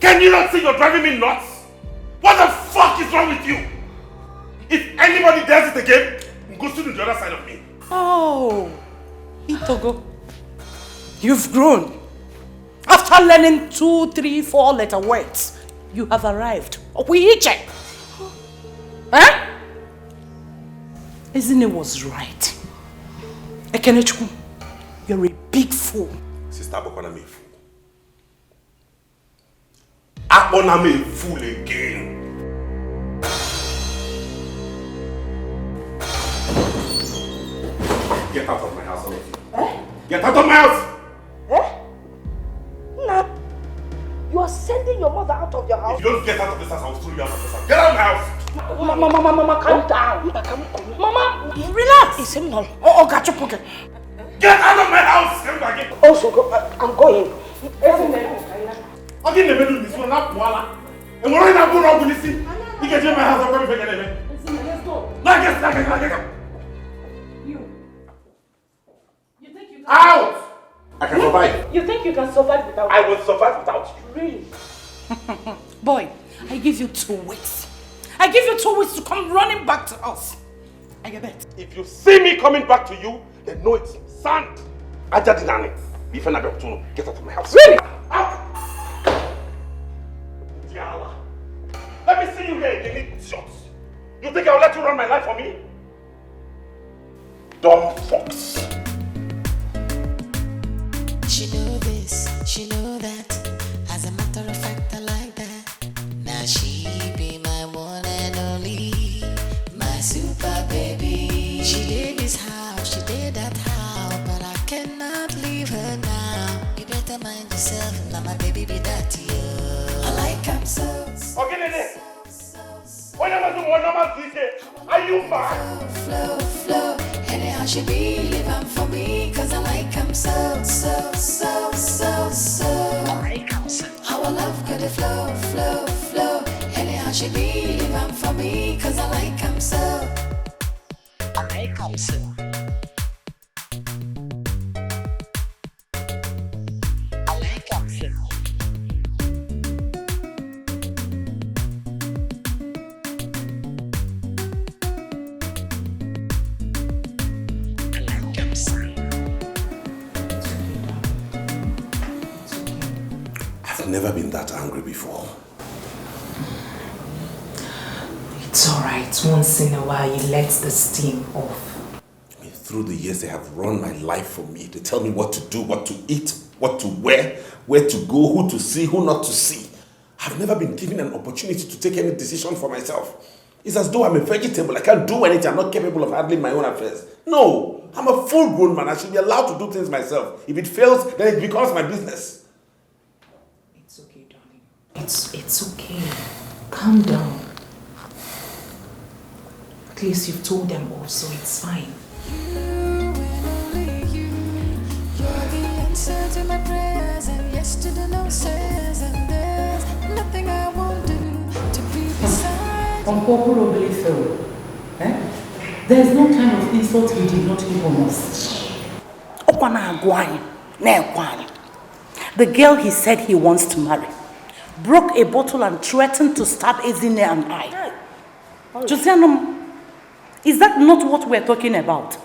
Speaker 1: Can you not see you're driving me nuts? What the fuck is wrong with you? If anybody does it again, go to the other side of me.
Speaker 9: Oh, Itogo, you've grown. After learning 2, 3, 4 letter words, you have arrived. Opuiche. Huh? Isn't it was right? Ekenechukwu, you're a big fool.
Speaker 1: Sister Abokwana me a fool. Abona me a fool again. Get out of my Get out of my house!
Speaker 9: Eh? Nah. You are sending your mother out of your house?
Speaker 1: If you don't get out of this house, I will throw you out of this house. Get out of my house!
Speaker 9: Mama, calm down. Mama, relax. It's him now. Oh, got your pocket.
Speaker 1: Get out of my house! Come back in.
Speaker 9: Also, I'm going.
Speaker 1: I'll get in the middle of this one, not voila. And we're right now going out with this thing. You get in my house, I'm going to forget it.
Speaker 2: Let's go.
Speaker 1: Now get
Speaker 2: You think you can
Speaker 1: out! I can survive.
Speaker 2: You think you can survive without
Speaker 1: I will survive without you.
Speaker 2: Really?
Speaker 11: Boy, I give you 2 weeks. I give you 2 weeks to come running back to us. I get it.
Speaker 1: If you see me coming back to you, then know it's sand. I just didn't it. If I'm not to get out of my house.
Speaker 2: Really?
Speaker 1: Out! Diala. Let me see you here again, idiot. You think I'll let you run my life for me? Dumb fox.
Speaker 7: She know this, she know that. As a matter of fact, I like that. Now she be my one and only, my super baby. She did this house, she did that house, but I cannot leave her now. You better mind yourself, now my baby be that to you. I like him so.
Speaker 1: Okay, Nene. When I was doing one normal thing, are you mad?
Speaker 7: Flow. Anyhow she be living for me, cause I like him so. I like him so. Our love could flow. Anyhow she be living for me, cause I like him so. I like him so. I like him so.
Speaker 1: I've never been that angry before.
Speaker 6: It's alright. Once in a while, you let the steam off.
Speaker 1: Through the years, they have run my life for me. They tell me what to do, what to eat, what to wear, where to go, who to see, who not to see. I've never been given an opportunity to take any decision for myself. It's as though I'm a vegetable. I can't do anything. I'm not capable of handling my own affairs. No, I'm a full-grown man. I should be allowed to do things myself. If it fails, then it becomes my business.
Speaker 6: It's okay, darling. It's okay. Calm down. At least you've told them all, so it's fine.
Speaker 7: You're the answer to my prayers, and yes to the no says, and there's nothing I won't do to be beside you.
Speaker 11: There's no kind of insult he did not give on us. The girl he said he wants to marry broke a bottle and threatened to stab Ezine and I. Josianum, is that not what we're talking about?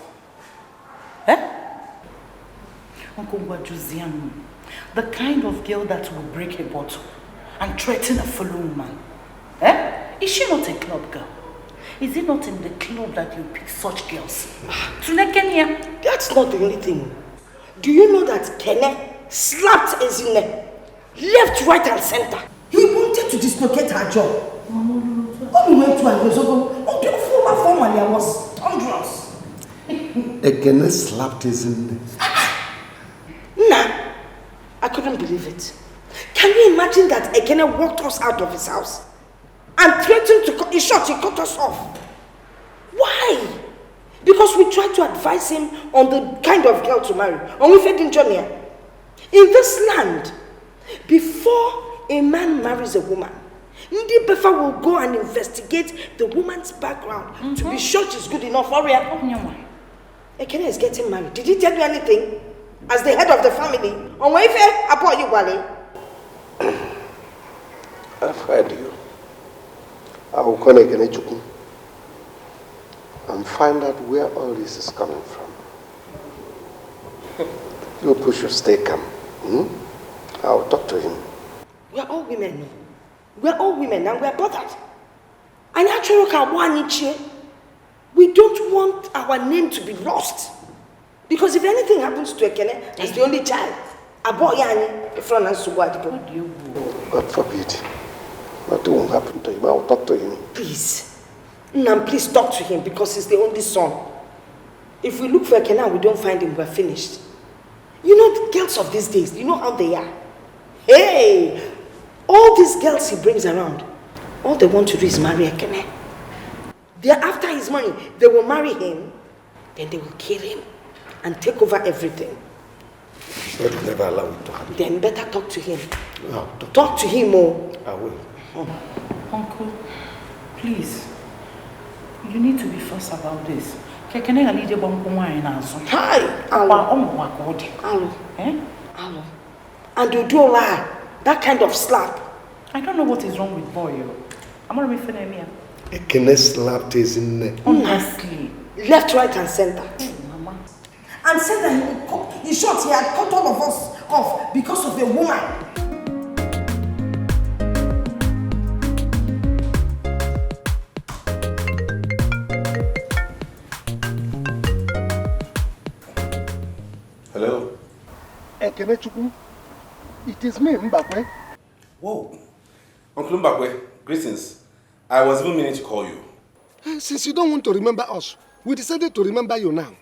Speaker 11: Uncle Josianum, the kind of girl that will break a bottle and threaten a fellow woman. Is she not a club girl? Is it not in the club that you pick such girls?
Speaker 9: That's not the only thing. Do you know that Kene slapped Ezine left, right, and center? He wanted to dislocate her jaw. When we went to her, I was thunderous.
Speaker 3: Ekene slapped Ezine.
Speaker 9: Nah, I couldn't believe it. Can you imagine that Ekene walked us out of his house and threatened to cut, in short, he cut us off? Why? Because we tried to advise him on the kind of girl to marry. And we fed in Johnny. In this land, before a man marries a woman, Ndi Befa will go and investigate the woman's background to be sure she's good enough for her. Ekene is getting married. Did he tell you anything? As the head of the family, on Wayfair, about you, Wale?
Speaker 17: I've heard you. I will call Ekene Chukwu and find out where all this is coming from. You push your stay calm. I'll talk to him.
Speaker 9: We're all women. We're all women and we're bothered. And actually, we don't want our name to be lost. Because if anything happens to Ekene, as the only child,
Speaker 17: God forbid. Nothing will happen to him. I'll talk to him.
Speaker 9: Please. Nam, please talk to him because he's the only son. If we look for Ekene and we don't find him, we're finished. girls of these days, you know how they are. Hey, all these girls he brings around, all they want to do is marry Ekene. They're after his money. They will marry him, then they will kill him and take over everything.
Speaker 17: God will never allow it to happen.
Speaker 9: Then better talk to him.
Speaker 17: No,
Speaker 9: talk to him more.
Speaker 17: I will.
Speaker 11: Uncle, please. You need to be fast about this. Hi,
Speaker 9: Alo. Alo. And you do lie. That kind of slap.
Speaker 11: I don't know what is wrong with boy. I'm going to be finished.
Speaker 17: Ekene slapped his neck.
Speaker 11: Honestly.
Speaker 9: Left, right, and center.
Speaker 11: Mama.
Speaker 9: And said that in short, he had cut all of us off because of a woman.
Speaker 1: Hello?
Speaker 17: Ekene Chukwu, it is me, Mbakwe.
Speaker 1: Whoa. Uncle Mbakwe, greetings. I was even meaning to call you.
Speaker 17: Since you don't want to remember us, we decided to remember you now.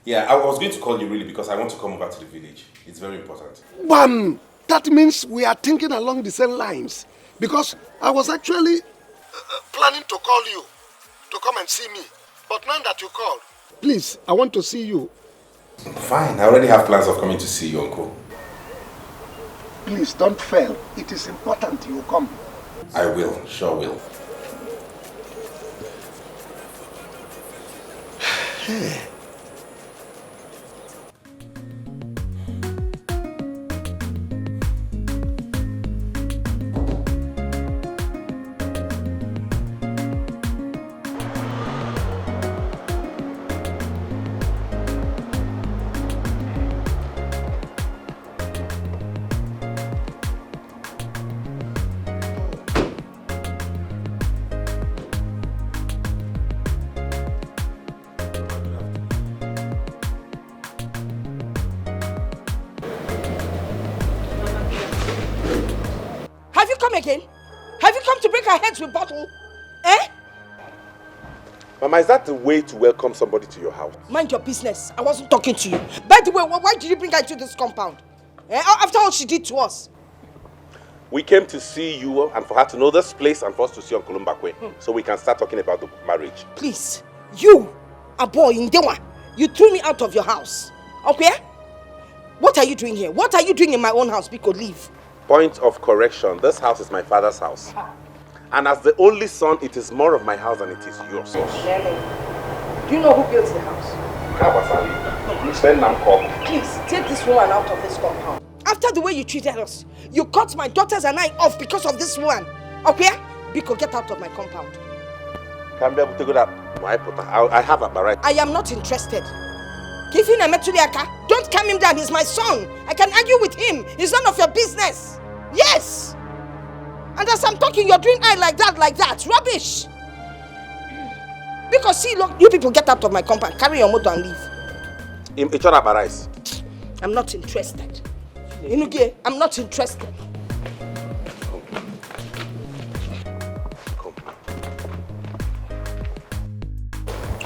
Speaker 1: Yeah, I was going to call you really because I want to come over to the village. It's very important.
Speaker 17: Bam! That means we are thinking along the same lines. Because I was actually planning to call you to come and see me. But now that you called, please, I want to see you.
Speaker 1: Fine, I already have plans of coming to see you, Uncle.
Speaker 17: Please don't fail. It is important you come.
Speaker 1: I will, sure will.
Speaker 9: Again? Have you come to break our heads with bottle? Eh?
Speaker 1: Mama, is that the way to welcome somebody to your house?
Speaker 9: Mind your business. I wasn't talking to you. By the way, why did you bring her into this compound? Eh? After all she did to us.
Speaker 1: We came to see you and for her to know this place and for us to see Uncle Mbakwe so we can start talking about the marriage.
Speaker 9: Please, you, a boy in Dewa, you threw me out of your house. Okay? What are you doing here? What are you doing in my own house? Because leave.
Speaker 1: Point of correction, this house is my father's house. And as the only son, it is more of my house than it is yours.
Speaker 9: Do you know who built the house? Please, take this woman out of this compound. After the way you treated us, you cut my daughters and I off because of this woman. Okay? Biko, get out of my compound.
Speaker 1: I have a right.
Speaker 9: I am not interested. Give him a metuliaka. Don't calm him down. He's my son. I can argue with him. It's none of your business. Yes. And as I'm talking, you're doing eye like that. Rubbish. Because see, look, you people get out of my compound. Carry your motor and leave. I'm not interested. Inugie, I'm not interested.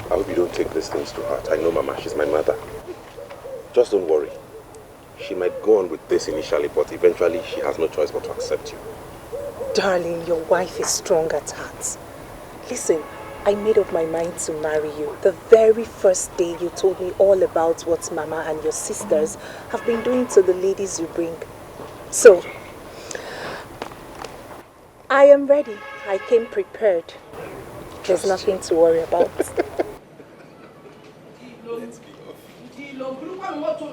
Speaker 1: I hope you don't take these things to heart. I know Mama, she's my mother. Just don't worry. She might go on with this initially, but eventually she has no choice but to accept you.
Speaker 5: Darling, your wife is strong at heart. Listen, I made up my mind to marry you the very first day you told me all about what Mama and your sisters have been doing to the ladies you bring. So, I am ready. I came prepared. There's nothing to worry about.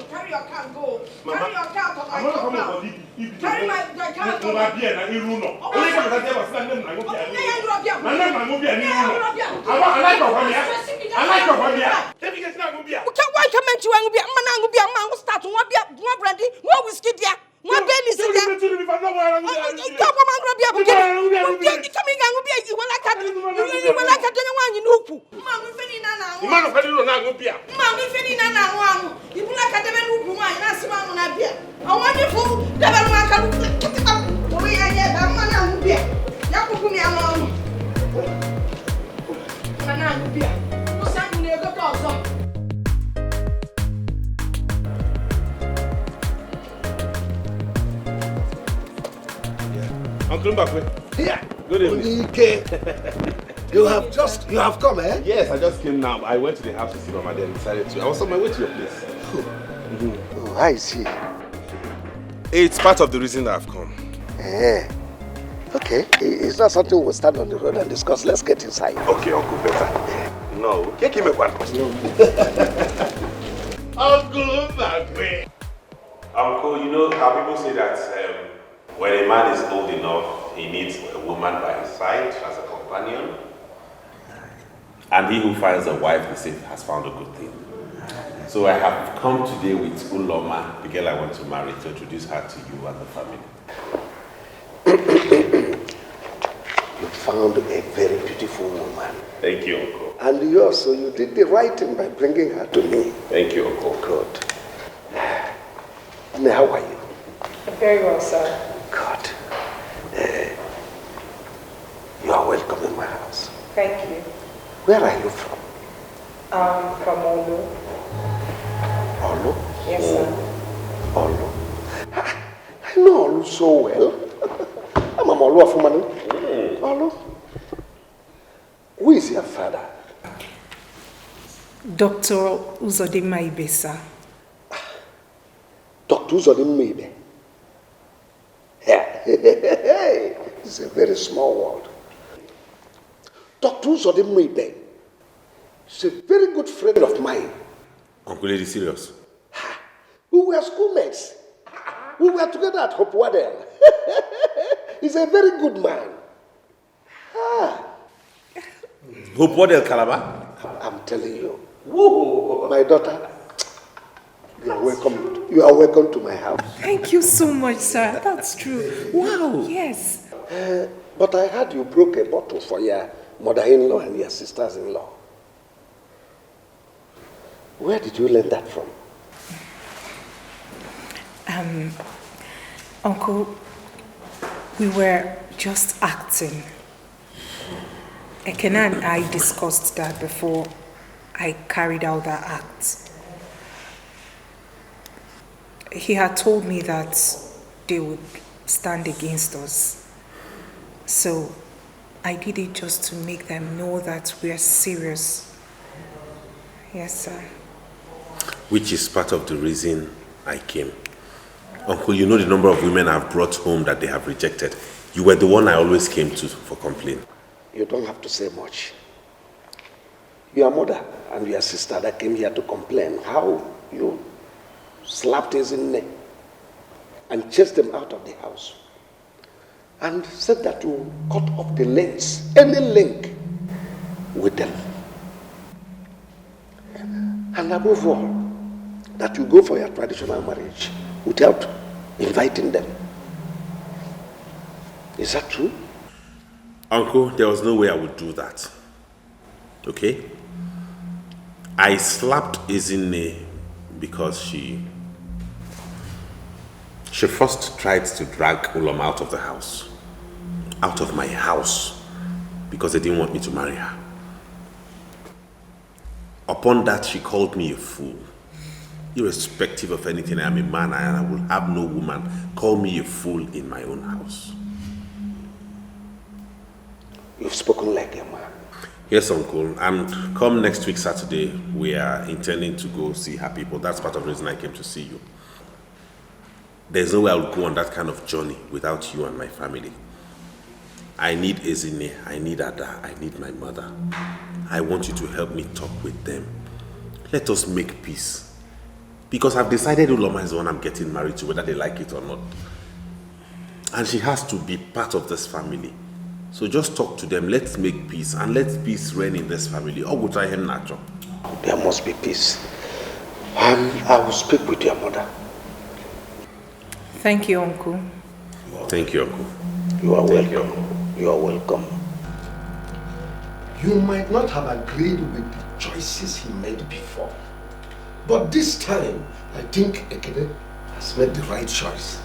Speaker 9: Carry your car and go. Carry your car to my compound. Carry my car to my
Speaker 1: Uncle Mbakwe.
Speaker 17: Here.
Speaker 1: Good evening.
Speaker 17: Okay. You have come, eh?
Speaker 1: Yes, I just came now. I went to the house to see Mama, then decided to. I was on my way to your place.
Speaker 17: Oh, I see.
Speaker 1: It's part of the reason that I've come.
Speaker 17: Eh. Okay, it's not something we'll stand on the road and discuss. Let's get inside.
Speaker 1: Okay, Uncle, better. No, give me one. Uncle Mbakwe. Uncle, you know how people say that when a man is old enough, he needs a woman by his side as a companion. And he who finds a wife has found a good thing. So I have come today with Uloma, the girl I want to marry, to introduce her to you and the family.
Speaker 17: You found a very beautiful woman.
Speaker 1: Thank you, Uncle.
Speaker 17: And you also, you did the right thing by bringing her to me.
Speaker 1: Thank you, Uncle.
Speaker 17: Good. And how are you?
Speaker 6: Very well, sir.
Speaker 17: Good. You are welcome in my house.
Speaker 6: Thank you.
Speaker 17: Where are you from?
Speaker 6: From Olu.
Speaker 17: Olu?
Speaker 6: Yes, sir.
Speaker 17: Olu. I know Olu so well. I'm a Olu of Umanu. Olu. Who is your father?
Speaker 6: Dr. Uzodinma Ibe, sir.
Speaker 17: Dr. Uzodinma Ibe. Yeah. It's a very small world. Dr. Uzodinma Ibe is a very good friend of mine.
Speaker 1: Uncle, Lady, serious?
Speaker 17: We were schoolmates. We were together at Hope Waddell. He's a very good man.
Speaker 1: Hope Waddell, Calabar?
Speaker 17: I'm telling you. Whoa. My daughter, you are welcome. You are welcome to my house.
Speaker 6: Thank you so much, sir. That's true. Wow. Yes.
Speaker 17: But I heard you broke a bottle for your mother-in-law and your sisters-in-law. Where did you learn that from?
Speaker 6: Uncle, we were just acting. Ekena and I discussed that before I carried out that act. He had told me that they would stand against us. So I did it just to make them know that we are serious. Yes, sir.
Speaker 1: Which is part of the reason I came. Uncle, you know the number of women I've brought home that they have rejected. You were the one I always came to for complaint.
Speaker 17: You don't have to say much. Your mother and your sister that came here to complain how you slapped his neck and chased them out of the house and said that you cut off the links, any link with them. And above all, that you go for your traditional marriage without inviting them. Is that true?
Speaker 1: Uncle, there was no way I would do that. Okay? I slapped Izine because she first tried to drag Uloma out of the house. Out of my house. Because they didn't want me to marry her. Upon that, she called me a fool. Irrespective of anything, I am a man and I will have no woman call me a fool in my own house.
Speaker 17: You've spoken like a man.
Speaker 1: Yes, Uncle. And come next week, Saturday, we are intending to go see her people. That's part of the reason I came to see you. There's no way I would go on that kind of journey without you and my family. I need Ezine, I need Ada, I need my mother. I want you to help me talk with them. Let us make peace. Because I've decided Uloma is the one I'm getting married to, whether they like it or not. And she has to be part of this family. So just talk to them, let's make peace, and let peace reign in this family. Or we'll try him natural.
Speaker 17: There must be peace. And I will speak with your mother.
Speaker 6: Thank you, Uncle.
Speaker 1: Thank you, Uncle.
Speaker 17: You are welcome. You are welcome. You might not have agreed with the choices he made before. But this time, I think Ekene has made the right choice.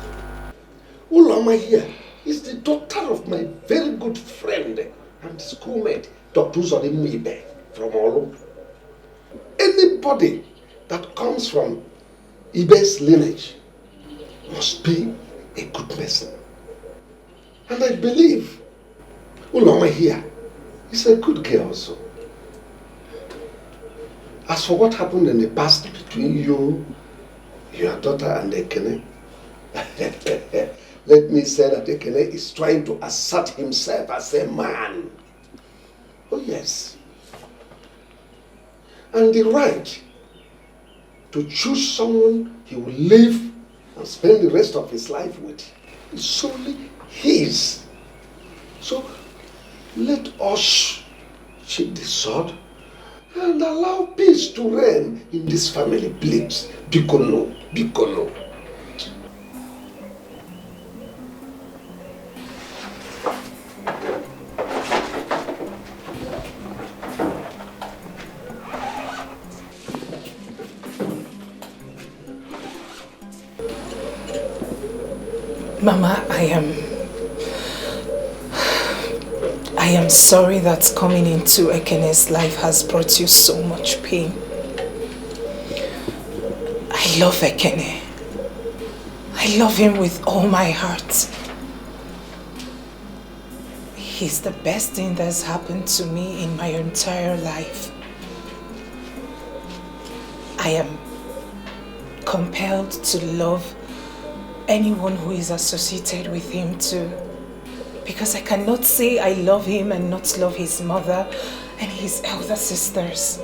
Speaker 17: Uloma here is the daughter of my very good friend and schoolmate, Dr. Uzodinma Ibe from Olu. Anybody that comes from Ibe's lineage must be a good person. And I believe Uloma here is a good girl also. As for what happened in the past between you, your daughter and Ekene, let me say that Ekene is trying to assert himself as a man. Oh yes. And the right to choose someone he will live and spend the rest of his life with is solely his. So let us sheathe the sword and allow peace to reign in this family, please. Bikono, Bikono.
Speaker 6: Mama, I am sorry that coming into Ekene's life has brought you so much pain. I love Ekene. I love him with all my heart. He's the best thing that's happened to me in my entire life. I am compelled to love anyone who is associated with him too. Because I cannot say I love him and not love his mother and his elder sisters.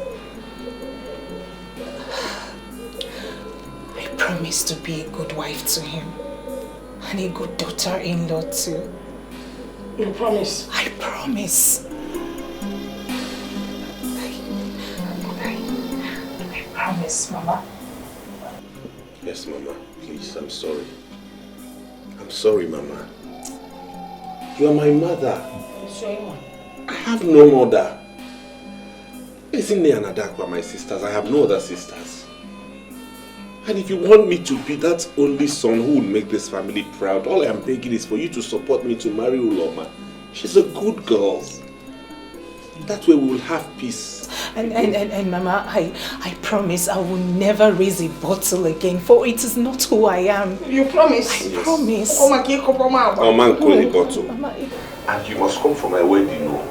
Speaker 6: I promise to be a good wife to him and a good daughter-in-law too.
Speaker 2: You promise?
Speaker 6: I promise. I promise, Mama.
Speaker 1: Yes, Mama. Please, I'm sorry. I'm sorry, Mama. You are my mother. I have no mother. Isn't and Adakwa my sisters? I have no other sisters. And if you want me to be that only son who will make this family proud, all I am begging is for you to support me to marry Uloma. She's a good girl. That way we will have peace.
Speaker 6: And Mama, I promise I will never raise a bottle again, for it is not who I am.
Speaker 2: You promise?
Speaker 6: I promise.
Speaker 1: Oh man, call the bottle. And you must come for my wedding, no?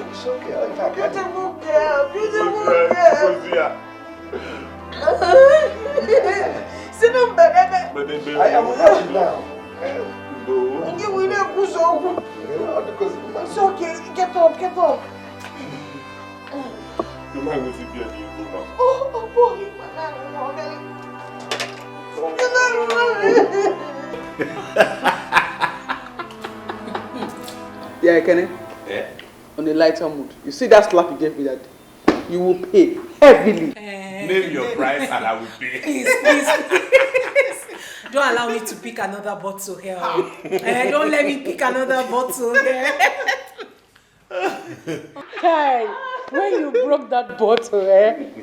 Speaker 17: It's okay.
Speaker 9: Beautiful girl, beautiful girl. Sit down, baby.
Speaker 17: I am ready now.
Speaker 9: It's okay. Get up, get up. Oh, boy.
Speaker 8: Yeah, Kenny.
Speaker 1: Yeah.
Speaker 8: On a lighter mood. You see that slap you gave me that day? You will pay heavily.
Speaker 1: Name your price and I will pay.
Speaker 6: Please. Don't allow me to pick another bottle here. Don't let me pick another bottle here.
Speaker 11: Kai, when you broke that bottle,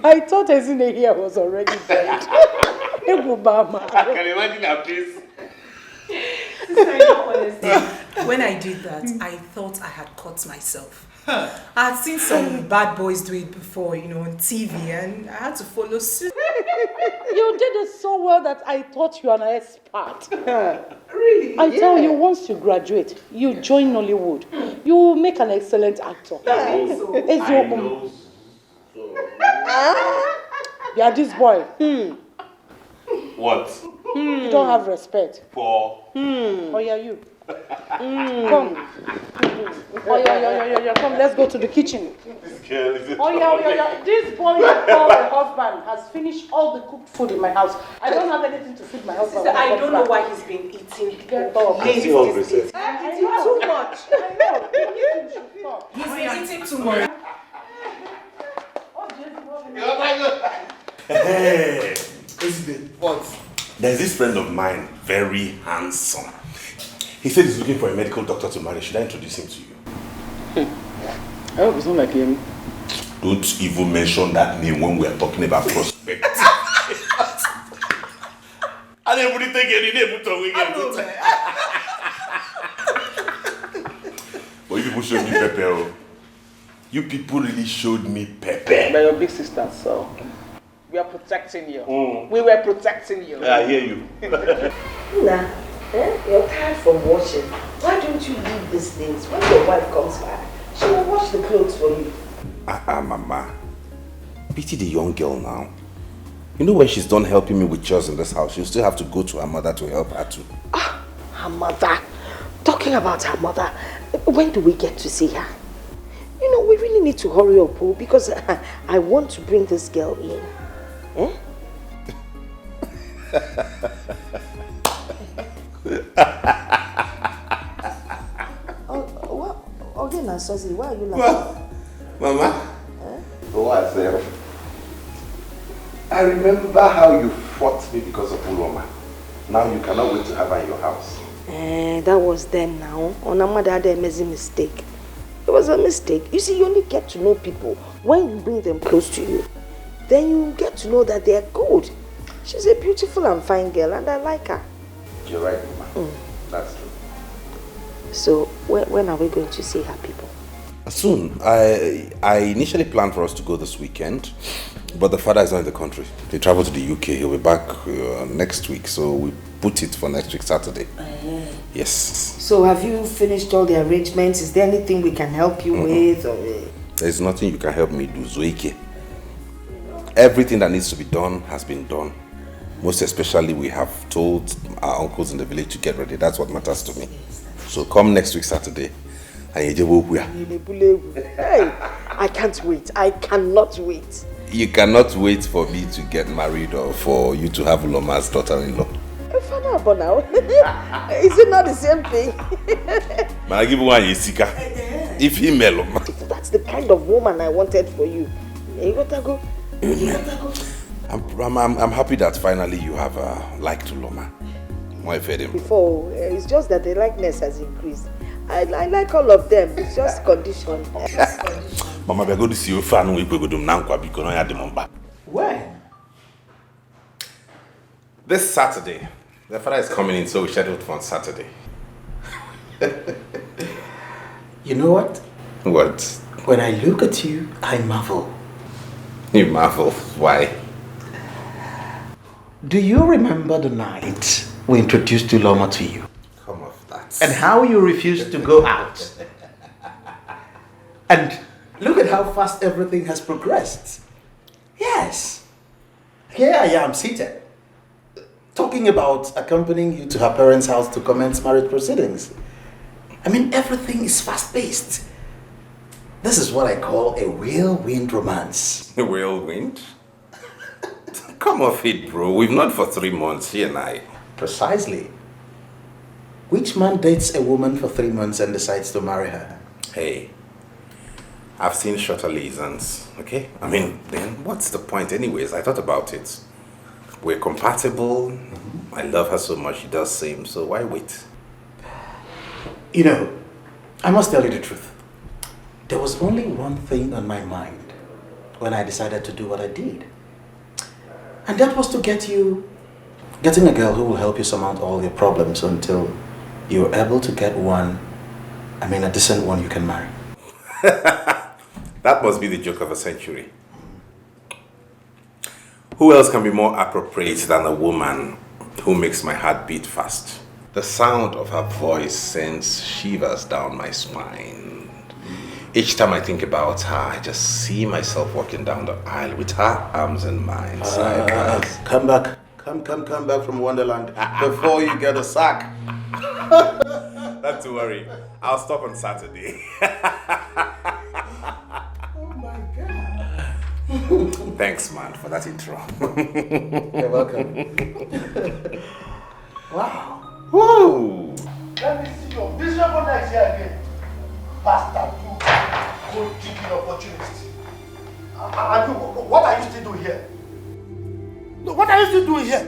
Speaker 11: I thought Ezine here was already dead.
Speaker 1: I can imagine her face.
Speaker 6: When I did that, I thought I had caught myself. I had seen some bad boys do it before, on TV, and I had to follow suit.
Speaker 11: You did it so well that I thought you were an expert.
Speaker 6: Really?
Speaker 11: I tell you, once you graduate, you join Nollywood, you will make an excellent actor.
Speaker 1: I know.
Speaker 11: Yeah, this boy.
Speaker 1: What?
Speaker 11: You don't have respect.
Speaker 1: For?
Speaker 11: Oh, yeah, you. Come. Oh, yeah. Come, let's go to the kitchen.
Speaker 1: This girl is
Speaker 11: Oh, yeah. This boy you call my husband has finished all the cooked food in my house. I don't have anything to feed my husband.
Speaker 6: I don't know why he's been eating.
Speaker 11: Get up.
Speaker 1: I see all this.
Speaker 6: He's eating too much. He's been eating too much.
Speaker 1: Hey, what? There's this friend of mine, very handsome. He said he's looking for a medical doctor to marry. Should I introduce him to you?
Speaker 8: I hope it's not like him.
Speaker 1: Don't even mention that name when we are talking about prospect. I didn't even take any name to win. But you people showed me pepper. You people really showed me pepper.
Speaker 8: By your big sister, so we are protecting you. We were protecting you.
Speaker 1: I hear you.
Speaker 9: Nah, you're tired from washing. Why don't you leave these things? When your wife comes back, she will wash the clothes for you.
Speaker 1: Mama. Pity the young girl now. You know when she's done helping me with chores in this house, she'll still have to go to her mother to help her too.
Speaker 9: Her mother. Talking about her mother, when do we get to see her? You know, we really need to hurry up, because I want to bring this girl in. Eh? Okay, now, Susie, why are you laughing?
Speaker 1: Mama? What? I remember how you fought me because of Uloma. Now you cannot wait to have her in your house.
Speaker 9: That was then now. Onamada had a amazing mistake. It was a mistake. You see, you only get to know people when you bring them close to you. Then you get to know that they are good. She's a beautiful and fine girl and I like her.
Speaker 1: You're right, Mama. That's true.
Speaker 9: So, when are we going to see her people?
Speaker 1: Soon. I initially planned for us to go this weekend, but the father is not in the country. He traveled to the UK. He'll be back next week, so we put it for next week, Saturday. Yes.
Speaker 9: So have you finished all the arrangements? Is there anything we can help you with? Or...
Speaker 1: There's nothing you can help me do, Zoike. Everything that needs to be done has been done. Most especially, we have told our uncles in the village to get ready. That's what matters to me. So come next week, Saturday.
Speaker 9: Hey, I can't wait. I cannot wait.
Speaker 1: You cannot wait for me to get married or for you to have Uloma's daughter-in-law.
Speaker 9: Now. Is it not the same thing?
Speaker 1: If he mellow.
Speaker 9: That's the kind of woman I wanted for you. You gotta go.
Speaker 1: I'm happy that finally you have liked Uloma.
Speaker 9: Before, it's just that the likeness has increased. I like all of them. It's just condition.
Speaker 1: Mama, we are going to see you fan. We go to Nankwa because I had the number.
Speaker 3: When?
Speaker 1: This Saturday. The father is coming in, so we scheduled for on Saturday.
Speaker 3: You know what?
Speaker 1: What?
Speaker 3: When I look at you, I marvel.
Speaker 1: You marvel? Why?
Speaker 3: Do you remember the night we introduced Uloma to you?
Speaker 1: Come off that.
Speaker 3: And how you refused to go out? And look at how fast everything has progressed. Yes. Here I am seated, talking about accompanying you to her parents' house to commence marriage proceedings. I mean, everything is fast-paced. This is what I call a whirlwind romance.
Speaker 1: A whirlwind? Come off it, bro. We've known for 3 months, he and I.
Speaker 3: Precisely. Which man dates a woman for 3 months and decides to marry her?
Speaker 1: Hey, I've seen shorter liaisons, okay? I mean, then what's the point anyways? I thought about it. We're compatible. I love her so much, she does same, so why wait?
Speaker 3: You know, I must tell you the truth. There was only one thing on my mind when I decided to do what I did. And that was to getting a girl who will help you surmount all your problems until you're able to get a decent one you can marry.
Speaker 1: That must be the joke of a century. Who else can be more appropriate than a woman who makes my heart beat fast? The sound of her voice sends shivers down my spine. Each time I think about her, I just see myself walking down the aisle with her arms in mine.
Speaker 3: Come back. Come back from Wonderland before you get a sack.
Speaker 1: Not to worry. I'll stop on Saturday.
Speaker 3: Oh my God.
Speaker 1: Thanks, man, for that intro.
Speaker 3: You're welcome.
Speaker 1: Wow. Whoa.
Speaker 17: Let me see your miserable next year again. Bastard, you whole digging opportunity. And what are you still doing here? No, what are you still doing here?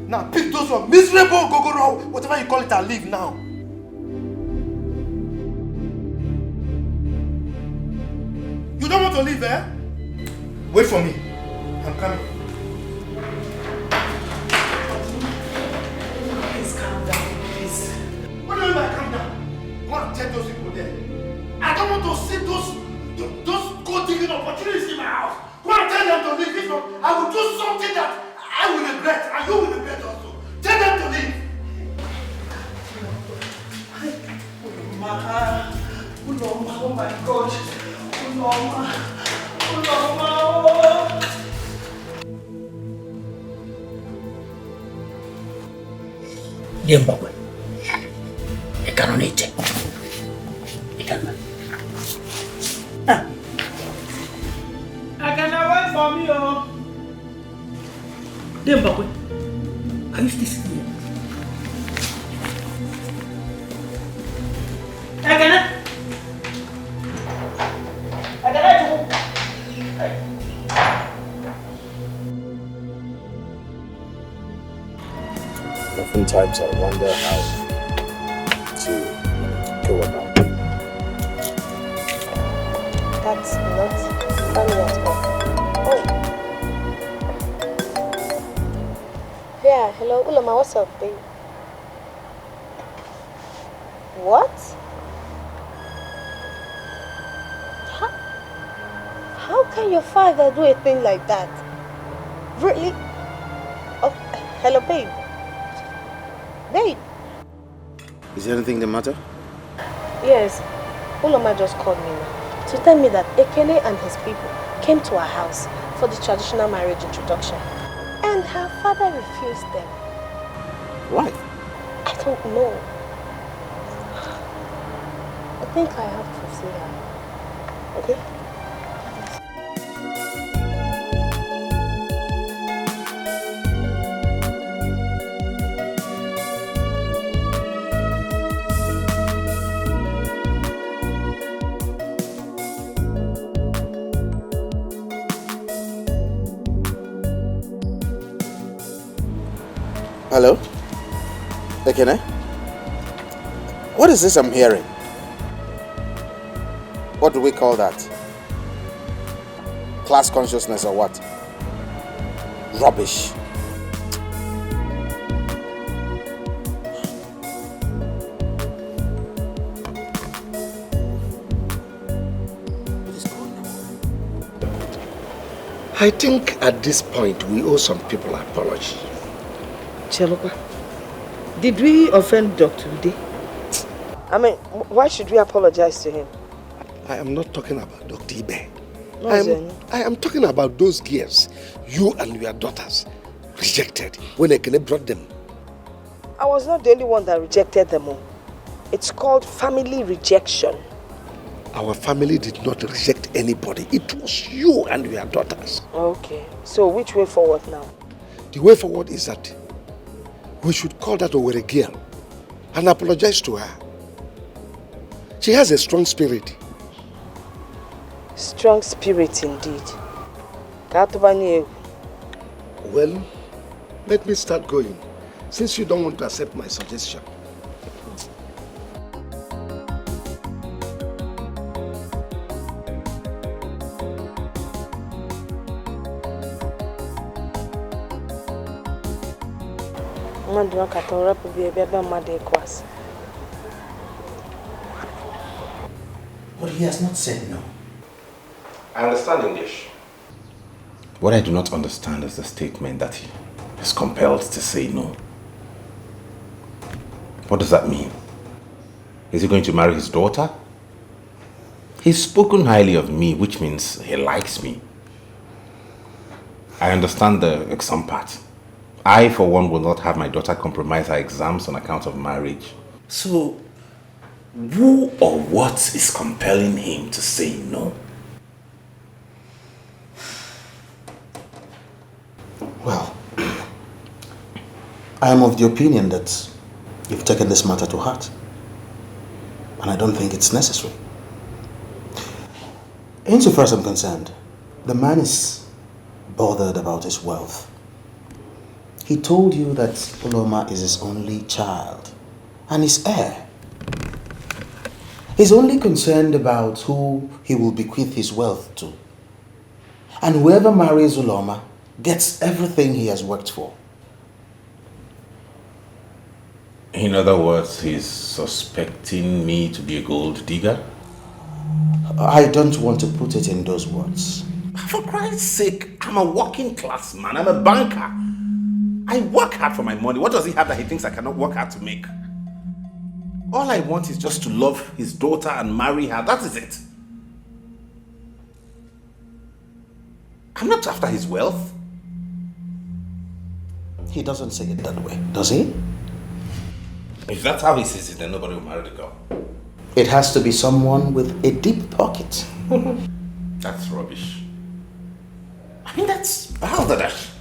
Speaker 17: Now pick those your miserable gogoro, whatever you call it, and leave now. You
Speaker 3: don't want to leave, eh? Wait for me. I'm coming.
Speaker 2: Please calm down, please.
Speaker 3: What do you mean by calm down? Go and check those people there. I don't want to see those gold-digging opportunities in my house. Go and tell them to leave. If not, I will do something that I will regret, and you will regret also. Tell them to leave.
Speaker 2: Uloma, oh my God. Uloma, oh.
Speaker 3: Diembakwe. Ekanonite. Ekanonite.
Speaker 11: I can wait for me, oh.
Speaker 3: Diembakwe. Are you still sitting here?
Speaker 18: Oftentimes I wonder how to go about it.
Speaker 4: That's not funny at all. Oh. Yeah, hello, Uloma, what's up, babe? What? How can your father do a thing like that? Really? Oh, hello, babe. Babe.
Speaker 3: Is there anything the matter?
Speaker 4: Yes, Uloma just called me now to tell me that Ekene and his people came to our house for the traditional marriage introduction. And her father refused them.
Speaker 3: Why?
Speaker 4: I don't know. I think I have to see her. Okay?
Speaker 3: Hello? Ekene? What is this I'm hearing? What do we call that? Class consciousness or what? Rubbish.
Speaker 17: I think at this point we owe some people an apology.
Speaker 9: Chelopa, did we offend Dr. Ude? I mean, why should we apologize to him?
Speaker 17: I am not talking about Dr. Ibe.
Speaker 9: No,
Speaker 17: I am talking about those girls you and your daughters rejected when Ekene brought them.
Speaker 9: I was not the only one that rejected them all. It's called family rejection.
Speaker 17: Our family did not reject anybody. It was you and your daughters.
Speaker 9: Okay, so which way forward now?
Speaker 17: The way forward is that we should call that Owere girl and apologize to her. She has a strong spirit.
Speaker 9: Strong spirit indeed.
Speaker 17: Well, let me start going, since you don't want to accept my suggestion.
Speaker 3: But he has not said no.
Speaker 1: I understand English. What I do not understand is the statement that he is compelled to say no. What does that mean? Is he going to marry his daughter? He's spoken highly of me, which means he likes me. I understand the exam part. I, for one, will not have my daughter compromise her exams on account of marriage. So, who or what is compelling him to say no?
Speaker 3: Well, I am of the opinion that you've taken this matter to heart. And I don't think it's necessary. Insofar as I'm concerned, the man is bothered about his wealth. He told you that Uloma is his only child and his heir. He's only concerned about who he will bequeath his wealth to. And whoever marries Uloma gets everything he has worked for.
Speaker 1: In other words, he's suspecting me to be a gold digger?
Speaker 3: I don't want to put it in those words.
Speaker 1: For Christ's sake, I'm a working class man. I'm a banker. I work hard for my money. What does he have that he thinks I cannot work hard to make? All I want is just to love his daughter and marry her. That is it. I'm not after his wealth.
Speaker 3: He doesn't say it that way, does he?
Speaker 1: If that's how he sees it, then nobody will marry the girl.
Speaker 3: It has to be someone with a deep pocket.
Speaker 1: That's rubbish. I mean, that's balderdash.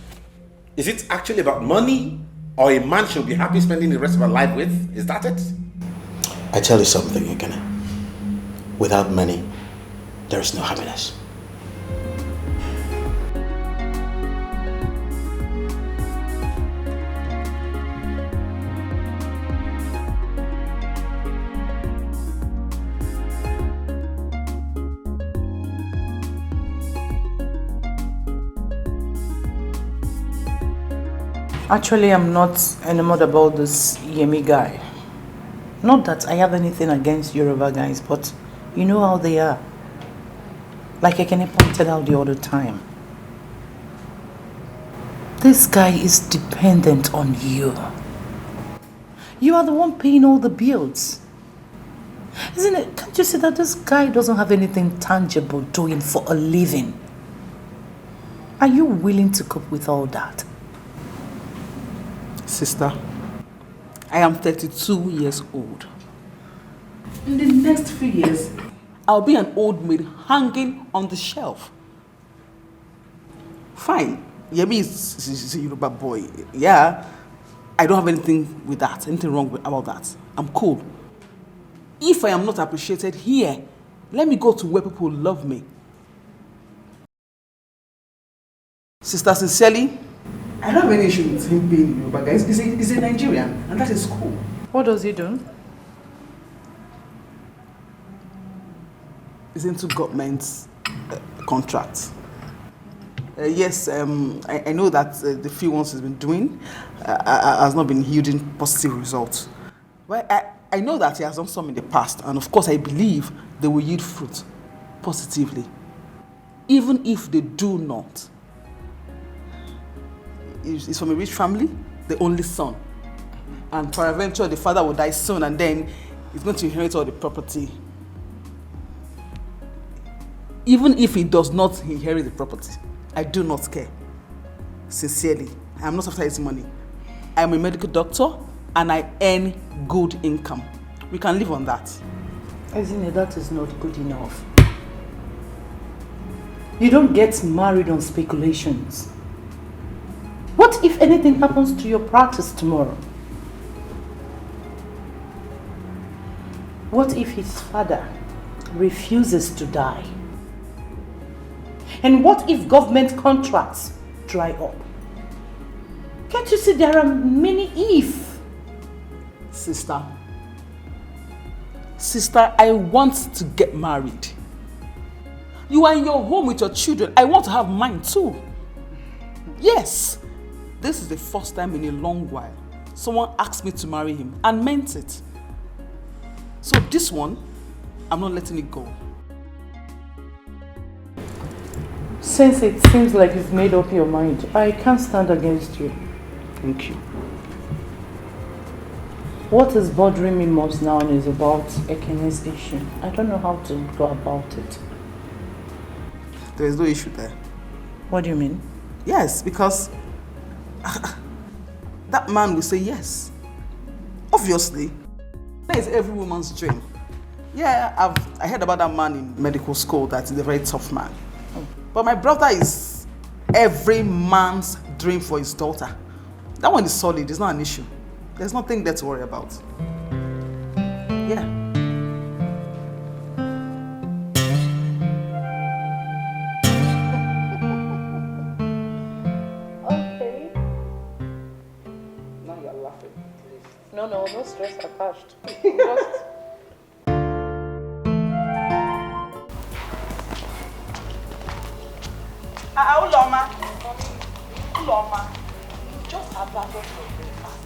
Speaker 1: Is it actually about money? Or a man she'll be happy spending the rest of her life with? Is that it?
Speaker 3: I tell you something, Ekene. Without money, there is no happiness.
Speaker 11: Actually, I'm not enamored about this Yemi guy. Not that I have anything against Yoruba guys, but you know how they are. Like Ekene pointed out the other time. This guy is dependent on you. You are the one paying all the bills. Isn't it? Can't you see that this guy doesn't have anything tangible doing for a living? Are you willing to cope with all that?
Speaker 15: Sister, I am 32 years old. In the next few years, I'll be an old maid hanging on the shelf. Fine, Yemi is a Yoruba boy. Yeah, I don't have anything with that, anything wrong about that. I'm cool. If I am not appreciated here, let me go to where people love me. Sister, sincerely, I don't have any issue with him being Yoruba, guys. He's a Nigerian, and that is cool.
Speaker 11: What does he do?
Speaker 15: He's into government contracts. Yes, I know that the few ones he's been doing has not been yielding positive results. Well, I know that he has done some in the past, and of course I believe they will yield fruit positively. Even if they do not. He's from a rich family, the only son. And peradventure, the father will die soon, and then he's going to inherit all the property. Even if he does not inherit the property, I do not care. Sincerely, I am not after his money. I am a medical doctor, and I earn good income. We can live on that.
Speaker 11: Isn't that is not good enough? You don't get married on speculations. What if anything happens to your practice tomorrow? What if his father refuses to die? And what if government contracts dry up? Can't you see there are many if?
Speaker 15: Sister, I want to get married. You are in your home with your children. I want to have mine too. Yes. This is the first time in a long while someone asked me to marry him and meant it. So this one, I'm not letting it go.
Speaker 11: Since it seems like you've made up your mind, I can't stand against you.
Speaker 15: Thank you.
Speaker 11: What is bothering me most now is about Ekene's issue. I don't know how to go about it.
Speaker 15: There is no issue there.
Speaker 11: What do you mean?
Speaker 15: Yes, because that man will say yes. Obviously. That is every woman's dream. Yeah, I heard about that man in medical school that is a very tough man. But my brother is every man's dream for his daughter. That one is solid, it's not an issue. There's nothing there to worry about. Yeah.
Speaker 11: Okay. Now you're laughing. No stress attached. Just
Speaker 8: Uloma. Uloma. Just abandon your breakfast.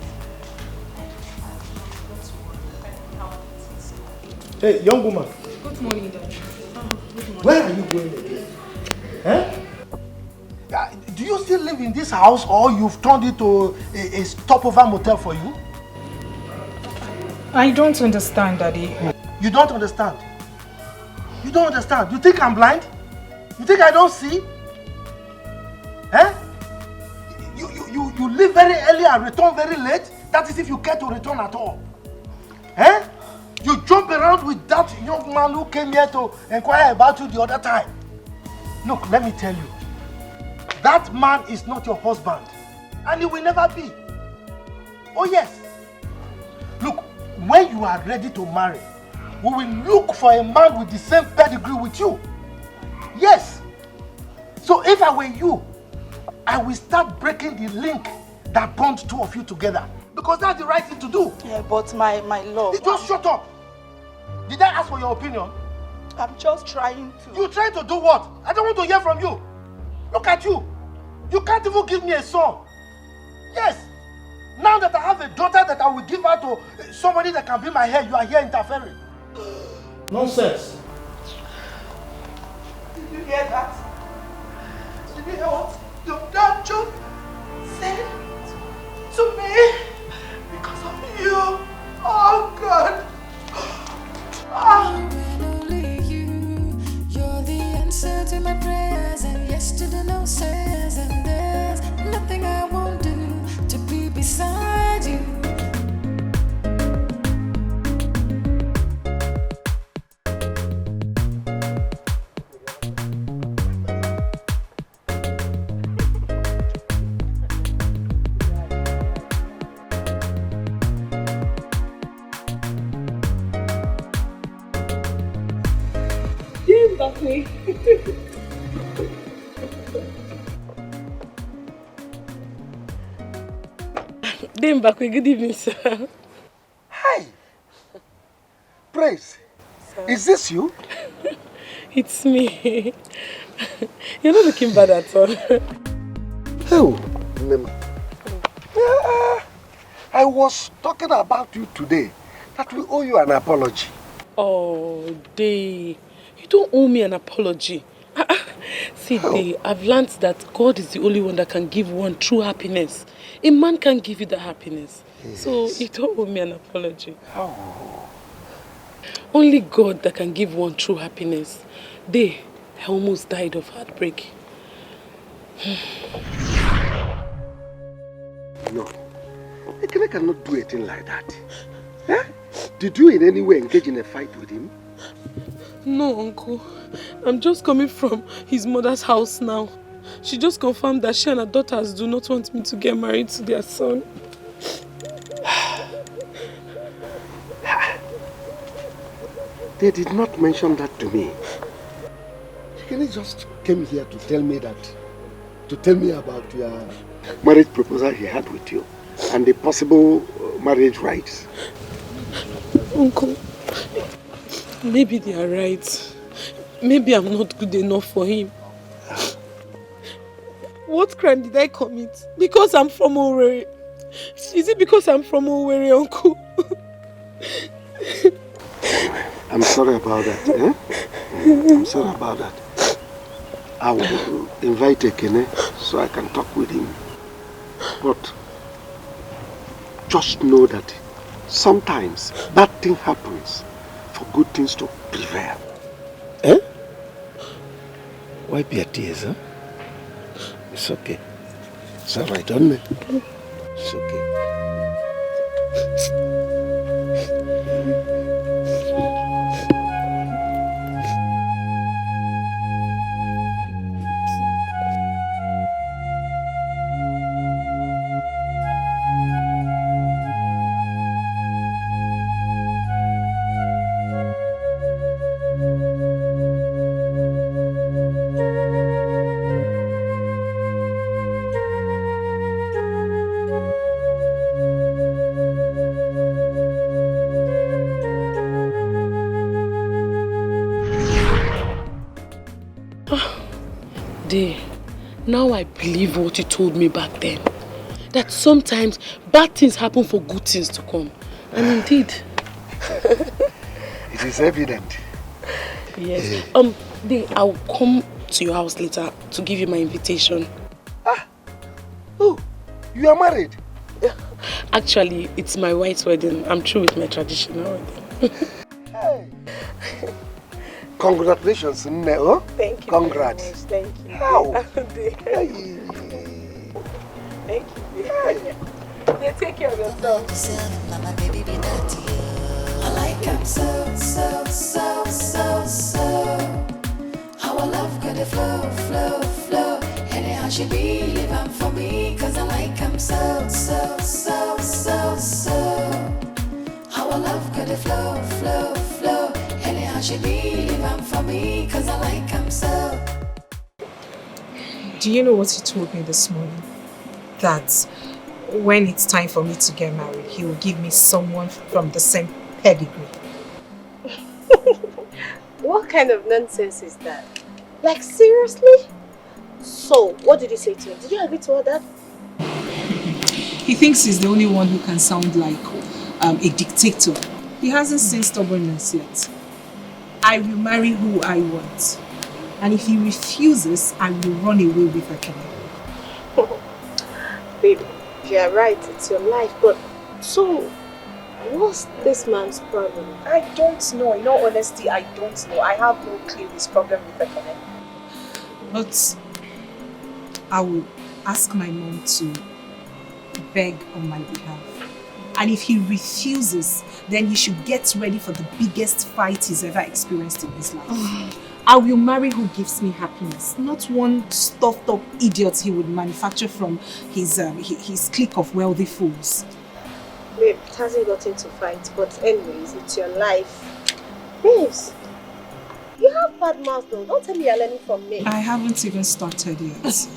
Speaker 19: Hey, young woman.
Speaker 13: Good morning, Dad.
Speaker 19: Where are you going again? Huh? Do you still live in this house or you've turned it to a stopover motel for you?
Speaker 12: I don't understand, Daddy.
Speaker 19: You don't understand? You don't understand? You think I'm blind? You think I don't see? Eh? You leave very early and return very late? That is if you care to return at all. Eh? You jump around with that young man who came here to inquire about you the other time. Look, let me tell you. That man is not your husband. And he will never be. Oh yes. Look, when you are ready to marry, we will look for a man with the same pedigree with you. Yes. So if I were you, I will start breaking the link that bonds two of you together. Because that's the right thing to do.
Speaker 8: Yeah, but my love.
Speaker 19: Just shut up. Did I ask for your opinion?
Speaker 8: I'm just trying to.
Speaker 19: You trying to do what? I don't want to hear from you. Look at you. You can't even give me a son. Yes. Now that I have a daughter that I will give her to somebody that can be my heir, you are here interfering. Nonsense.
Speaker 8: Did you hear that? Did you hear what your dad just said to me? Because of you. Oh God.
Speaker 7: And only you, you're the answer to my prayers, and yes to the no says, and there's nothing I won't do to be beside you.
Speaker 2: Me. Dame Bakwe, good evening, sir.
Speaker 17: Hi. Praise. Sir. Is this you?
Speaker 2: It's me. You're not looking bad at all.
Speaker 17: Oh, I was talking about you today. That we owe you an apology.
Speaker 2: Oh, Day. You don't owe me an apology. See, Day, I've learned that God is the only one that can give one true happiness. A man can't give you that happiness. Yes. So you don't owe me an apology.
Speaker 17: Oh.
Speaker 2: Only God that can give one true happiness. Day, I almost died of heartbreak.
Speaker 17: No. I cannot do a thing like that. Eh? Did you in any way engage in a fight with him?
Speaker 2: No, Uncle. I'm just coming from his mother's house now. She just confirmed that she and her daughters do not want me to get married to their son.
Speaker 17: They did not mention that to me. He just came here to tell me about your marriage proposal he had with you and the possible marriage rights.
Speaker 2: Uncle, maybe they are right. Maybe I'm not good enough for him. What crime did I commit? Because I'm from Owerri. Is it because I'm from Owerri, Uncle?
Speaker 17: I'm sorry about that. Eh? I'm sorry about that. I will invite Ekene so I can talk with him. But just know that sometimes bad thing happens for good things to prevail. Eh? Wipe your tears, huh? It's okay. It's alright, don't it? It's okay.
Speaker 2: Now I believe what you told me back then. That sometimes bad things happen for good things to come. And indeed.
Speaker 17: It is evident.
Speaker 2: Yes. I'll come to your house later to give you my invitation.
Speaker 17: Oh, you are married?
Speaker 2: Actually, it's my white wedding. I'm through with my traditional wedding.
Speaker 17: Hey. Congratulations, Neo.
Speaker 5: Thank you.
Speaker 17: Congrats.
Speaker 5: Thank you.
Speaker 17: How?
Speaker 5: Thank you. Yeah, take care of yourself.
Speaker 7: Mama, baby, be dirty. I like him so. How I love got the flow. Anyhow she be living for me, cause I like him so. How I love got the flow. Anyhow she be living for me, cause I like him so.
Speaker 6: Do you know what he told me this morning? That when it's time for me to get married, he will give me someone from the same pedigree.
Speaker 4: What kind of nonsense is that? Like, seriously? So, what did you say to him? Did you agree to all that?
Speaker 6: He thinks he's the only one who can sound like a dictator. He hasn't seen stubbornness yet. I will marry who I want. And if he refuses, I will run away with Ekene.
Speaker 4: Baby, you are right, it's your life, but so, what's this man's problem?
Speaker 6: I don't know. In all honesty, I don't know. I have no clue his problem with Ekene. But I will ask my mom to beg on my behalf. And if he refuses, then he should get ready for the biggest fight he's ever experienced in his life. I will marry who gives me happiness, not one stuffed up idiot he would manufacture from his clique of wealthy fools.
Speaker 4: Babe, it hasn't got into fight, but anyways, it's your life. Babes, you have bad mouth though. Don't tell me you're learning from me.
Speaker 6: I haven't even started yet.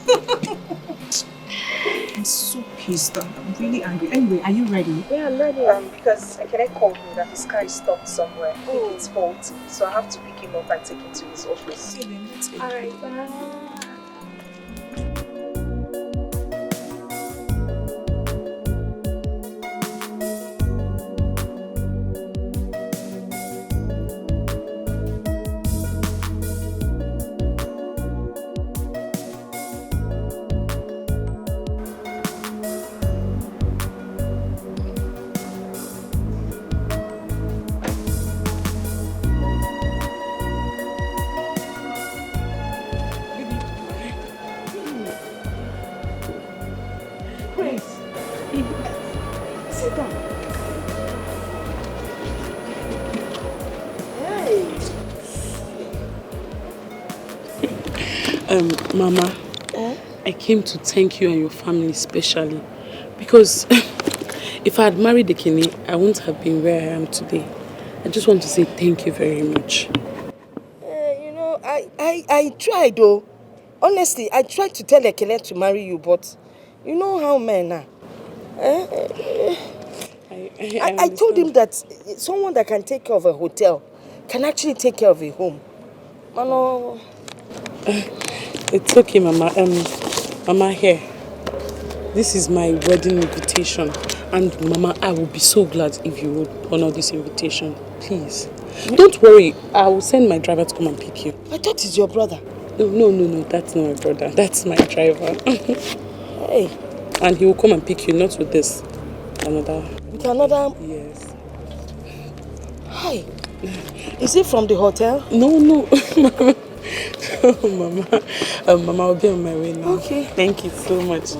Speaker 6: I'm so pissed. I'm really angry. Anyway, are you ready?
Speaker 4: Yeah, I'm ready.
Speaker 6: Because Ekene called me that his car is stopped somewhere. I think it's faulty. So I have to pick him up and take him to his office. Okay, then let's go.
Speaker 4: Alright, bye.
Speaker 2: Mama, I came to thank you and your family especially because if I had married Ekene, I wouldn't have been where I am today. I just want to say thank you very much.
Speaker 9: You know, I tried though. Honestly, I tried to tell Ekene to marry you, but you know how men are. I told him that someone that can take care of a hotel can actually take care of a home. Mano.
Speaker 2: It's okay, Mama. Mama, here. This is my wedding invitation. And Mama, I will be so glad if you would honor this invitation. Please. Don't worry. I will send my driver to come and pick you.
Speaker 9: I thought it's your brother.
Speaker 2: No. That's not my brother. That's my driver.
Speaker 9: Hey.
Speaker 2: And he will come and pick you, not with this. Another.
Speaker 9: With another?
Speaker 2: Yes.
Speaker 9: Hi. Is it from the hotel?
Speaker 2: No. Mama. Mama, I'll be on my way now.
Speaker 9: Okay.
Speaker 2: Thank you so much.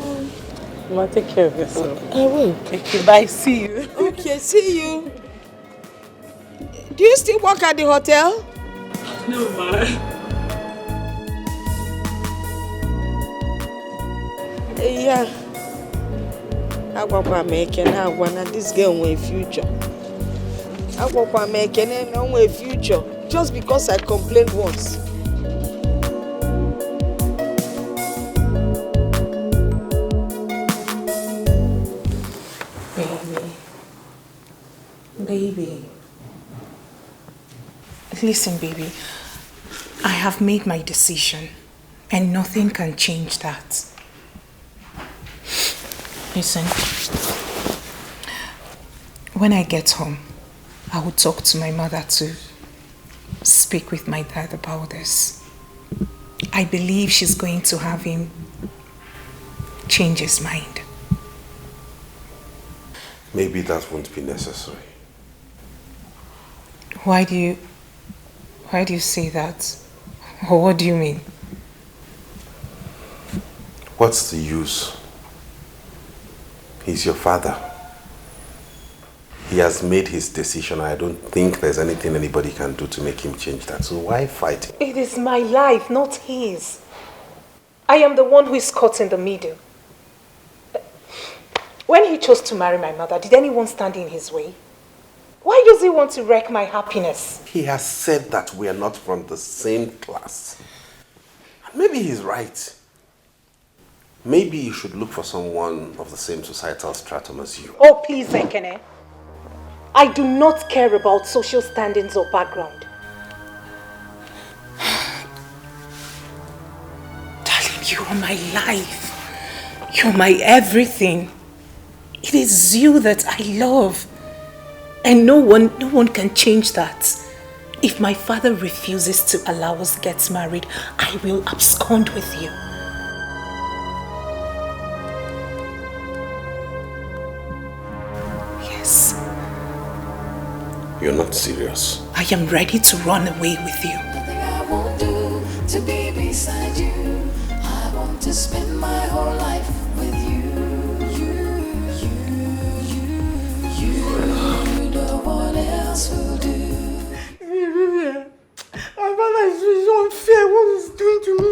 Speaker 2: Mama, take care of yourself.
Speaker 9: I will.
Speaker 2: Thank you. Bye. See you.
Speaker 9: Okay, see you. Do you still work at the hotel?
Speaker 2: No, Ma.
Speaker 9: Yeah. This girl with a future. A future. Just because I complained once.
Speaker 6: Baby. Listen, baby. I have made my decision. And nothing can change that. Listen, when I get home, I will talk to my mother to speak with my dad about this. I believe she's going to have him change his mind.
Speaker 1: Maybe that won't be necessary.
Speaker 6: Why do you say that? Or what do you mean?
Speaker 1: What's the use? He's your father. He has made his decision. I don't think there's anything anybody can do to make him change that. So why fight him?
Speaker 6: It is my life, not his. I am the one who is caught in the middle. When he chose to marry my mother, did anyone stand in his way? Why does he want to wreck my happiness?
Speaker 1: He has said that we are not from the same class. Maybe he's right. Maybe you should look for someone of the same societal stratum as you.
Speaker 6: Oh, please, Ekene. I do not care about social standings or background. Darling, you are my life. You're my everything. It is you that I love. And no one can change that. If my father refuses to allow us get married, I will abscond with you. Yes.
Speaker 1: You're not serious.
Speaker 6: I am ready to run away with you.
Speaker 7: Nothing I won't do to be beside you. I want to spend my whole life with you. No one else will do.
Speaker 19: My father is unfair. What he's doing to me.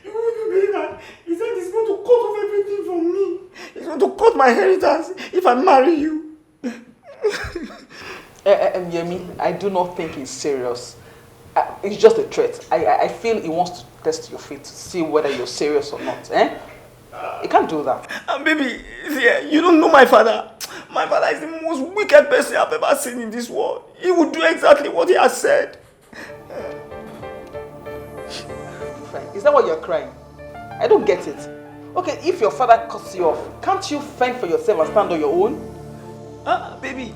Speaker 19: You wouldn't believe that. He said he's going to cut off everything from me. He's going to cut my inheritance if I marry you.
Speaker 8: Yemi, I do not think he's serious. It's just a threat. I feel he wants to test your faith to see whether you're serious or not. He can't do that.
Speaker 19: And baby, yeah, you don't know my father. My father is the most wicked person I've ever seen in this world. He would do exactly what he has said.
Speaker 8: Is that why you're crying? I don't get it. Okay, if your father cuts you off, can't you fend for yourself and stand on your own?
Speaker 19: Baby,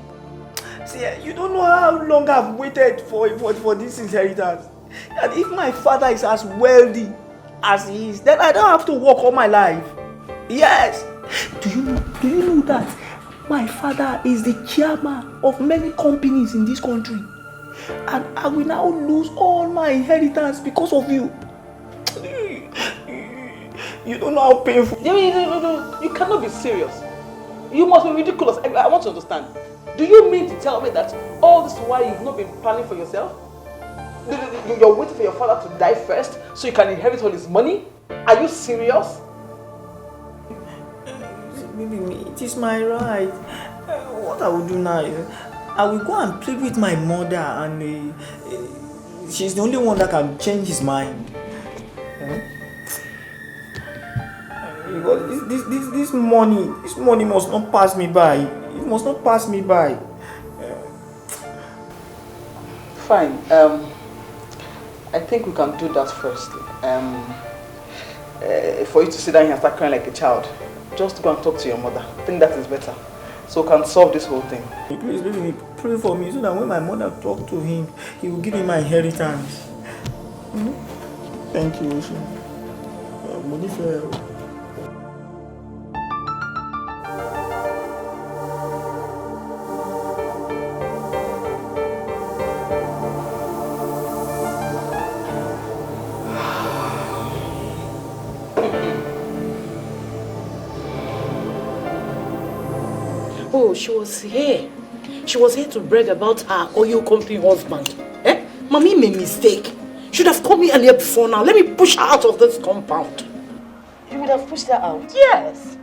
Speaker 19: see, you don't know how long I've waited for this inheritance. And if my father is as wealthy as he is, then I don't have to work all my life. Yes. Do you know that my father is the chairman of many companies in this country? And I will now lose all my inheritance because of you. You don't know how painful.
Speaker 8: No, you cannot be serious. You must be ridiculous. I want to understand. Do you mean to tell me that all this while you've not been planning for yourself? You're waiting for your father to die first so you can inherit all his money? Are you serious?
Speaker 19: Baby, it is my right. What I will do now is I will go and plead with my mother, and she's the only one that can change his mind. Because this money must not pass me by. It must not pass me by.
Speaker 8: Fine. I think we can do that first. For you to sit down here and start crying like a child, just go and talk to your mother. I think that is better. So we can solve this whole thing.
Speaker 19: Please, baby, pray for me so that when my mother talks to him, he will give me my inheritance. Thank you, Ocean.
Speaker 2: Oh, she was here. She was here to brag about her oil company husband. Mommy made a mistake. Should have called me earlier before now. Let me push her out of this compound.
Speaker 9: You would have pushed her out?
Speaker 2: Yes.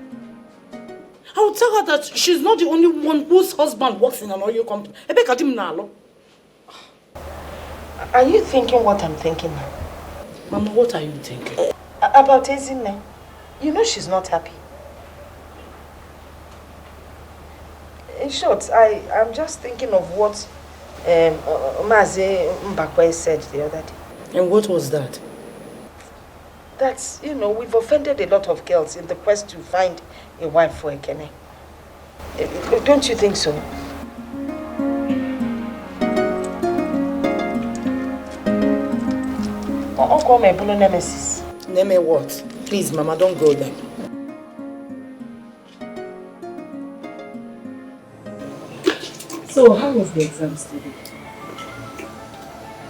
Speaker 2: I would tell her that she's not the only one whose husband works in an oil company.
Speaker 9: Are you thinking what I'm thinking now?
Speaker 2: Mama, what are you thinking?
Speaker 9: About Ezinne. You know she's not happy. In short, I'm just thinking of what Mazi Mbakwe said the other day.
Speaker 11: And what was that?
Speaker 9: That's, we've offended a lot of girls in the quest to find a wife for Ekene. Don't you think so? Uncle Mebuno Nemesis.
Speaker 11: Neme what? Please, Mama, don't go there. So, how was the exams today?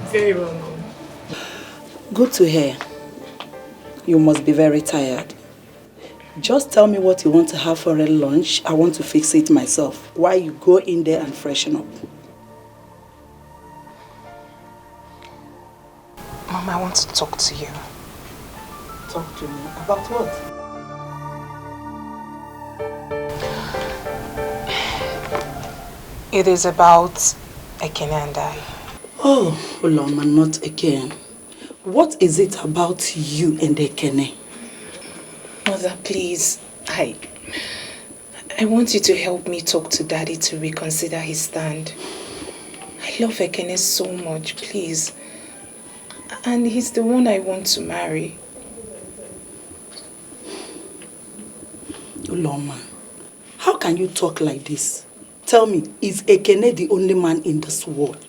Speaker 6: Very well, Mom.
Speaker 11: Good to hear. You must be very tired. Just tell me what you want to have for a lunch. I want to fix it myself while you go in there and freshen up.
Speaker 6: Mom, I want to talk to you.
Speaker 11: Talk to me? About what?
Speaker 6: It is about Ekene and I.
Speaker 11: Oh, Uloma, not again. What is it about you and Ekene?
Speaker 6: Mother, please, I want you to help me talk to Daddy to reconsider his stand. I love Ekene so much, please. And he's the one I want to marry.
Speaker 11: Uloma, how can you talk like this? Tell me, is Ekene the only man in this world?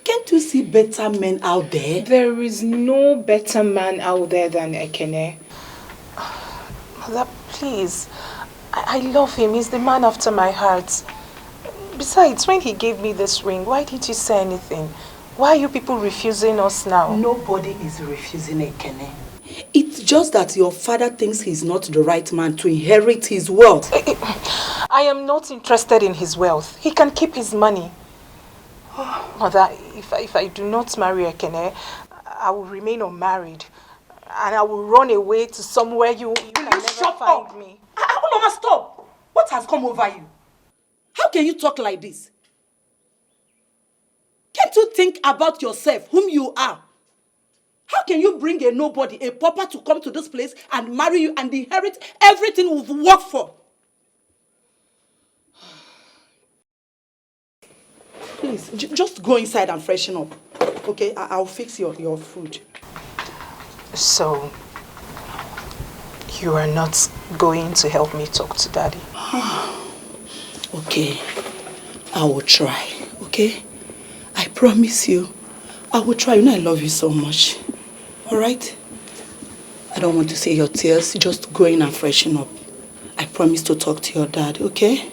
Speaker 11: Can't you see better men out there?
Speaker 6: There is no better man out there than Ekene. Mother, please. I love him. He's the man after my heart. Besides, when he gave me this ring, why did you say anything? Why are you people refusing us now?
Speaker 11: Nobody is refusing Ekene. It's just that your father thinks he's not the right man to inherit his wealth.
Speaker 6: I am not interested in his wealth. He can keep his money. Mother, if I do not marry Ekene, I will remain unmarried. And I will run away to somewhere you can never find me.
Speaker 11: Uloma, stop! What has come over you? How can you talk like this? Can't you think about yourself, whom you are? How can you bring a nobody, a pauper, to come to this place and marry you and inherit everything we've worked for? Please, just go inside and freshen up. Okay, I'll fix your food.
Speaker 6: So, you are not going to help me talk to Daddy?
Speaker 11: Okay, I will try, okay? I promise you, I will try. You know I love you so much. Alright? I don't want to see your tears. Just go in and freshen up. I promise to talk to your dad, okay?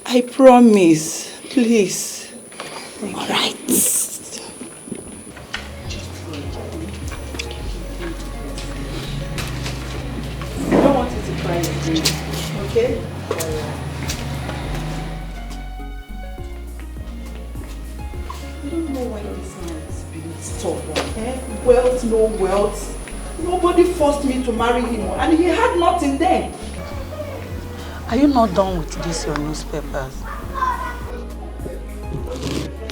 Speaker 11: I promise. Please. Alright. I don't want you to cry again, okay? I don't know why this man is being stubborn. Wealth, no wealth. Nobody forced me to marry him, and he had nothing then.
Speaker 9: Are you not done with this, your newspapers?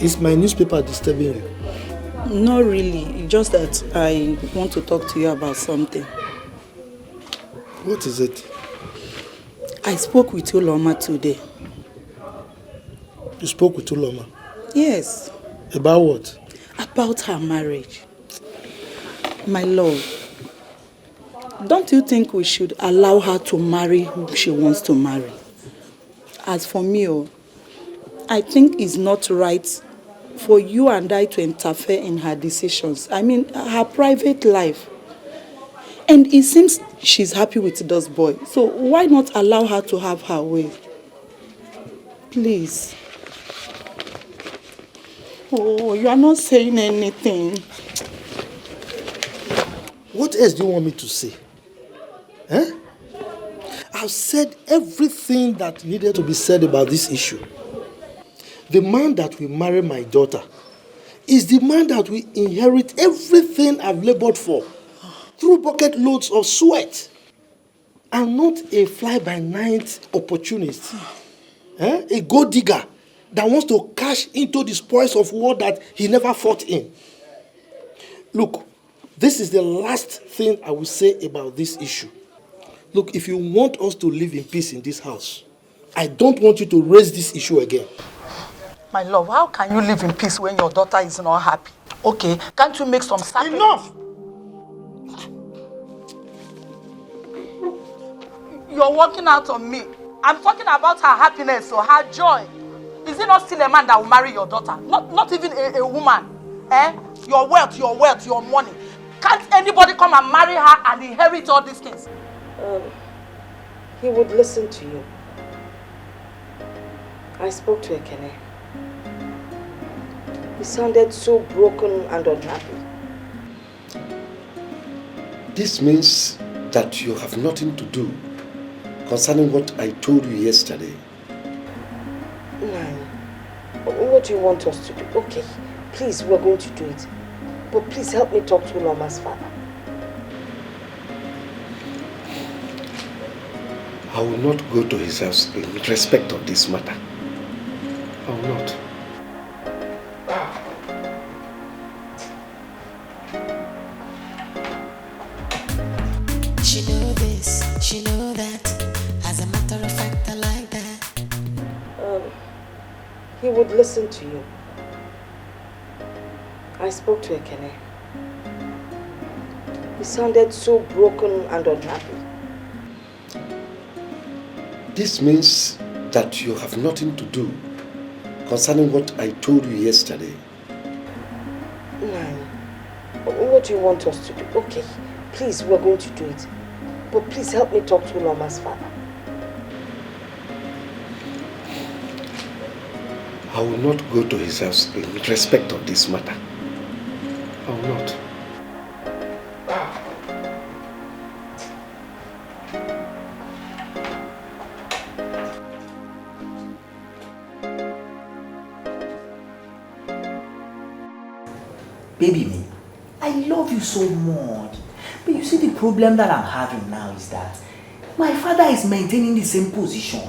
Speaker 19: Is my newspaper disturbing you?
Speaker 11: Not really. Just that I want to talk to you about something.
Speaker 19: What is it?
Speaker 11: I spoke with Uloma today.
Speaker 19: You spoke with Uloma?
Speaker 11: Yes.
Speaker 19: About what?
Speaker 11: About her marriage. My love, don't you think we should allow her to marry who she wants to marry? As for me, I think it's not right for you and I to interfere in her decisions. I mean, her private life. And it seems she's happy with this boy. So why not allow her to have her way? Please. Oh, you are not saying anything.
Speaker 19: What else do you want me to say? Eh? I've said everything that needed to be said about this issue. The man that will marry my daughter is the man that will inherit everything I've labored for through bucket loads of sweat. I'm not a fly-by-night opportunist. A gold digger that wants to cash into the spoils of war that he never fought in. Look, this is the last thing I will say about this issue. Look, if you want us to live in peace in this house, I don't want you to raise this issue again.
Speaker 15: My love, how can you live in peace when your daughter is not happy? Okay, can't you make some sacrifice?
Speaker 19: Enough!
Speaker 15: You're working out on me. I'm talking about her happiness or her joy. Is it not still a man that will marry your daughter? Not even a woman. Eh? Your wealth, your money. Can't anybody come and marry her and inherit all these things?
Speaker 9: He would listen to you. I spoke to Ekene. He sounded so broken and unhappy.
Speaker 17: This means that you have nothing to do concerning what I told you yesterday.
Speaker 9: Nani, what do you want us to do? Okay, please, we're going to do it. But please help me talk to Uloma's father.
Speaker 17: I will not go to his house in respect of this matter. I will not.
Speaker 7: She know this, she know that. As a matter of fact, I like that.
Speaker 9: He would listen to you. I spoke to Ekene. He sounded so broken and unhappy.
Speaker 17: This means that you have nothing to do concerning what I told you yesterday.
Speaker 9: Nani, what do you want us to do? Okay, please, we're going to do it. But please help me talk to Uloma's father.
Speaker 17: I will not go to his house in respect of this matter. I will not.
Speaker 20: Baby me, I love you so much. But you see, the problem that I'm having now is that my father is maintaining the same position.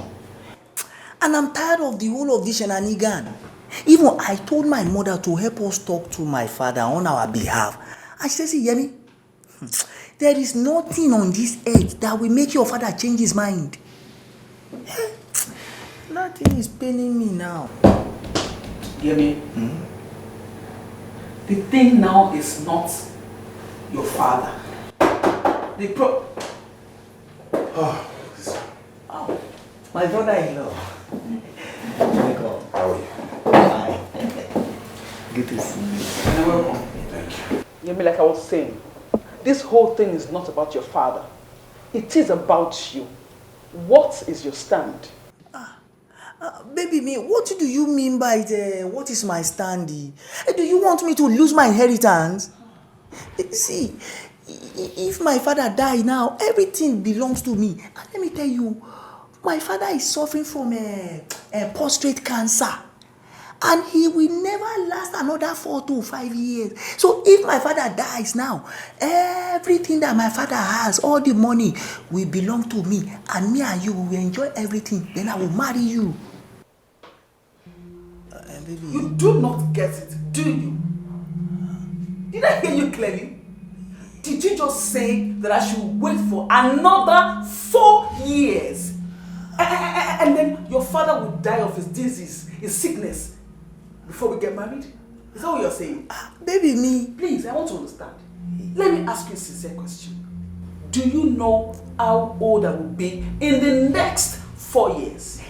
Speaker 20: And I'm tired of the whole of this shenanigan. Even I told my mother to help us talk to my father on our behalf. And she says, Yemi, there is nothing on this earth that will make your father change his mind. Nothing is paining me now.
Speaker 21: Yemi, the thing now is not your father.
Speaker 20: My brother-in-law. Welcome.
Speaker 21: How are you?
Speaker 20: Fine. Good to see you.
Speaker 21: You're welcome. Thank you.
Speaker 8: Yemi, like I was saying, this whole thing is not about your father. It is about you. What is your stand?
Speaker 20: Baby me, what do you mean by what is my stand? Do you want me to lose my inheritance? See, if my father die now, everything belongs to me. And let me tell you, my father is suffering from a prostate cancer. And he will never last another 4 to 5 years. So if my father dies now, everything that my father has, all the money, will belong to me. And me and you will enjoy everything. Then I will marry you. Baby.
Speaker 21: You do not get it, do you? Did I hear you clearly? Did you just say that I should wait for another 4 years? And then your father will die of his disease, his sickness, before we get married? Is that what you're saying?
Speaker 20: Baby, me.
Speaker 21: Please, I want to understand. Let me ask you a sincere question. Do you know how old I will be in the next 4 years?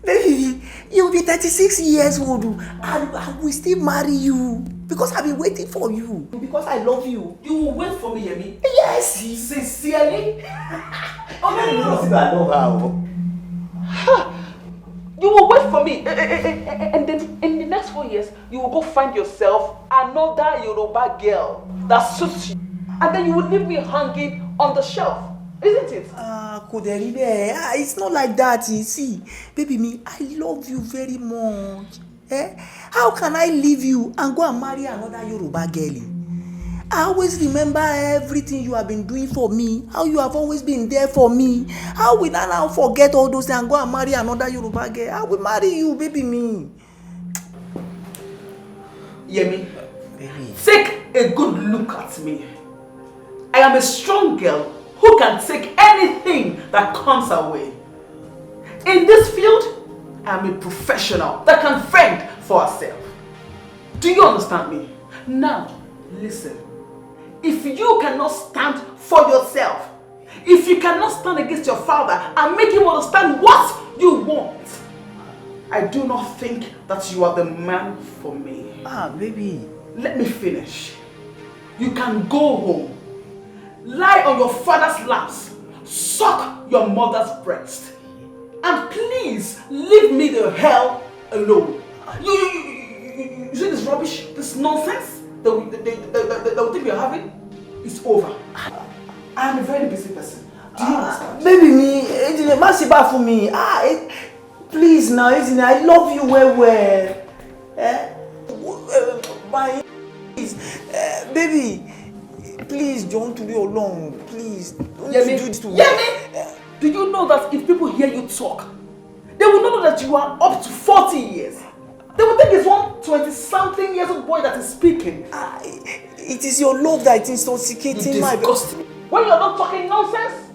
Speaker 20: Baby, you'll be 36 years old and I will still marry you because I've been waiting for you. Because I love you.
Speaker 21: You will wait for me, Yemi?
Speaker 20: Yes.
Speaker 21: Sincerely? Oh, no.
Speaker 20: I love her.
Speaker 8: You will wait for me, and then in the next 4 years, you will go find yourself another Yoruba girl that suits you, and then you will leave me hanging on the shelf, isn't it?
Speaker 20: It's not like that, you see. Baby me, I love you very much. How can I leave you and go and marry another Yoruba girl? I always remember everything you have been doing for me, how you have always been there for me. How will I now forget all those things and go and marry another Yoruba girl? I will marry you, baby me.
Speaker 21: Yemi, take a good look at me. I am a strong girl who can take anything that comes her way. In this field,
Speaker 8: I'm a professional that can fend for herself. Do you understand me? Now, listen. If you cannot stand for yourself, if you cannot stand against your father and make him understand what you want, I do not think that you are the man for me.
Speaker 20: Baby.
Speaker 8: Let me finish. You can go home, lie on your father's laps, suck your mother's breast, and please leave me the hell alone. You see this rubbish, this nonsense that we think we are having? It's over. I am a very busy person. Do you understand?
Speaker 20: Baby, me, Masiba for me. Please now, I love you well. Please, baby, please don't do your long. Please, don't do this to me.
Speaker 8: Do you know that if people hear you talk, they will not know that you are up to 40 years? They will think it's one 20-something years old boy that is speaking.
Speaker 20: It is your love that is intoxicating my...
Speaker 8: When you are not talking nonsense,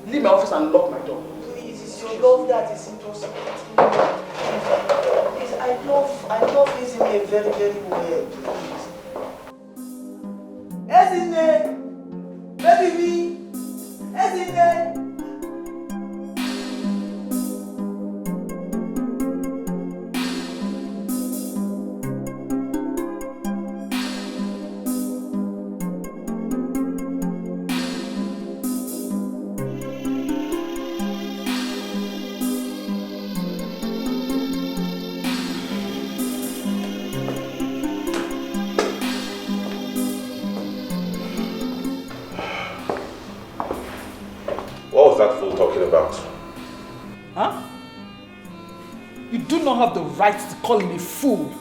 Speaker 8: leave my office and lock my door.
Speaker 20: Please, it's your love that is intoxicating me. Please, I love Ezine very, very well. Please. Ezine! Baby me! Ezine!
Speaker 1: What was that fool talking about?
Speaker 8: Huh? You do not have the right to call him a fool.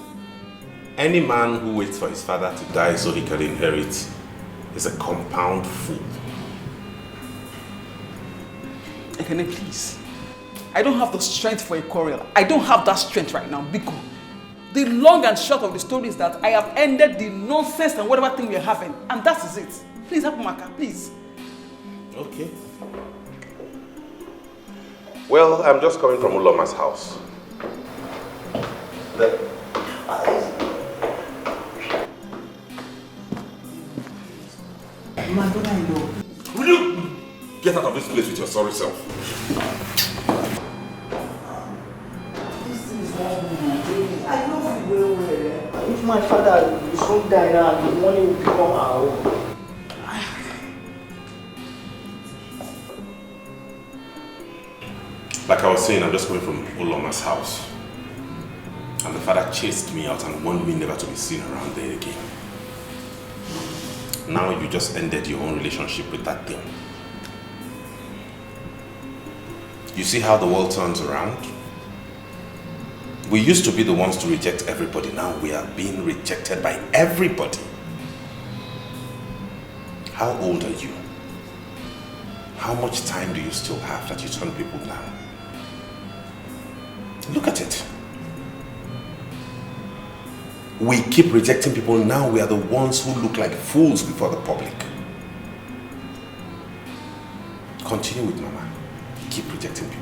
Speaker 1: Any man who waits for his father to die so he can inherit is a compound fool.
Speaker 8: Ekene, please. I don't have the strength for a quarrel. I don't have that strength right now, Biko. The long and short of the story is that I have ended the nonsense and whatever thing we are having, and that is it. Please help Maka, please.
Speaker 1: Okay. Well, I'm just coming from Uloma's house. Will you get out of this place with your sorry self?
Speaker 20: I love you well. If my father is so die now, the money will become our own.
Speaker 1: Like I was saying, I'm just coming from Uloma's house. And the father chased me out and warned me never to be seen around there again. Now you just ended your own relationship with that thing. You see how the world turns around? We used to be the ones to reject everybody. Now we are being rejected by everybody. How old are you? How much time do you still have that you turn people down? Look at it. We keep rejecting people. Now we are the ones who look like fools before the public. Continue with Mama. Keep rejecting people.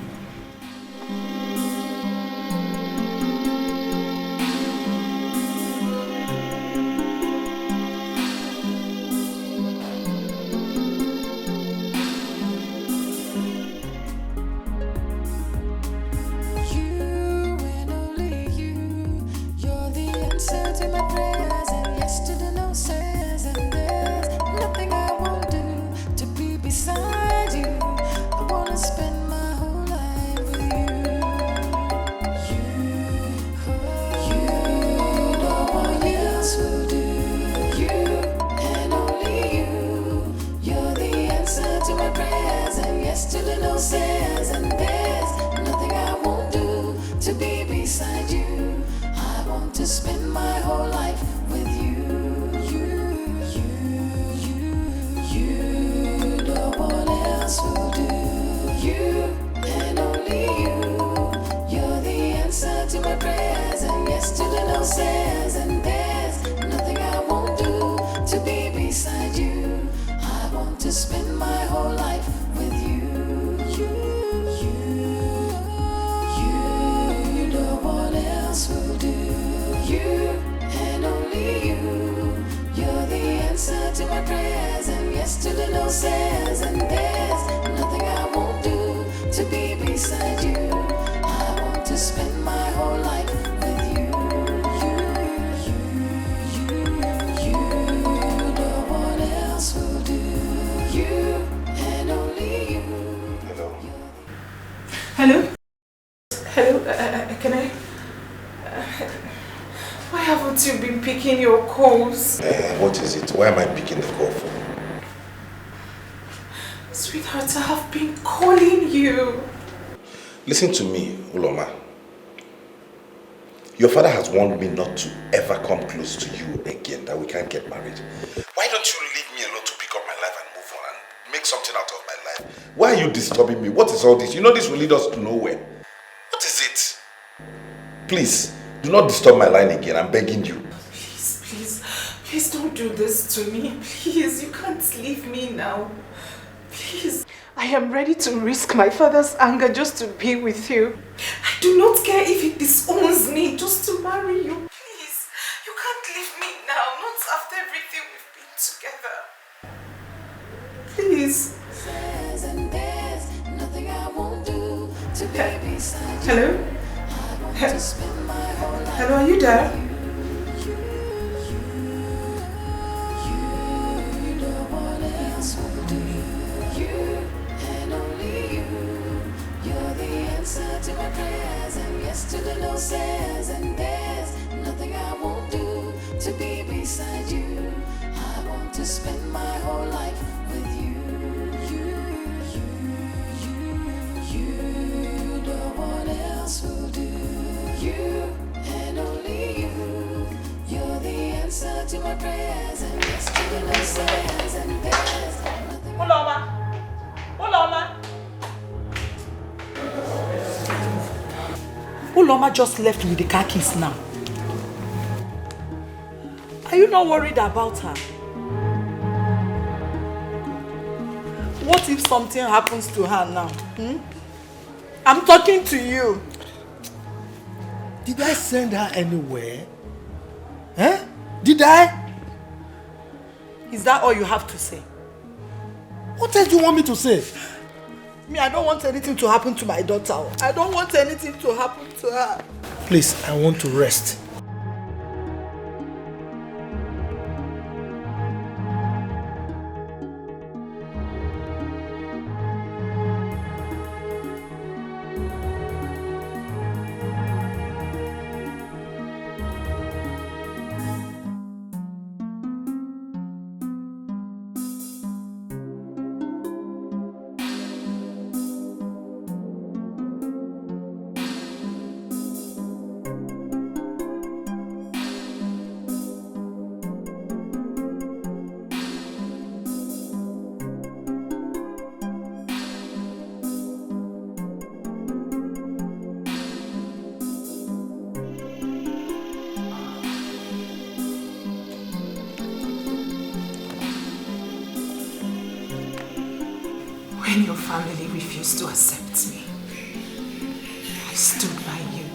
Speaker 7: to be beside you. I want to spend my whole life with you. No one else will do. You and only you.
Speaker 2: Hello? Hello? Can I? Why haven't you been picking your calls?
Speaker 1: What is it? Why am I picking the call for?
Speaker 2: Sweetheart, I have been calling you.
Speaker 1: Listen to me, Uloma. Your father has warned me not to ever come close to you again, that we can't get married. Why don't you leave me alone to pick up my life and move on and make something out of my life? Why are you disturbing me? What is all this? You know this will lead us to nowhere. What is it? Please, do not disturb my line again. I'm begging you.
Speaker 2: Please don't do this to me. Please, you can't leave me now. Please. I am ready to risk my father's anger just to be with you. I do not care if it disowns me just to marry you. Please, you can't leave me now, not after everything we've been together. Please. Hello? Hello, are you there?
Speaker 7: To my prayers and yes to the no says, and there's nothing I won't do to be beside you. I want to spend my whole life with you. No one else will do. You and only you. You're the answer to my prayers and yes to the no says, and there's nothing.
Speaker 2: Uloma!
Speaker 21: Uloma just left with the car keys now. Are you not worried about her? What if something happens to her now? I'm talking to you.
Speaker 19: Did I send her anywhere? Huh? Did I?
Speaker 21: Is that all you have to say?
Speaker 19: What else do you want me to say?
Speaker 21: Me, I don't want anything to happen to my daughter. I don't want anything to happen to her.
Speaker 19: Please, I want to rest.
Speaker 2: When your family refused to accept me, I stood by you.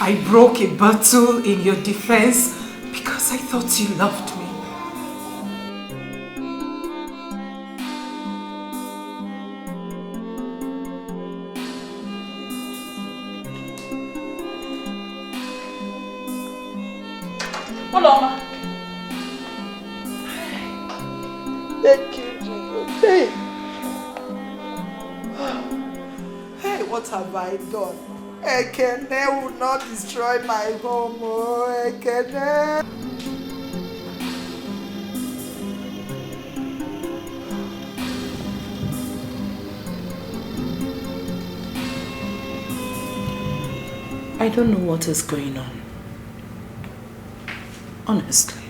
Speaker 2: I broke a bottle in your defense because I thought you loved me.
Speaker 21: Uloma. Thank you, Jesus. Hey, what have I done? Ekene will not destroy my home. Oh, Ekene.
Speaker 11: I don't know what is going on. Honestly.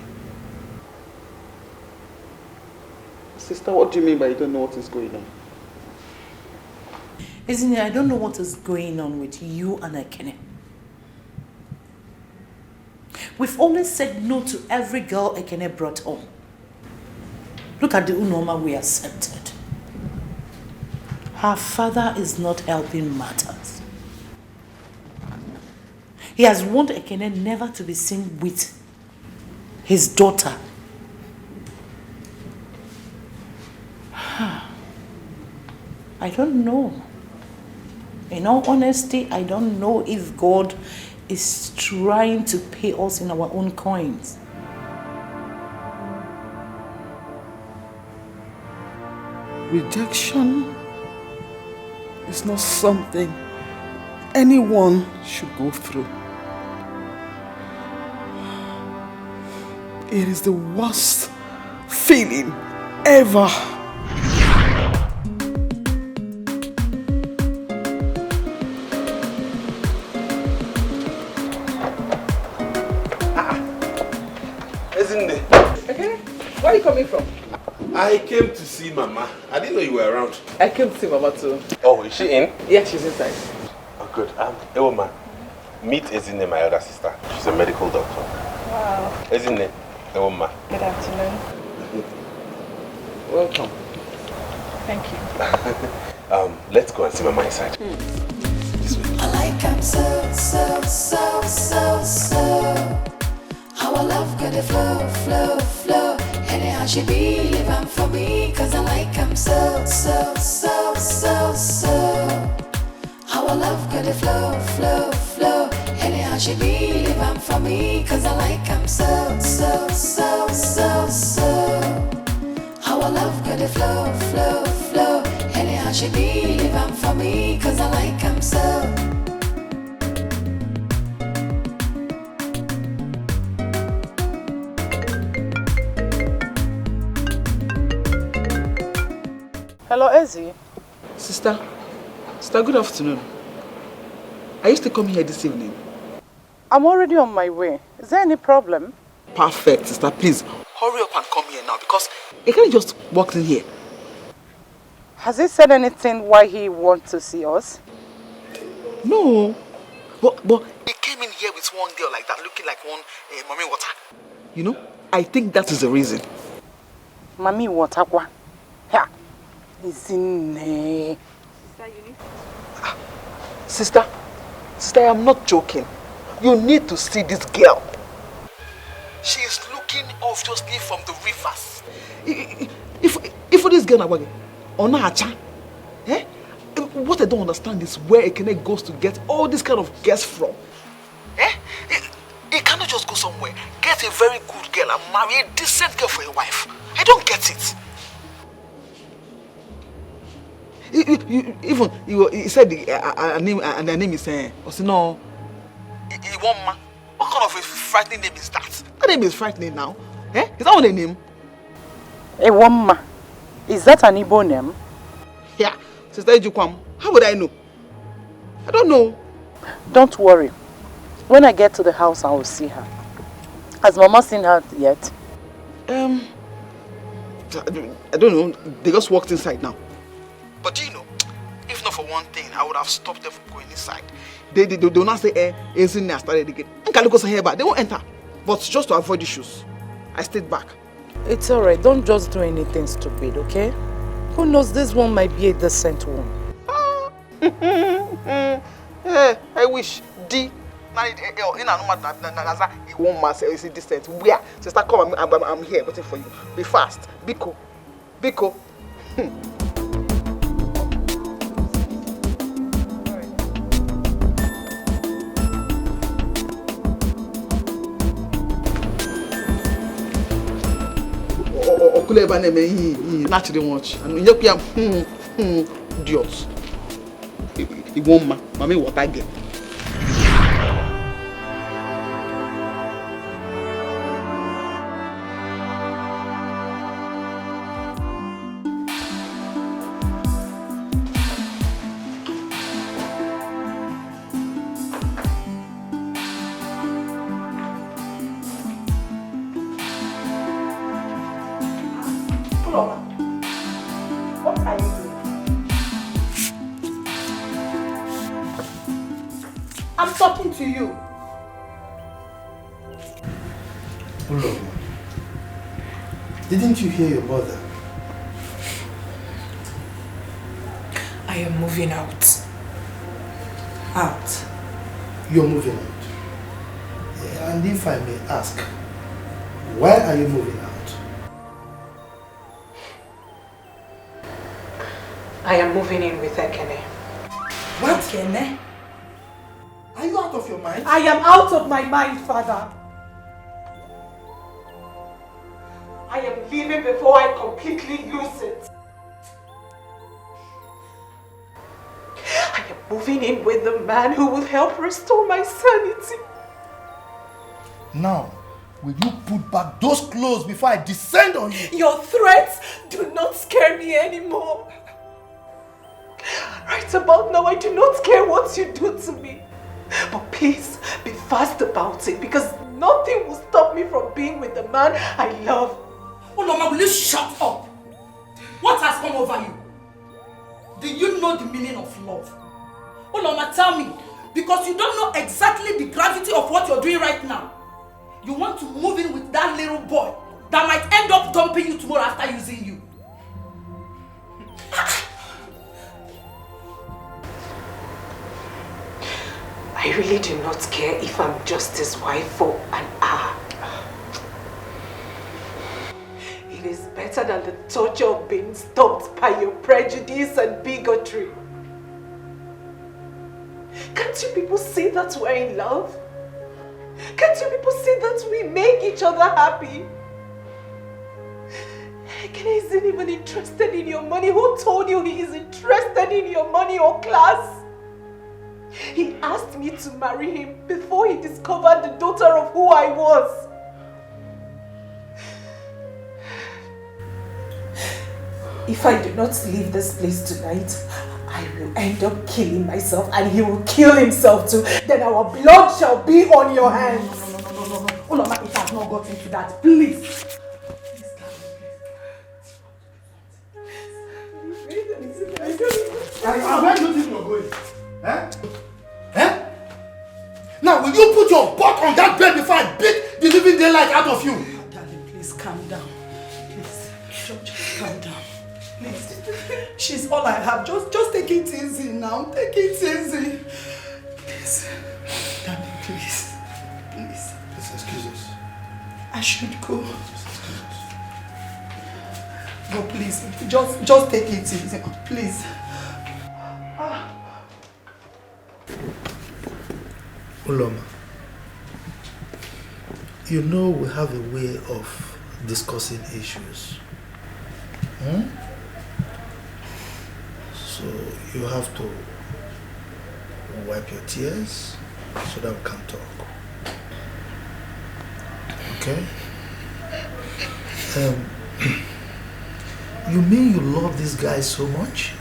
Speaker 8: Sister, what do you mean by you don't know what is going on?
Speaker 11: Isn't it? I don't know what is going on with you and Ekene. We've always said no to every girl Ekene brought home. Look at the Uloma we accepted. Her father is not helping matters. He has warned Ekene never to be seen with his daughter. I don't know. In all honesty, I don't know if God is trying to pay us in our own coins.
Speaker 15: Rejection is not something anyone should go through. It is the worst feeling ever.
Speaker 1: Isn't it?
Speaker 8: Okay. Where are you coming from?
Speaker 1: I came to see Mama. I didn't know you were around.
Speaker 8: I came to see Mama too.
Speaker 1: Oh, is she in?
Speaker 8: Yeah, she's inside.
Speaker 1: Oh, good. Uloma, meet Ezine, my elder sister. She's a medical doctor.
Speaker 13: Wow.
Speaker 1: Ezine, Uloma.
Speaker 13: Good afternoon.
Speaker 8: Welcome.
Speaker 13: Thank you.
Speaker 1: Let's go and see Mama inside.
Speaker 7: I like him so, so, so, so, so. Our love got a flow, flow, flow. Anyhow she be living for me, cause I like him so, so, so, so, so. Our love got a flow, flow, flow. Anyhow she be living for me, cause I like him so, so, so, so, so. Our love got a flow, flow, flow. Anyhow she be living for me, cause I like him so.
Speaker 11: Hello, Ezzy.
Speaker 15: Sister, good afternoon. Are you still coming here this evening?
Speaker 11: I'm already on my way. Is there any problem?
Speaker 15: Perfect, sister. Please, hurry up and come here now because he can't just walk in here.
Speaker 11: Has he said anything why he wants to see us?
Speaker 15: No. But he came in here with one girl like that, looking like one mommy water. You know, I think that is the reason.
Speaker 11: Mommy water? Yeah. Is in there.
Speaker 15: Sister, I am not joking. You need to see this girl. She is looking obviously from the rivers. If this girl on a eh? What I don't understand is where Ekene goes to get all this kind of girls from. Eh? He cannot just go somewhere, get a very good girl and marry a decent girl for a wife. I don't get it. Even he said the name is Osino Iwoma. What kind of a frightening name is that? That name is frightening now. Eh? Is that what a name?
Speaker 11: Iwoma. Is that an Igbo name?
Speaker 15: Yeah. Sister Ejukwam. How would I know? I don't know.
Speaker 11: Don't worry. When I get to the house, I will see her. Has Mama seen her yet?
Speaker 15: I don't know. They just walked inside now. But do you know, if not for one thing, I would have stopped them from going inside. They do not say, Ezine has started again. They won't enter. But just to avoid issues, I stayed back.
Speaker 11: It's alright. Don't just do anything stupid, okay? Who knows, this one might be a decent one.
Speaker 15: I wish. One man is decent. Where? Sister, come, I'm here waiting for you. Be fast. Biko. Naturally much. And you idiots. He won't mommy what I get.
Speaker 11: What are you doing? I'm talking to you.
Speaker 19: Uloma, didn't you hear your mother?
Speaker 12: I am moving out.
Speaker 19: Out? You're moving out? Yeah, and if I may ask, why are you moving out?
Speaker 6: I am moving in with Ekene.
Speaker 21: What? Ekene? Are you out of your mind?
Speaker 2: I am out of my mind, Father. I am leaving before I completely lose it. I am moving in with the man who will help restore my sanity.
Speaker 21: Now, will you put back those clothes before I descend on you?
Speaker 2: Your threats do not scare me anymore. Right about now, I do not care what you do to me. But please, be fast about it, because nothing will stop me from being with the man I love.
Speaker 21: Uloma, will you shut up? What has come over you? Do you know the meaning of love? Uloma, tell me, because you don't know exactly the gravity of what you're doing right now. You want to move in with that little boy that might end up dumping you tomorrow after using you.
Speaker 2: I really do not care if I'm just his wife for an hour. It is better than the torture of being stopped by your prejudice and bigotry. Can't you people see that we're in love? Can't you people see that we make each other happy? Ekene isn't even interested in your money. Who told you he is interested in your money or class? He asked me to marry him before he discovered the daughter of who I was. If I do not leave this place tonight, I will end up killing myself and he will kill himself too. Then our blood shall be on your hands.
Speaker 21: No. Uloma, it has not gotten to that. Please. Where do you think you're going? Now, will you put your butt on that bed before I beat the living daylight out of you?
Speaker 2: Darling, please calm down. Please, just calm down. Please. She's all I have. Just take it easy now. Take it easy. Please. Darling, please. Please.
Speaker 21: Please excuse us.
Speaker 2: I should go. No, please. Just take it easy. Please.
Speaker 21: Uloma, you know we have a way of discussing issues. So you have to wipe your tears so that we can talk. Okay? You mean you love this guy so much?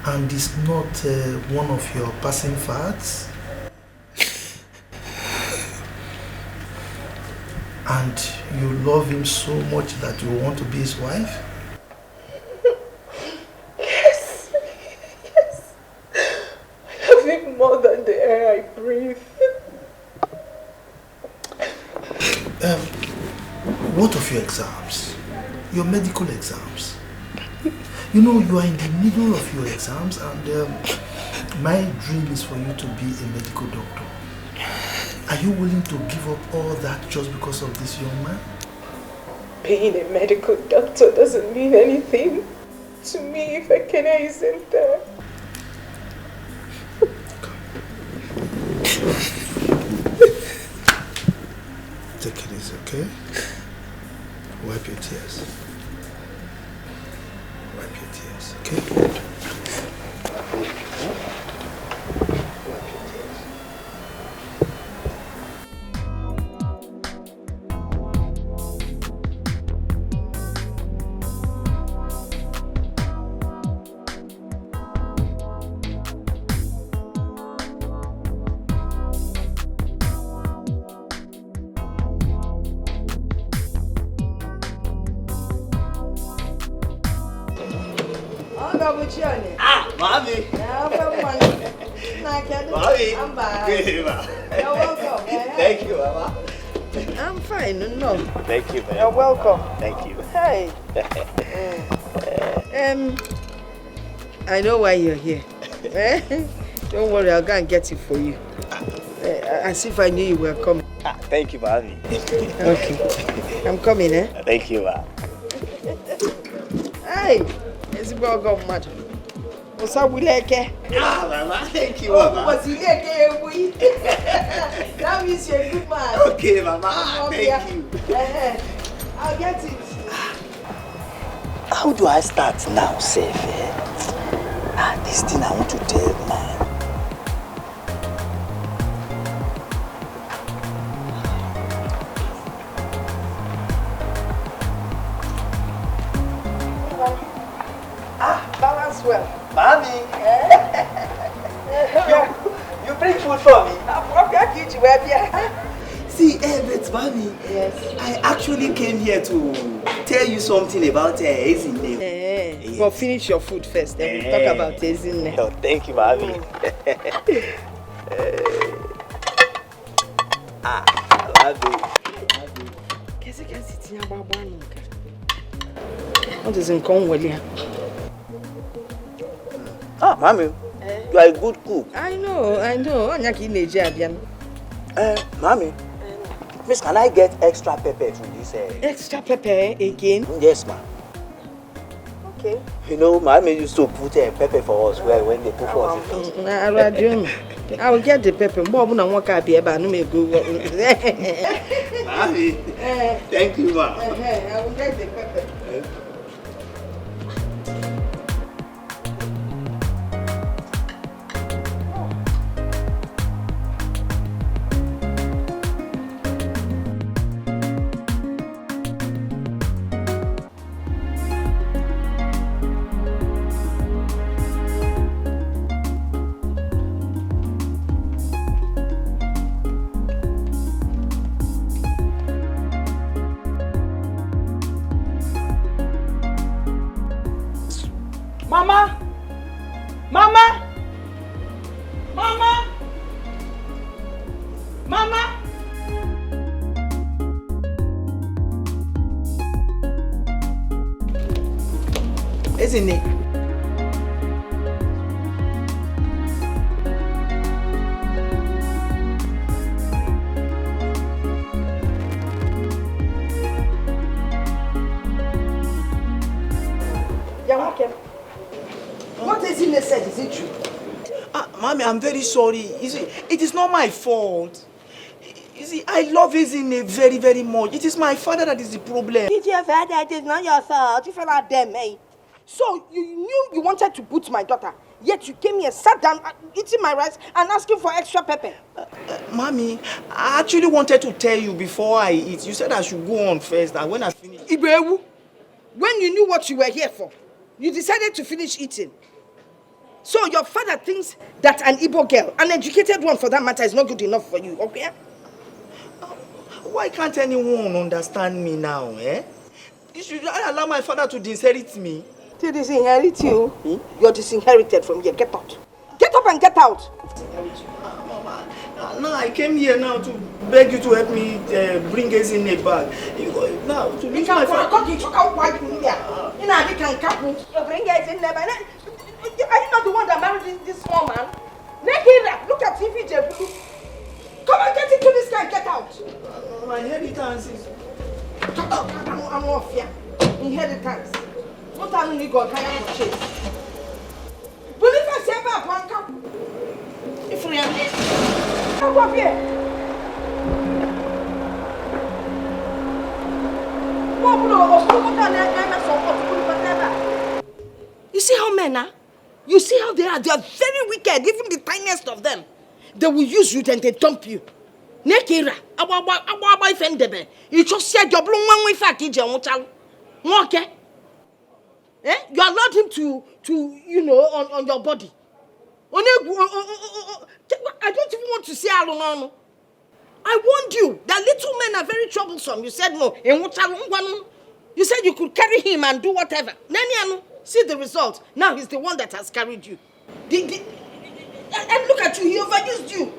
Speaker 21: And it's not one of your passing fads? And you love him so much that you want to be his wife?
Speaker 2: Yes. I love him more than the air I breathe.
Speaker 21: What of your exams? Your medical exams? You know, you are in the middle of your exams and my dream is for you to be a medical doctor. Are you willing to give up all that just because of this young man?
Speaker 2: Being a medical doctor doesn't mean anything to me if Ekene isn't there.
Speaker 21: Take it easy, okay? Wipe your tears. Wipe your tears, okay?
Speaker 14: Mommy. Mommy.
Speaker 9: I'm back.
Speaker 14: Good, Ma.
Speaker 9: You're welcome.
Speaker 14: Thank you, Mama.
Speaker 9: I'm fine. No.
Speaker 14: Thank you, man.
Speaker 9: You're welcome.
Speaker 14: Thank you.
Speaker 9: Hey. I know why you're here. Don't worry, I'll go and get it for you. As if I knew you were coming.
Speaker 14: Thank you, Mommy.
Speaker 9: Okay. I'm coming,
Speaker 14: Thank you, Ma.
Speaker 9: Hey, it's about God matter. What's up with like?
Speaker 14: Ah, Mama, thank you, Mama.
Speaker 9: What's it like? That means you're a good man.
Speaker 14: Okay, Mama, thank you.
Speaker 9: I'll get it.
Speaker 14: How do I start now, Seth? This thing I want to tell, man.
Speaker 9: Balance well.
Speaker 14: Mommy, you bring food for me.
Speaker 9: I'm going to eat you, baby.
Speaker 14: See, but Mommy,
Speaker 9: yes.
Speaker 14: I actually came here to tell you something about Ezine.
Speaker 9: Yes. Well, finish your food first, then we'll talk about Ezine.
Speaker 14: Oh, thank you, Mommy.
Speaker 9: What is in Conway?
Speaker 14: Ah, Mommy, you are a good cook.
Speaker 9: I know.
Speaker 14: Mommy, please, can I get extra pepper from this?
Speaker 9: Extra pepper again?
Speaker 14: Yes, ma'am.
Speaker 9: Okay.
Speaker 14: You know, Mommy used to put pepper for us when they cook for us.
Speaker 9: I will get the pepper. Mommy,
Speaker 14: thank you, ma'am.
Speaker 9: I will get the pepper.
Speaker 8: Mama! Mama! Mama! Mama!
Speaker 9: Isn't it? What Ezine said, is it true?
Speaker 20: Mommy, I'm very sorry. You see, it is not my fault. You see, I love Ezine very, very much. It is my father that is the problem.
Speaker 9: It's your father, it is not your fault. You fell out them, eh? So you knew you wanted to put my daughter, yet you came here, sat down, eating my rice and asking for extra pepper.
Speaker 20: Mommy, I actually wanted to tell you before I eat. You said I should go on first, and when I finish...
Speaker 9: Ibewu, when you knew what you were here for, you decided to finish eating. So your father thinks that an Igbo girl, an educated one for that matter, is not good enough for you, okay?
Speaker 20: Why can't anyone understand me now, eh? You should allow my father to disinherit me.
Speaker 9: To disinherit you? You're disinherited from here. Get out. Get up and get out.
Speaker 20: Mama, now I came here now to beg you to help me bring Ezine back. Now, to reach my father...
Speaker 9: Are you not the one that married this small man? Look at TV, Jebu. Come and get into this guy and get out.
Speaker 20: My inheritance is...
Speaker 9: I'm off here. Inheritance. What are you going to chase? Believe I say about one cup. If we are here. Come up here. You see how men are? You see how they are? They are very wicked, even the tiniest of them. They will use you, then they dump you. Nekira, our boyfriend, you just said your blue one with a okay? Eh? You allowed him to you know, on your body. I don't even want to say Alonano. I warned you that little men are very troublesome. You said no. You said you could carry him and do whatever. See the result. Now he's the one that has carried you. And look at you, he overused you.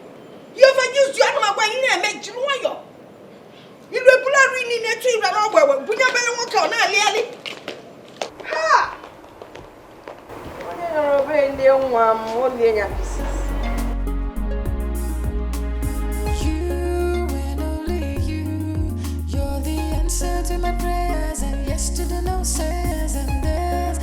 Speaker 9: He overused you. I don't know why he didn't make you. You regularly need to run over. We never want to ha!
Speaker 7: You and only you, you're the answer to my prayers and yes to the no says, and there's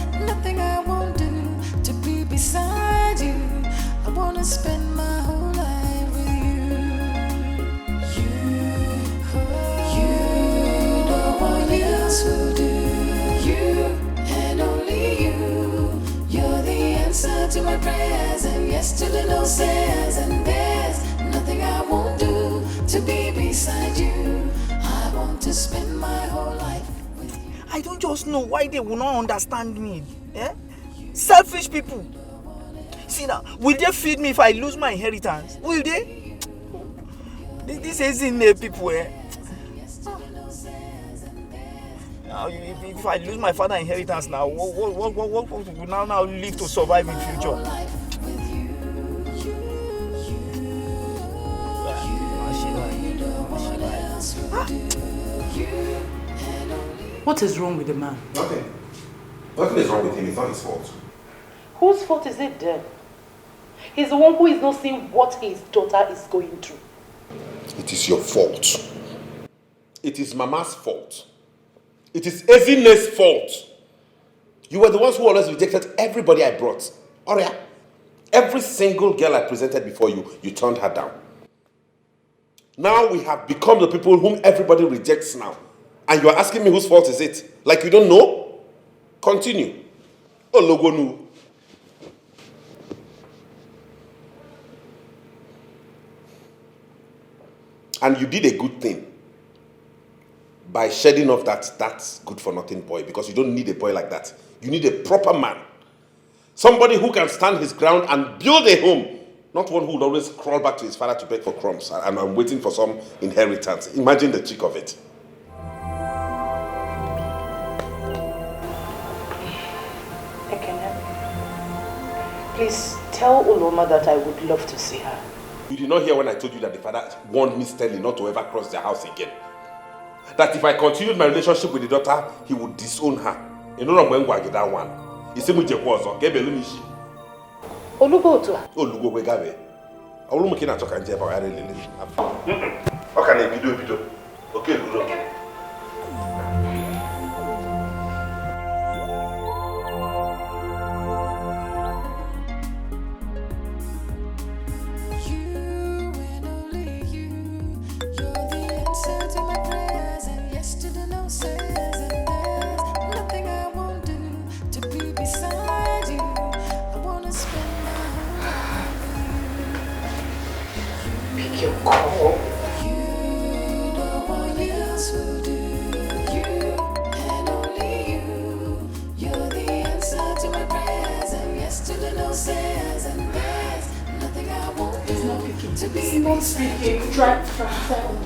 Speaker 7: to my prayers and yes to the no says. And there's nothing I won't do to be beside you. I want to spend my whole life with you.
Speaker 20: I don't just know why they will not understand me. Eh? Selfish people. See now, will they feed me if I lose my inheritance? Will they? This isn't people, eh? Now, if I lose my father's inheritance now, what will now live to survive in future?
Speaker 11: What is wrong with the man?
Speaker 1: Nothing. Nothing is wrong with him. It's not his fault.
Speaker 11: Whose fault is it then? He's the one who is not seeing what his daughter is going through.
Speaker 1: It is your fault. It is Mama's fault. It is Ezine's fault. You were the ones who always rejected everybody I brought. Oria, every single girl I presented before you, you turned her down. Now we have become the people whom everybody rejects now. And you are asking me whose fault is it? Like you don't know? Continue. Oh, Logonu. And you did a good thing by shedding off that good-for-nothing boy, because you don't need a boy like that. You need a proper man. Somebody who can stand his ground and build a home. Not one who will always crawl back to his father to beg for crumbs and I'm waiting for some inheritance. Imagine the cheek of it.
Speaker 11: Please tell Uloma that I would love to see her.
Speaker 1: You did not hear when I told you that the father warned me sternly not to ever cross their house again. That if I continued my relationship with the daughter, he would disown her. You know when I get that one. He said, "Olugo Olugo wegabe. Olumo kina toka nje ba yare lele. Okay, na bido. Okay, Lulu.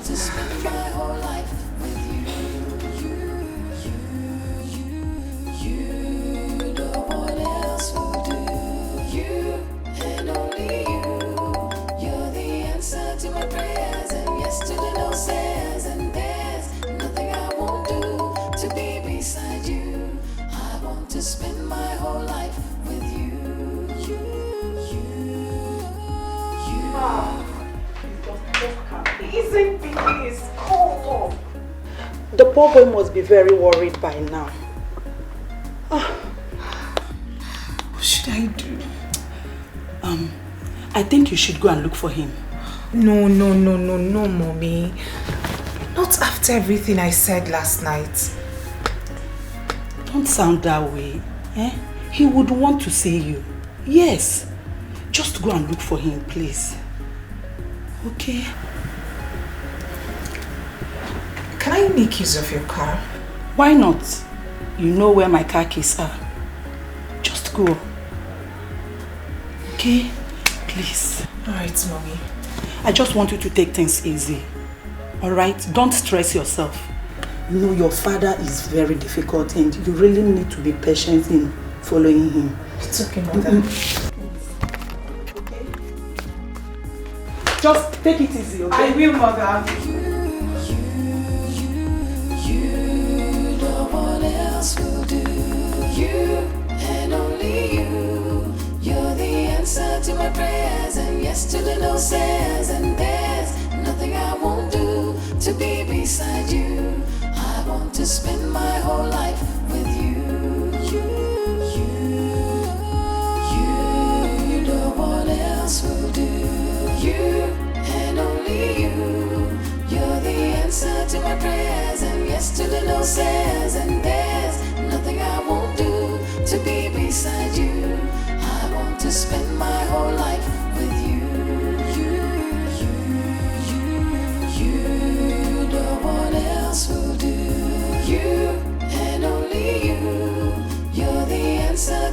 Speaker 7: To spend my whole life with you. You, no one else will do. You and only you. You're the answer to my prayers and yes to the no says. And there's nothing I won't do to be beside you. I want to spend my whole life with you.
Speaker 11: Isn't picking his cold off? The poor boy must be very worried by now.
Speaker 21: What should I do?
Speaker 11: I think you should go and look for him.
Speaker 6: No, Mommy. Not after everything I said last night.
Speaker 11: Don't sound that way. Eh? He would want to see you. Yes. Just go and look for him, please. Okay?
Speaker 6: Can I make use of your car?
Speaker 11: Why not? You know where my car keys are. Just go. Okay? Please.
Speaker 6: Alright, Mommy.
Speaker 11: I just want you to take things easy. Alright? Don't stress yourself. You know your father is very difficult and you really need to be patient in following him.
Speaker 6: It's okay, Mother.
Speaker 11: Okay? Just take it easy, okay?
Speaker 6: I will, Mother.
Speaker 7: Will do. You and only you. You're the answer to my prayers and yes to the no says. And there's nothing I won't do to be beside you. I want to spend my whole life with you. You, no one else will do. You and only you. You're the answer to my prayers and yes to the no says. And there's nothing I won't do to be beside you. I want to spend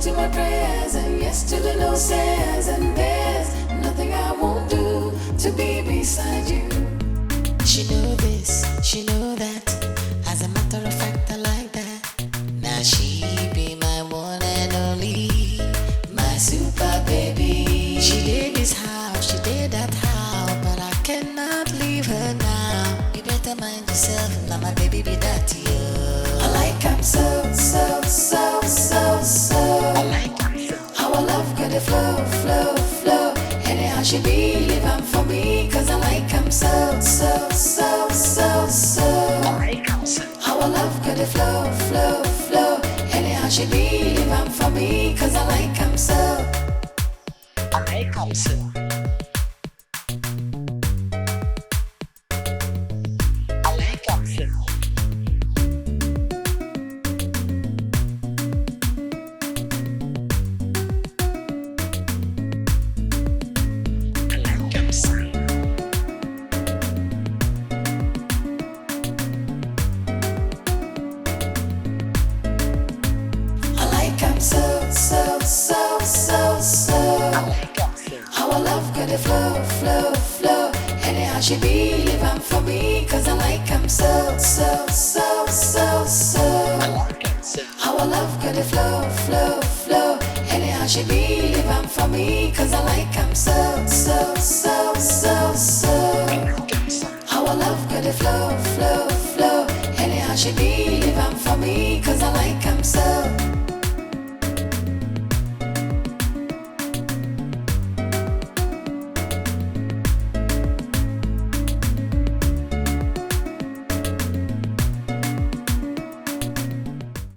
Speaker 7: to my prayers and yes to the no says, and there's nothing I won't do to be beside you. She know this, she know that. As a matter of fact, I like that. Now she be my one and only, my super baby. She did this house, she did that house, but I cannot leave her now. You better mind yourself, now my baby be that you. I like him so. I like him. How I love got the flow. Anyhow she be living for me, cause I like him so. I like him so. How I love got the flow. Anyhow she be living for me, cause I like him so. I like him so. I like him so. How I love got the flow. Anyhow she be living for me, cause I like him so. How I love got the flow. Anyhow she be living for me, cause I like him so. How I love got the flow. Anyhow she be living for me, cause I like him so.